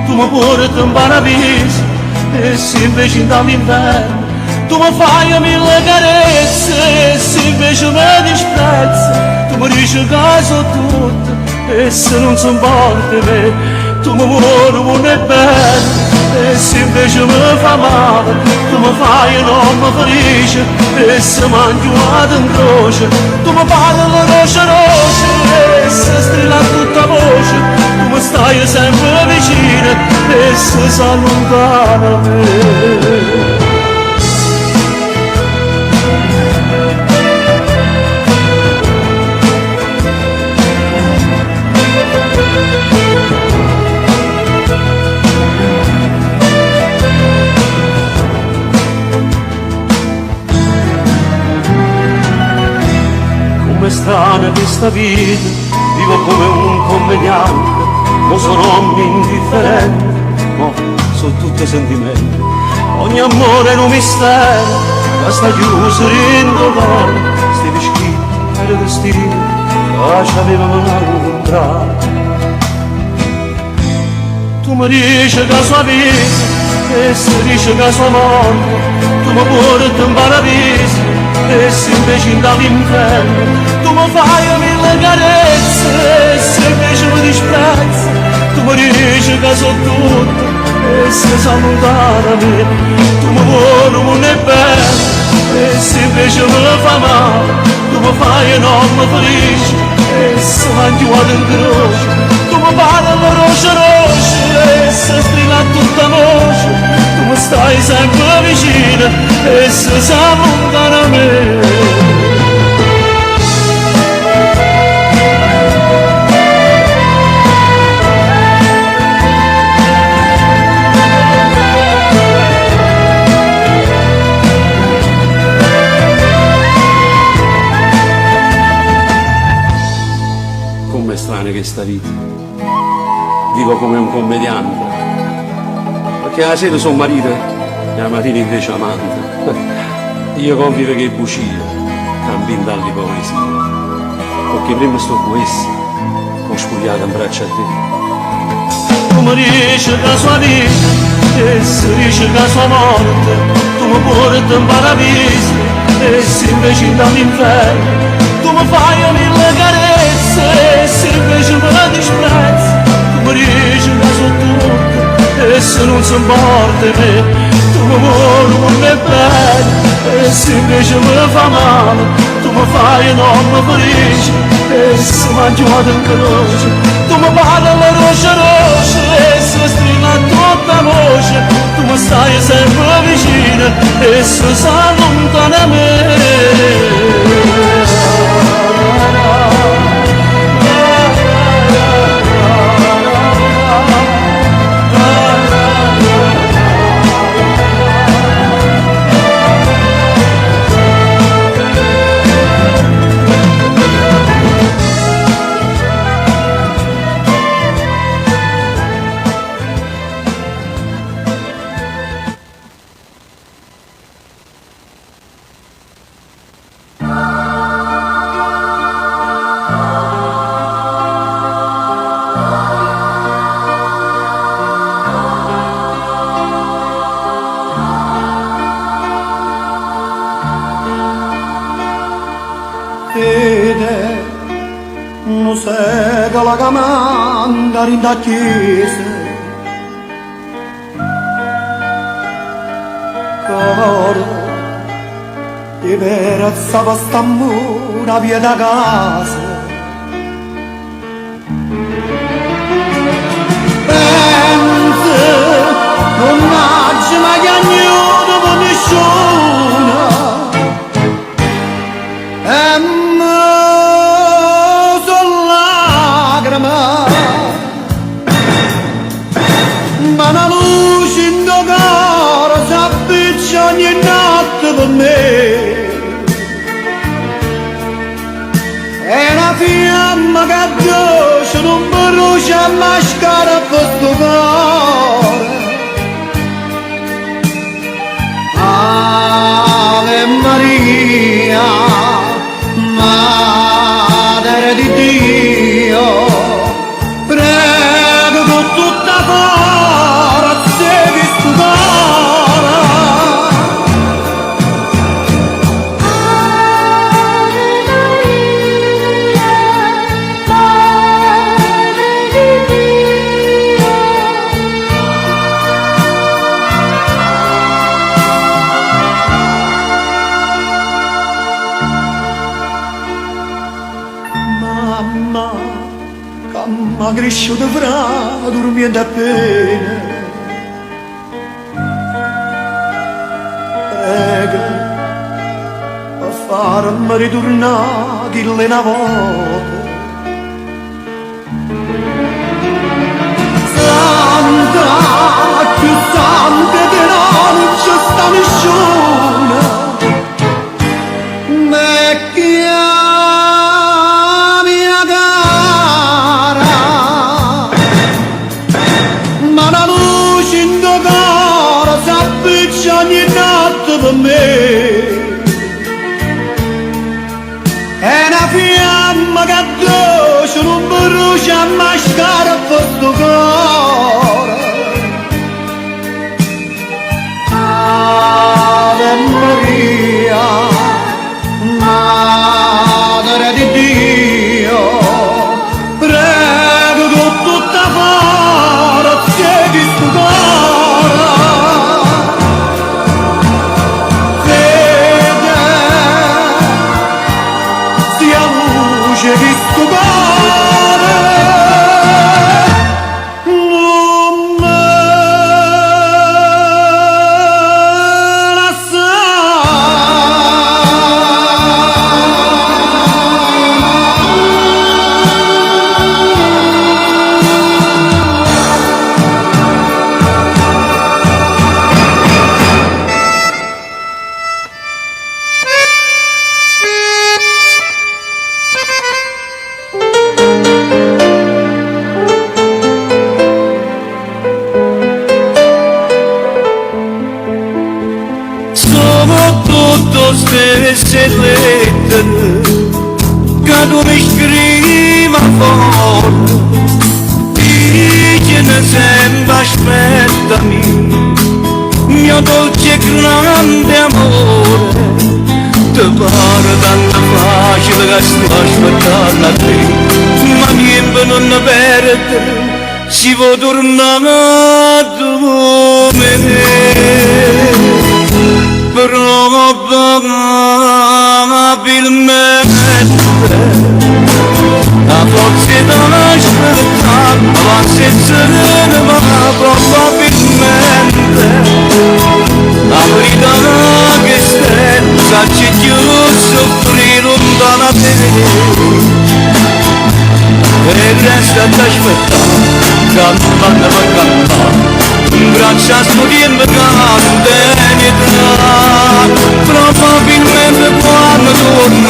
tu mi porti in paradiso, e se invece in dall'inverno, tu mi fai mille carezze, e se invece mi disprezzi, tu mi dici che so tutto, e se non son forte me, tu mi vuoi non è bello, e se invece mi fa male, tu mi fai un uomo felice, e se mangiato in croce, tu mi parli roce roce, e se strilla tutta voce, tu mi stai sempre vicino, e se si allontana me. Come strana questa vita, vivo come un commediante, mo sono indifferente, mo sono tutti sentimenti. Ogni amore è un mistero, ma sta chiuso in dolore, sti vescichi e destino, che ci avevamo incontrato. Tu mi dici che sua vita, e si dice che sua morte, tu mi porti in paradiso, e se invece dall'inferno tu mi fai mille carezze, e se invece mi disprezzi tu mi dici che so tutto, e se sei lontana da me tu mi vuoi non è bello, e se invece mi fa male tu mi fai un uomo felice, e se mangiato in croce tu mi parli roce roce, e se strilla tutta voce tu mi stai sempre vicino, e se sei lontana da me. Com'è strana questa vita, vivo come un commediante, perché la sera sono marito e la mattina invece amante. Io convivo che bucia, cammino dall'ipocrisia, perché prima sto questo, ho spogliato in braccio a te. Tu mi dici che sua vita, e si dice che sua morte, tu mi porti in paradiso, e se invece dall'inferno, tu mi fai mille carezze, e se invece me disprezzi, tu mi dici che so tutto, e se non si importa me, tu mi vuoi non è bello, e se invece mi fa male, tu mi fai un uomo felice, e se mangiato in croce, tu mi parli roce roce, e se strilla tutta voce, tu mi stai sempre vicino, e se sei lontana da me. La camanda in da chiesa, coro e verezzava sta mura via da casa, pensa non nasce mai agnuto con nessuno, ma la luce in tuo caro s'appiccia ogni notte per me, è una fiamma che dolce non brucia ma scara per sto cuore. Ave Maria, Madre di Dio, prego con tutta forza che tu cuore. Ave Maria, Madre di Dio, mamma che mi ha cresciuto fra dormendo appena. Prega a farmi ritornare che le una volta. Santa, più santa che non c'è sta nessuno. Ogni notte per me è una fiamma che addosso non brucia mai stare a questo cuore. Ave Maria, Madre di Dio, prego con tutta forza di sto cuore. C'è visto cuore non me la stesse lettere che tu mi scrivi fuori, dicono sempre aspettami, mio dolce e grande amore, ti pare tanto facile che sto aspettando a te, ma niente non perde, si può tornare a domenica. Probabilmente la forza dell'aspettare va senza ma probabilmente la verità che stessa ci chiuso soffrire lontano da te e resta ad aspettare cantando per cantare un braccio studiando candenità probabilmente quando torno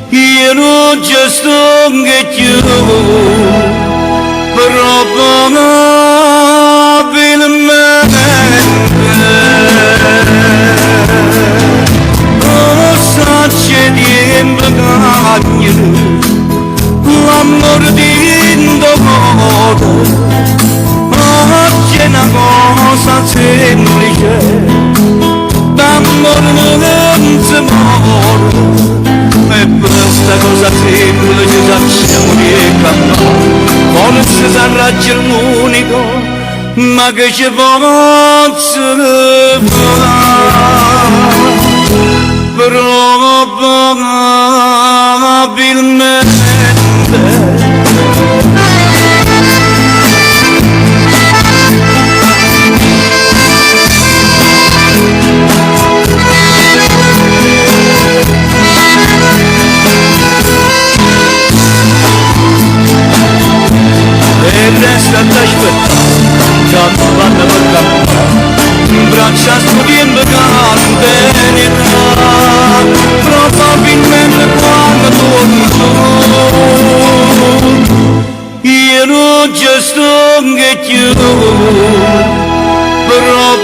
io non ci sto che più probabilmente non sa c'è tempo cagno l'amore di indomodo oggi è una cosa semplice d'amore non si muore e per questa cosa semplice sappiamo di cantare forse sarà l'unico ma che ci posso fare probabilmente e resta ad aspettare cantando per cantare braccia studiando candenità probabilmente quando torno io non ci sto che più probabilmente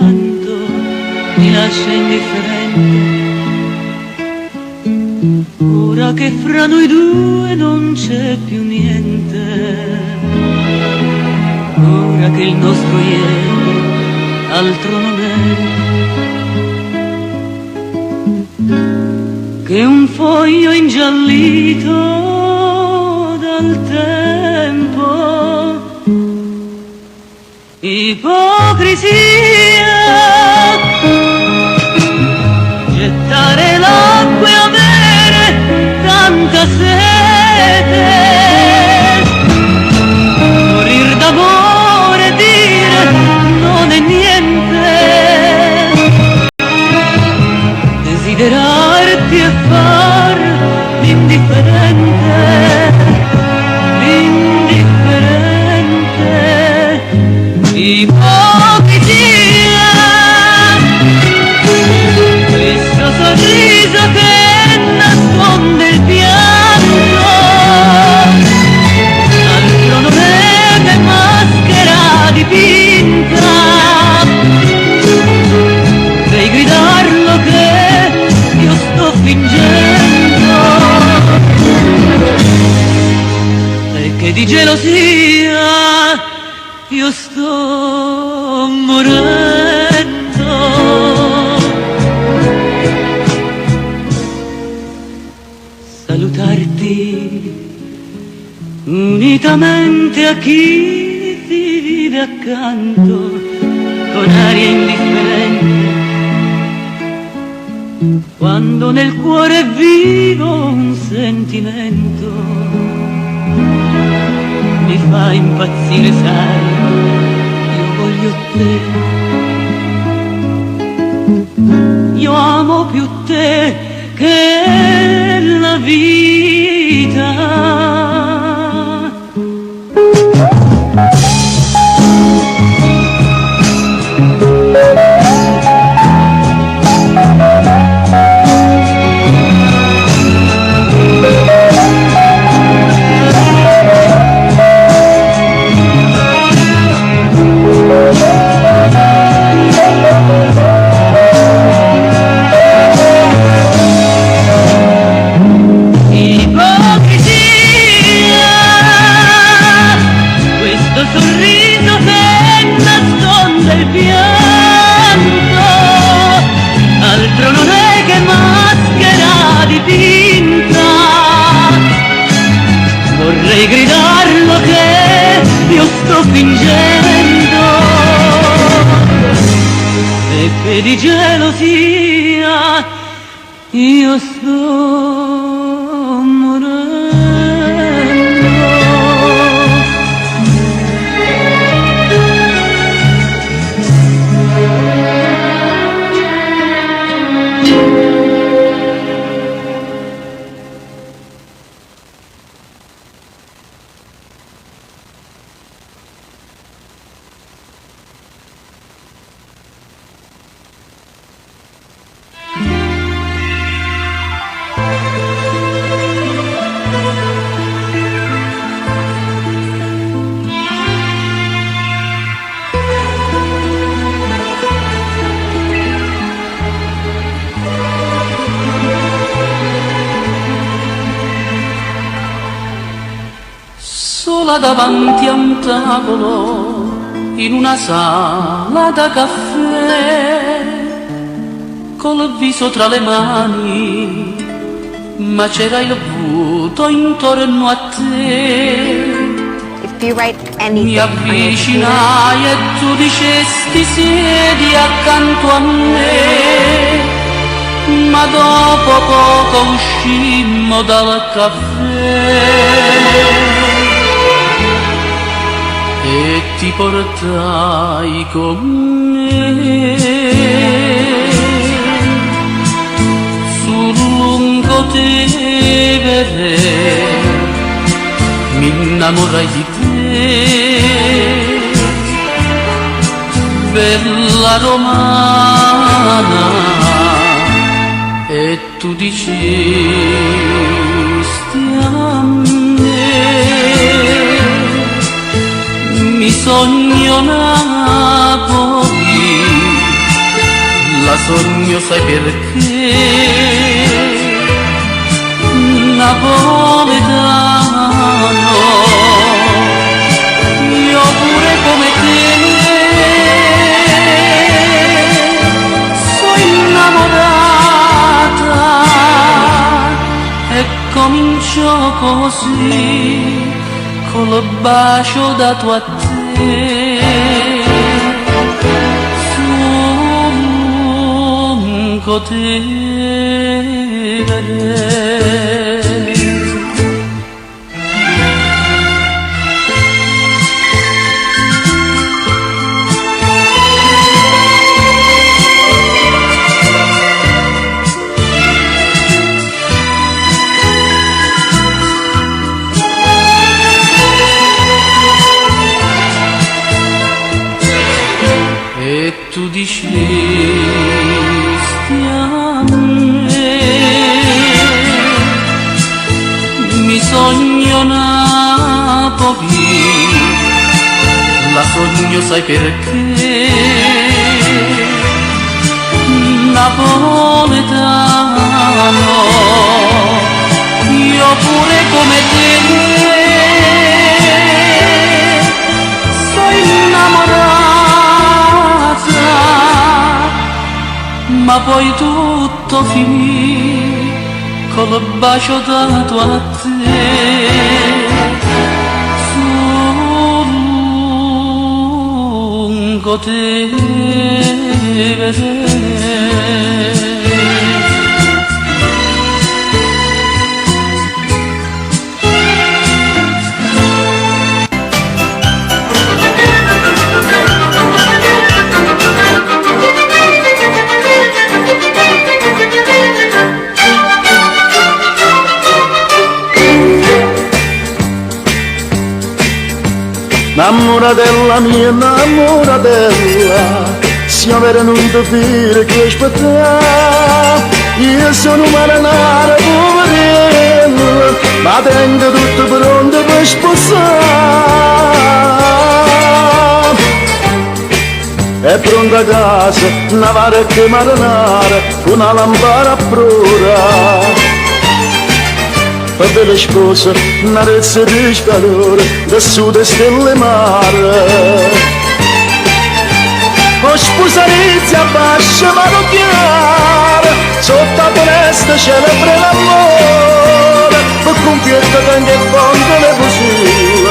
pianto mi lascia indifferente. Ora che fra noi due non c'è più niente, ora che il nostro ieri altro non è che un foglio ingiallito dal tempo. Ipocrisia, gettare l'acqua e avere tanta sete, morir d'amore e dire non è niente, desiderarti e far l'indifferente, ipocrisia, questo sorriso che nasconde il pianto, altro non è che maschera dipinta, vorrei gridarlo che io sto fingendo e che di gelosia io sto morendo. Salutarti unitamente a chi ti vive accanto con aria indifferente, quando nel cuore è vivo un sentimento mi fa impazzire, sai, io voglio te, io amo più te che la vita. Vorrei gridarlo che io sto fingendo e che di gelosia io sto morendo. Sola davanti a un tavolo in una sala da caffè, col viso tra le mani, ma c'era il vuoto intorno a te. If you write anything, mi avvicinai e tu dicesti siedi accanto a me, ma dopo poco uscimmo dal caffè e ti portai con me sul lungotevere, mi innamorai di te, bella romana, e tu dicesti a me mi sogno Napoli sogno sai perché, napoletano, io pure come te, sono innamorata e comincio così, col bacio dato a te. Te vedere. E tu dici sogno Napoli, la sogno sai perché, napoletano, io pure come te, sono innamorata, ma poi tutto finì col bacio dato a te. Sungo te vedere. Innamoratella mia, innamoratella, siamo venuti per che aspettare. Io sono marinara poverello, ma tengo tutto pronto per sposare. È pronta a casa, una vecchia marinara, una lampada a prora. Per le spose, una rezza di scalore, da sud e stelle mare. Ho sposarizia a bascia mano chiara, sotto a foresta celebra l'amore, per compiere tanto il fondo le possibili,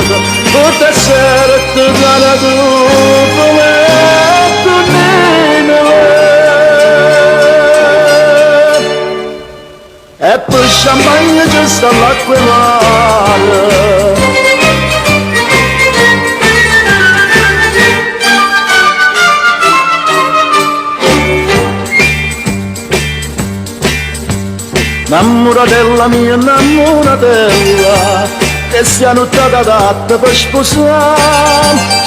per tessere te la tua e per champagne c'è sta l'acqua e mare. Innamoratella mia, innamoratella, che sia nottata adatta per sposare.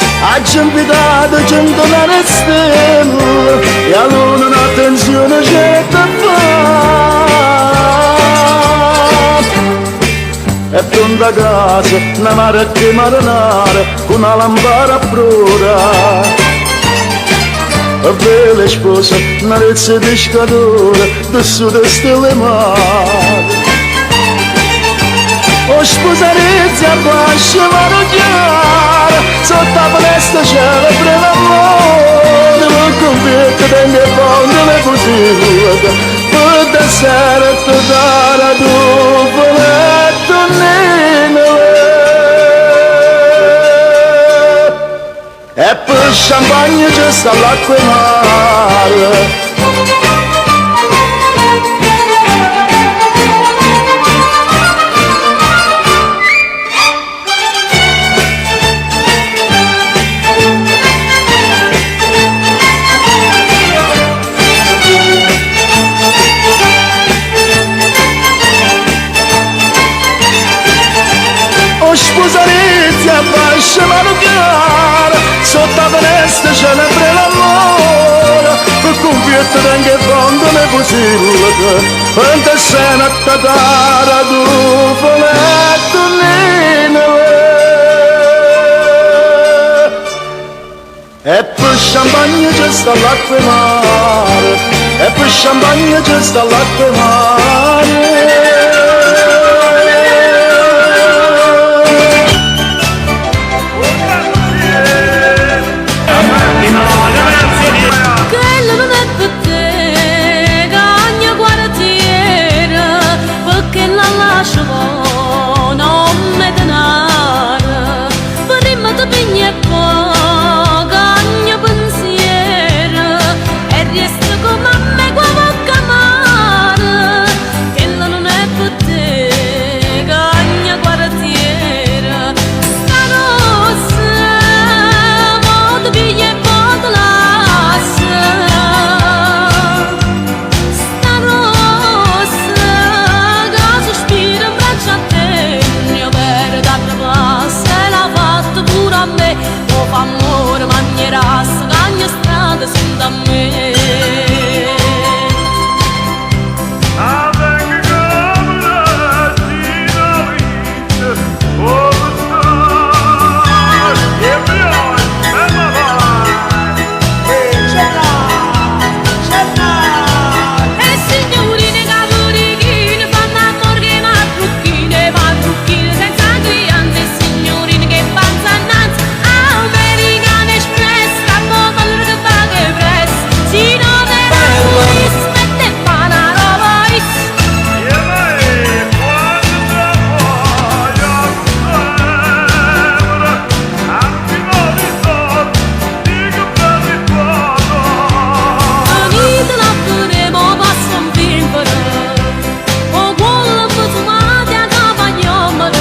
Ci invitato centinaia di stelle e a luna un'attenzione c'è da fare. È pronta a casa, una vecchia marinara, con una lampada a prora. E per le spose, una rezza di scalore, da sud e stelle mare. Ho sposarizia a bascia mano chiara, sotto la palestra celebra l'amore, per compiere tengo il fondo le possibili, per tessere te dare tu voletto e per champagne c'è sta l'acqua e mare. Sposarizia a bascia mano chiara, sotto la finestra celebra l'amore, per compiere anche il fondo le possibili, quante scene a tatara tu voletto e per champagne c'è sta l'acqua e mare, champagne c'è sta al latte mare. Quello non è per te, cagna quartiere, perché la lascio non mi denaro, prima ti pigli e poi cagna pensiero, e resta come a me qua bocca mare. Quello non è per te, cagna quartiere, sta rossa, mo ti pigli e poi ti lascia. Sta rossa, che sospira in braccio a te, mio vero d'altra passa, e l'ha fatto pure a me, lo fa amore, manierassa, cagna strada sento a me. E signorine caporichine fanno amore che matrucchine senza cliente, e signorine che panza annanzi, americane espress, capo valore che va che press, si non era turista e fa una roba is. Venite là pure, mo passo un pimpere, o quello che tu mati a capagnomere,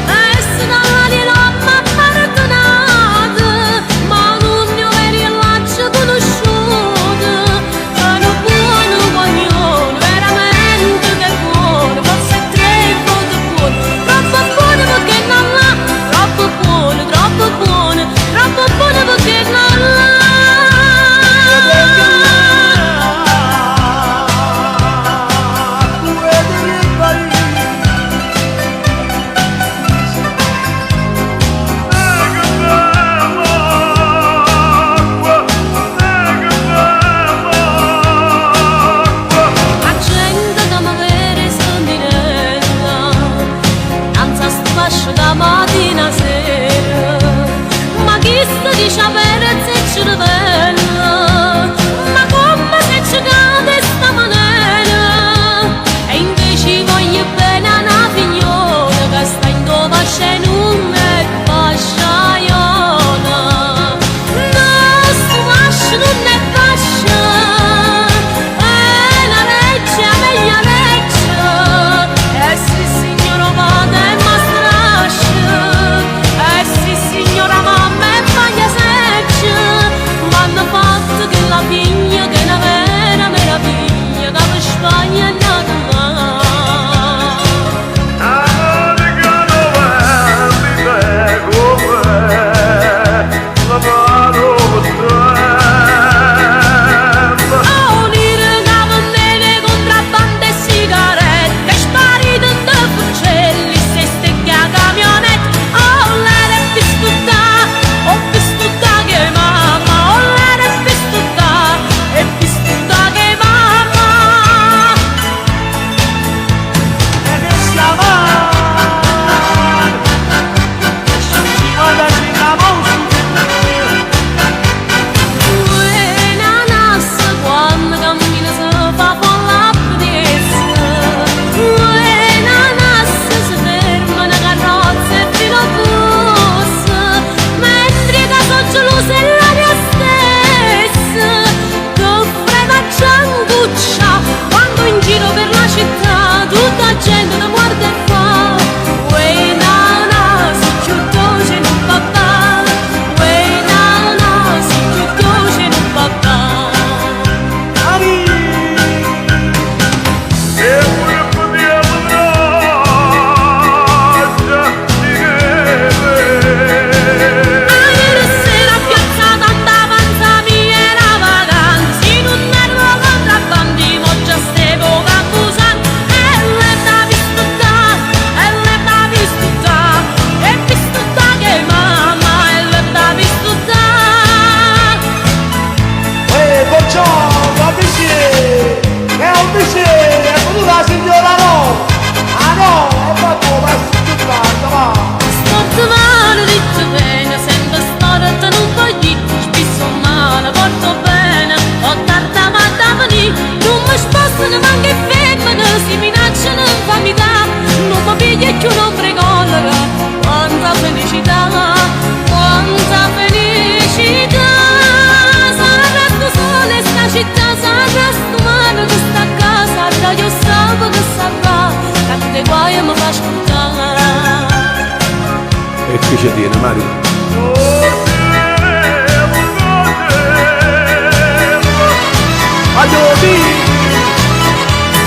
e se dall'ali l'amma pardonata, ma non ne ho veri e l'accio conosciuto, è un buono coglione, veramente che buono, forse è tre volte buono, troppo buono perché non l'ha, troppo buono, troppo buono, troppo buono perché non l'ha. La gente che mi vede stondinella, danza sto fascio da mattina a sera, ma chi sta dice avere se ci rivela, ma come se ci cade sta maniera, e invece voglio bene a una figliola che sta in dove c'è non è fasciaiola, no, sto fascio non è fascia, è la legge, è meglio legge, e sì signora vada e ma strascia, e sì signora mamma e faglia seccia, m'hanno fatto che la figlia che è una vera meraviglia, che per Spagna è nata là. Oh, dire che vendete contrabbando e sigarette, sparite in due fucelli, se stecchi a camionette. Oh, lei è pistuta, ho pistuta che mamma, oh, lei è pistuta che mamma. E che schiava, ci vada ci cavò. Buena nassa quando cammina si fa folla appressa, buena nassa si ferma una carrozza e fino a corsa, mentre che so gelosa è l'aria stessa, che frega cianguccia quando in giro per la città tutta gente ti guarda e fa buena nassa più dolce non va bene, buena nassa più dolce non va bene. Ieri sera a Piazza Tanta Panza mia era vacanza, in un nervo contrabbandi, mo già stevo campusando, e lei t'ha visto da, e lei t'ha visto da, e visto da che mamma, e lei t'ha visto da. Bocciò, va bene. è un piacere, è venuta la signora no! Ah no, e poi tu vai su va! Storto male, detto bene, sempre storto non voglio, spisso male, porto bene, ho tarda ma da venire, non mi spostano manche femmine, si minacciano in famiglia, non mi piglia più non pregolera, quanta felicità, quanta felicità, s'arresto sole sta città, s'arresto umano che sta a casa, da io sapevo che saprà, tante guai mi fa ascoltare. E qui ci tiene Mario.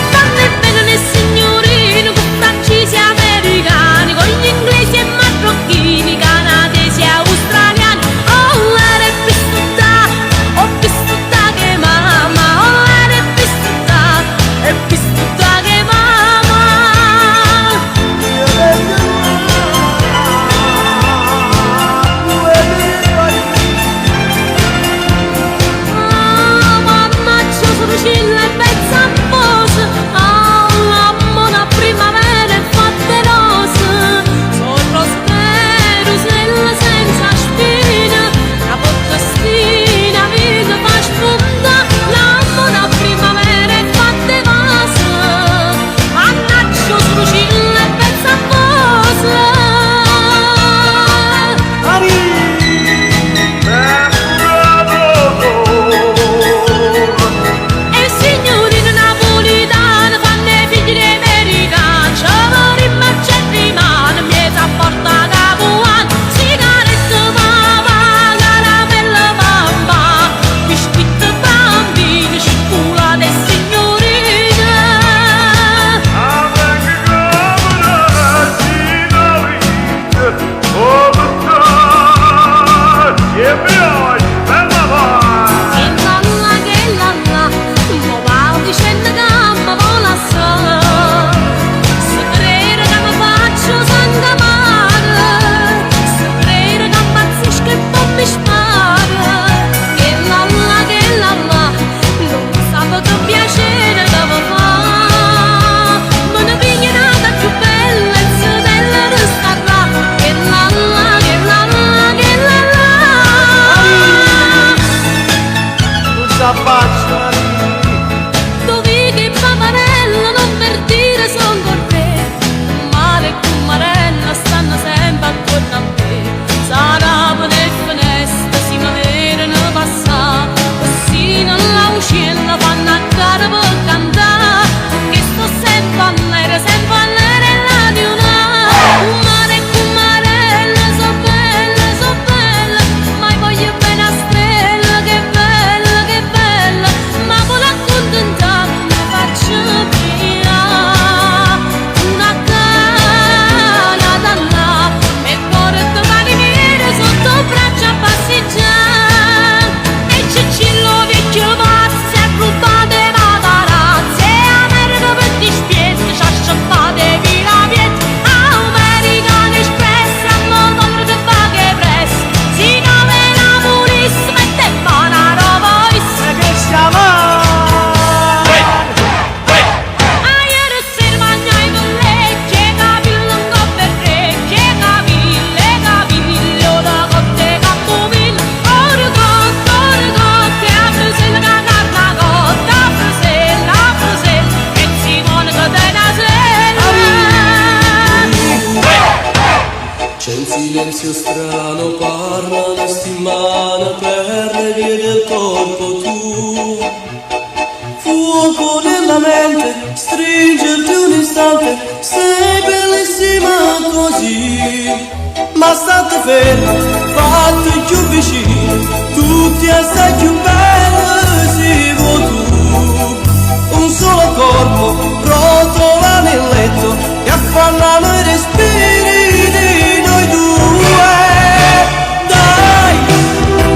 Stanno bene le signorine con francesi e americani, con gli inglesi e marocchini, canadesi e australiani. Oh, era pistuta, ho pistuta che mamma, oh, era pistuta, è pistuta che mamma. Lucilla e pezza a pose, la mona primavera e fatte rose, sono spero se senza spina, la potestina vita fa spunta, la mona primavera e fatte rose, annaccio su lucilla e pezza a pose. Dovevi paparella non per dire son con te, male e Marella stanno sempre attorno a me, sarà per le finestre si mi vedono passare, così non la uscilla fanno a gara per cantare, che sto sempre all'aereo la luna, male e Marella so bella, mai voglio bene a stella, che bella, ma con la contenta mi faccio via una cana da là e porto marinere sotto braccia a passeggiare e Cicillo vecchio pazzo a rubate matarazze e America per dispietto ci ha sciappate via viet American Express a motor che va che press si nove la police mette buona roba Che siamo? Ieri sera mangiai con lei, che capillo un po' per tre, che capille, ora cotte cappomille, ora cotte, a Brusella che carna cotta, a Brusella, e Simone che te la C'è un silenzio strano, parlano stimano per le vie del corpo tuo. Fuoco nella mente, stringerti un istante, sei bellissima così. Ma state fermo, fatti più vicino, tutti assai più belli si vuoi tu. Un solo corpo, rotola nel letto, che affannano i respiri di noi due. Dai,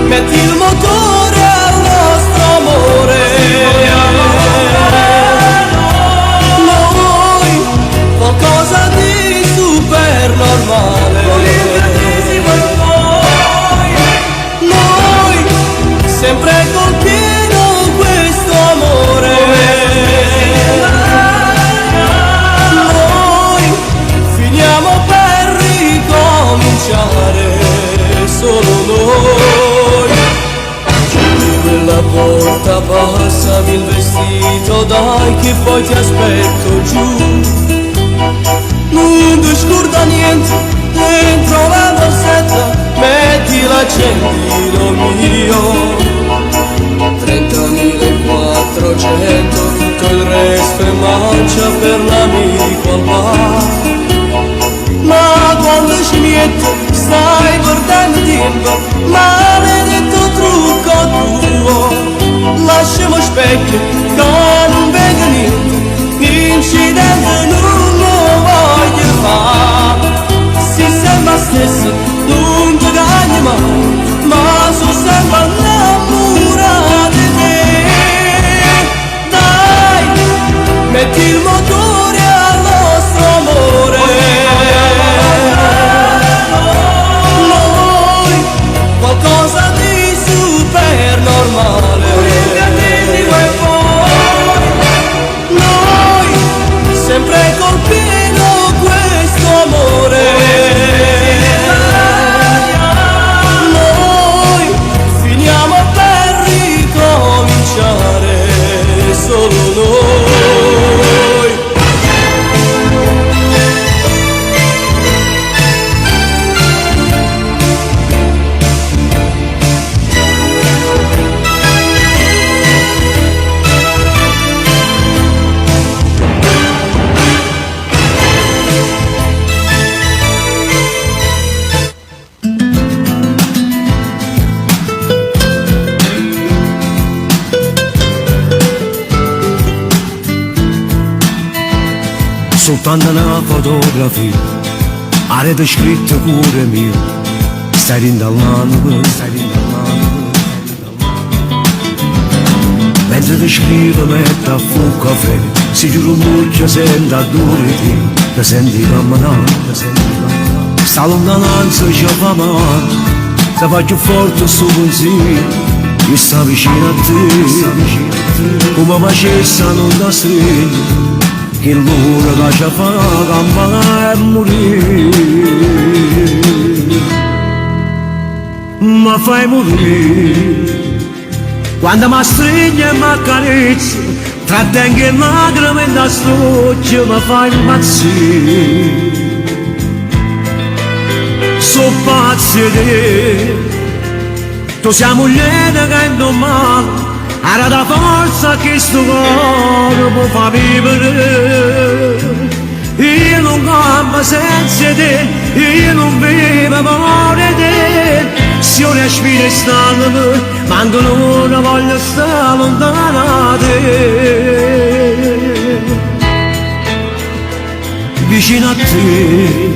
metti il motore al nostro amore. Noi, qualcosa di super normale. Noi, sempre con passami il vestito dai che poi ti aspetto giù. Non ti scorda niente dentro la borsetta, metti l'accendino mio. 30.400, tutto il resto è mancia per l'amico al bar. Ma quando ci metti stai perdendo tempo, maledetto trucco tuo. Lasciamo specchio che non venga niente, incidente non lo voglio fare. Si sembra stesso non ti cagli mai, ma so sempre innamorata di te. Dai, metti il motore al nostro amore. Noi, qualcosa di super normale. Noi, sempre col pieno questo amore. Noi, finiamo per ricominciare solo noi. Soltanto una fotografia, avete scritto pure mio, stai rindallando, stai rindallando. Mentre ti scrivo metto a fu caffè, si giuro muccia senta dure ti senti camminare, sta lontananza ci fa male, se faccio forte sto consiglio, io sto vicino a te, come facessa non da stringere. Che l'ora lascia fa campana e morire, ma fai morire quando mi stringi e mi accarezzi, trattengo le lacrime in da stroccia, mi fai impazzire. So pazzi di te, tu sei moglie che non male, era da forza che sto cuore può far vivere. Io non campo senza te, io non vivo amore te. Se io respiro stando, manco non voglio stare lontano da te. Vicino a te,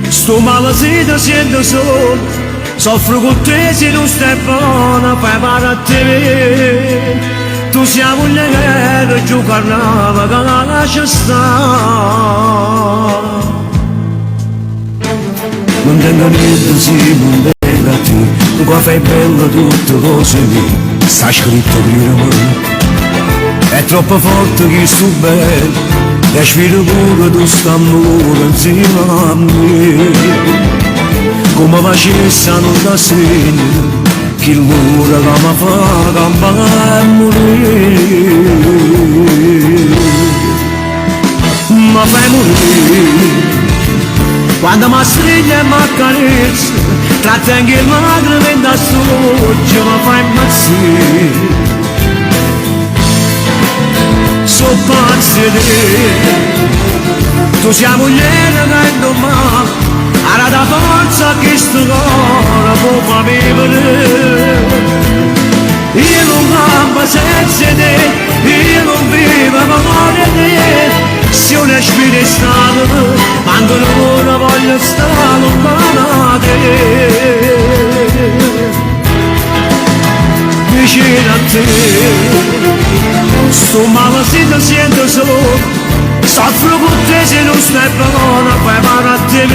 sto male se ti sento solo. Soffro con te se non stai buona, fai male a te. Tu sei moglie che giocare, che la lascia stare. Non tengo niente se non vengo a te, tu qua fai bello tutto cose mie, sta scritto prima me. È troppo forte che sto bene, e spiro pure tu sta amore insieme a me. Come facessa non da segno, che l'ora che mi fa campare e morire. Mi fai morire quando mi stringi e mi accarezzi, trattengo le lacrime in da stroccia, mi fai impazzire. So pazzi di te, tu sei moglie che non male, era da forza che sto cuore può far vivere. Io non campo senza te, io non vivo amore te. Se io respiro stato, manco non voglio stare lontano da te. Vicino a te, sto male se ti sento solo. Soffro con te se non stai buona, fai male a te.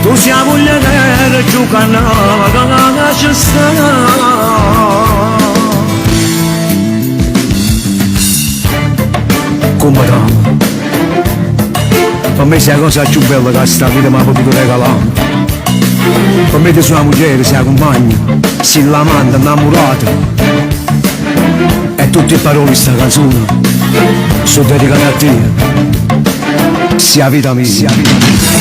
Tu sei moglie che giocare, che la lascia stare. Come no? Per me sei la cosa più bella che sta vita mi ha potuto regalare. Per me ti sei una moglie, sei compagna, sei l'amante innamorata. tutte le parole sta canzone sono dedicate a te, sia vita mia, sia vita mia.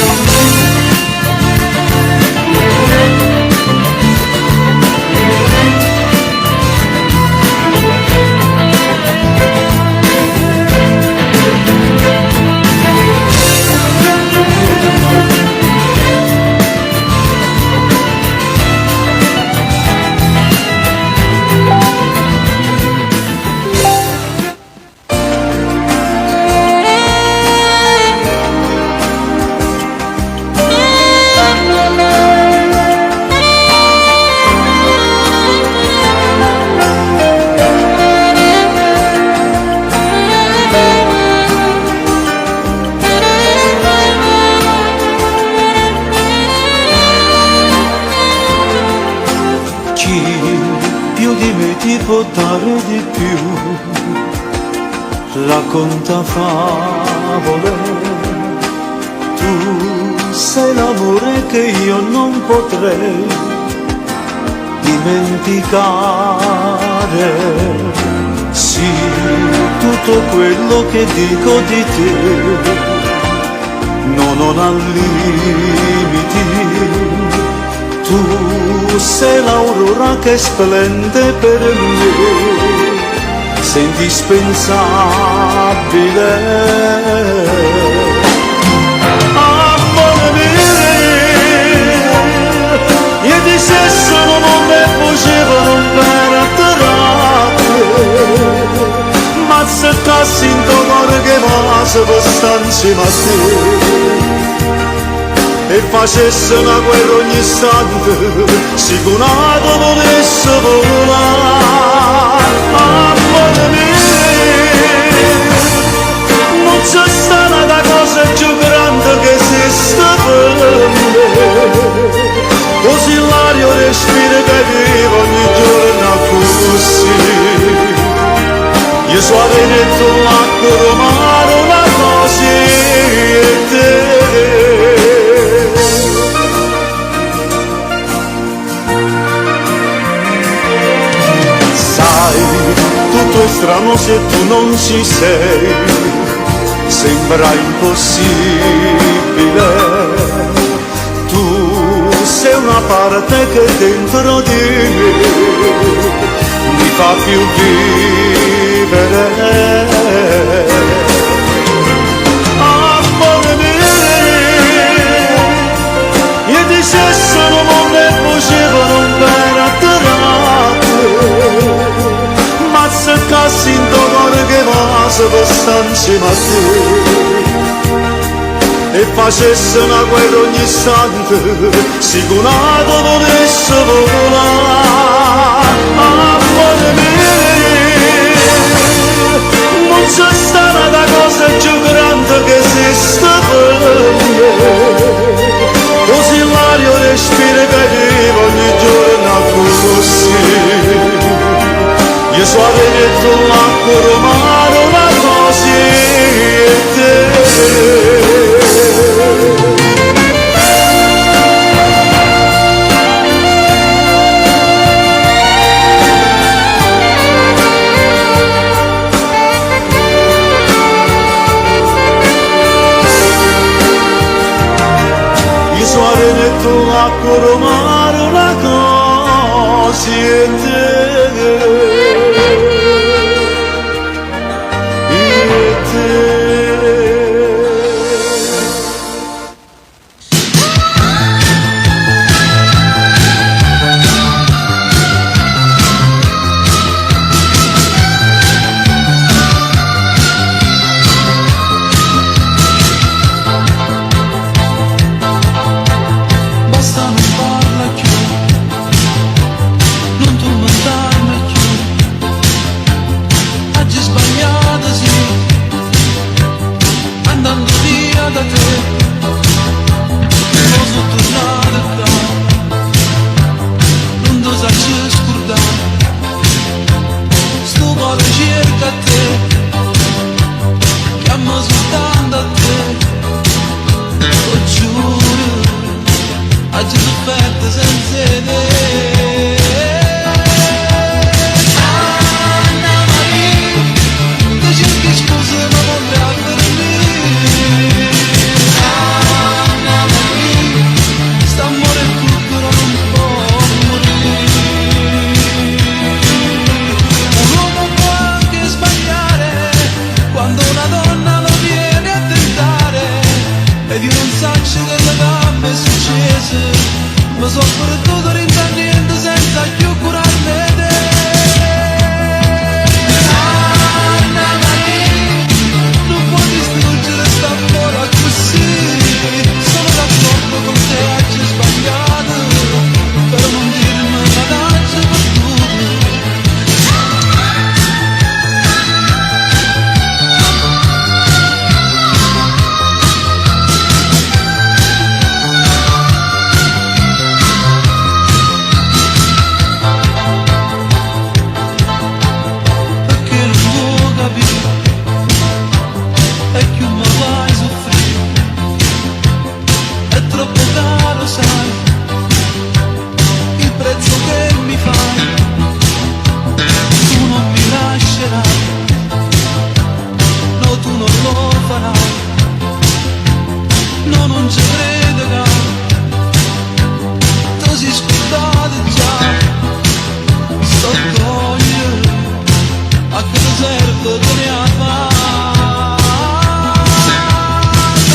Può dare di più, racconta favole, tu sei l'amore che io non potrei dimenticare, sì, tutto quello che dico di te non ha limiti. Tu sei l'aurora che splende per me, sei indispensabile. Amore mio, io di sesso non ne facevano per te, ma se cassi in tuo cuore che passa per stanze a te. E facesse una guerra ogni istante, sicurato volesse volare. Amore mio, non c'è stata una cosa più grande che esiste per me, così l'aria respira che vivo ogni giorno così. Io so avere tu l'acqua romana, una cosa e te. Tutto è strano se tu non ci sei, sembra impossibile. Tu sei una parte che dentro di me mi fa più vivere. Amore mio, io di sesso non ne facevano per atterrare, ma se cassi in tuo cuore che passa per stanze a te, e facesse una guerra ogni istante, sicurato volesse volare. Amore mio, non c'è stata una cosa più grande che esiste per me, così l'aria respira che vivo ogni giorno così. Io so avere tu l'acqua romana, una cosa e te. Io so avere tu l'acqua romana, una cosa e te. Anna Maria vita che ne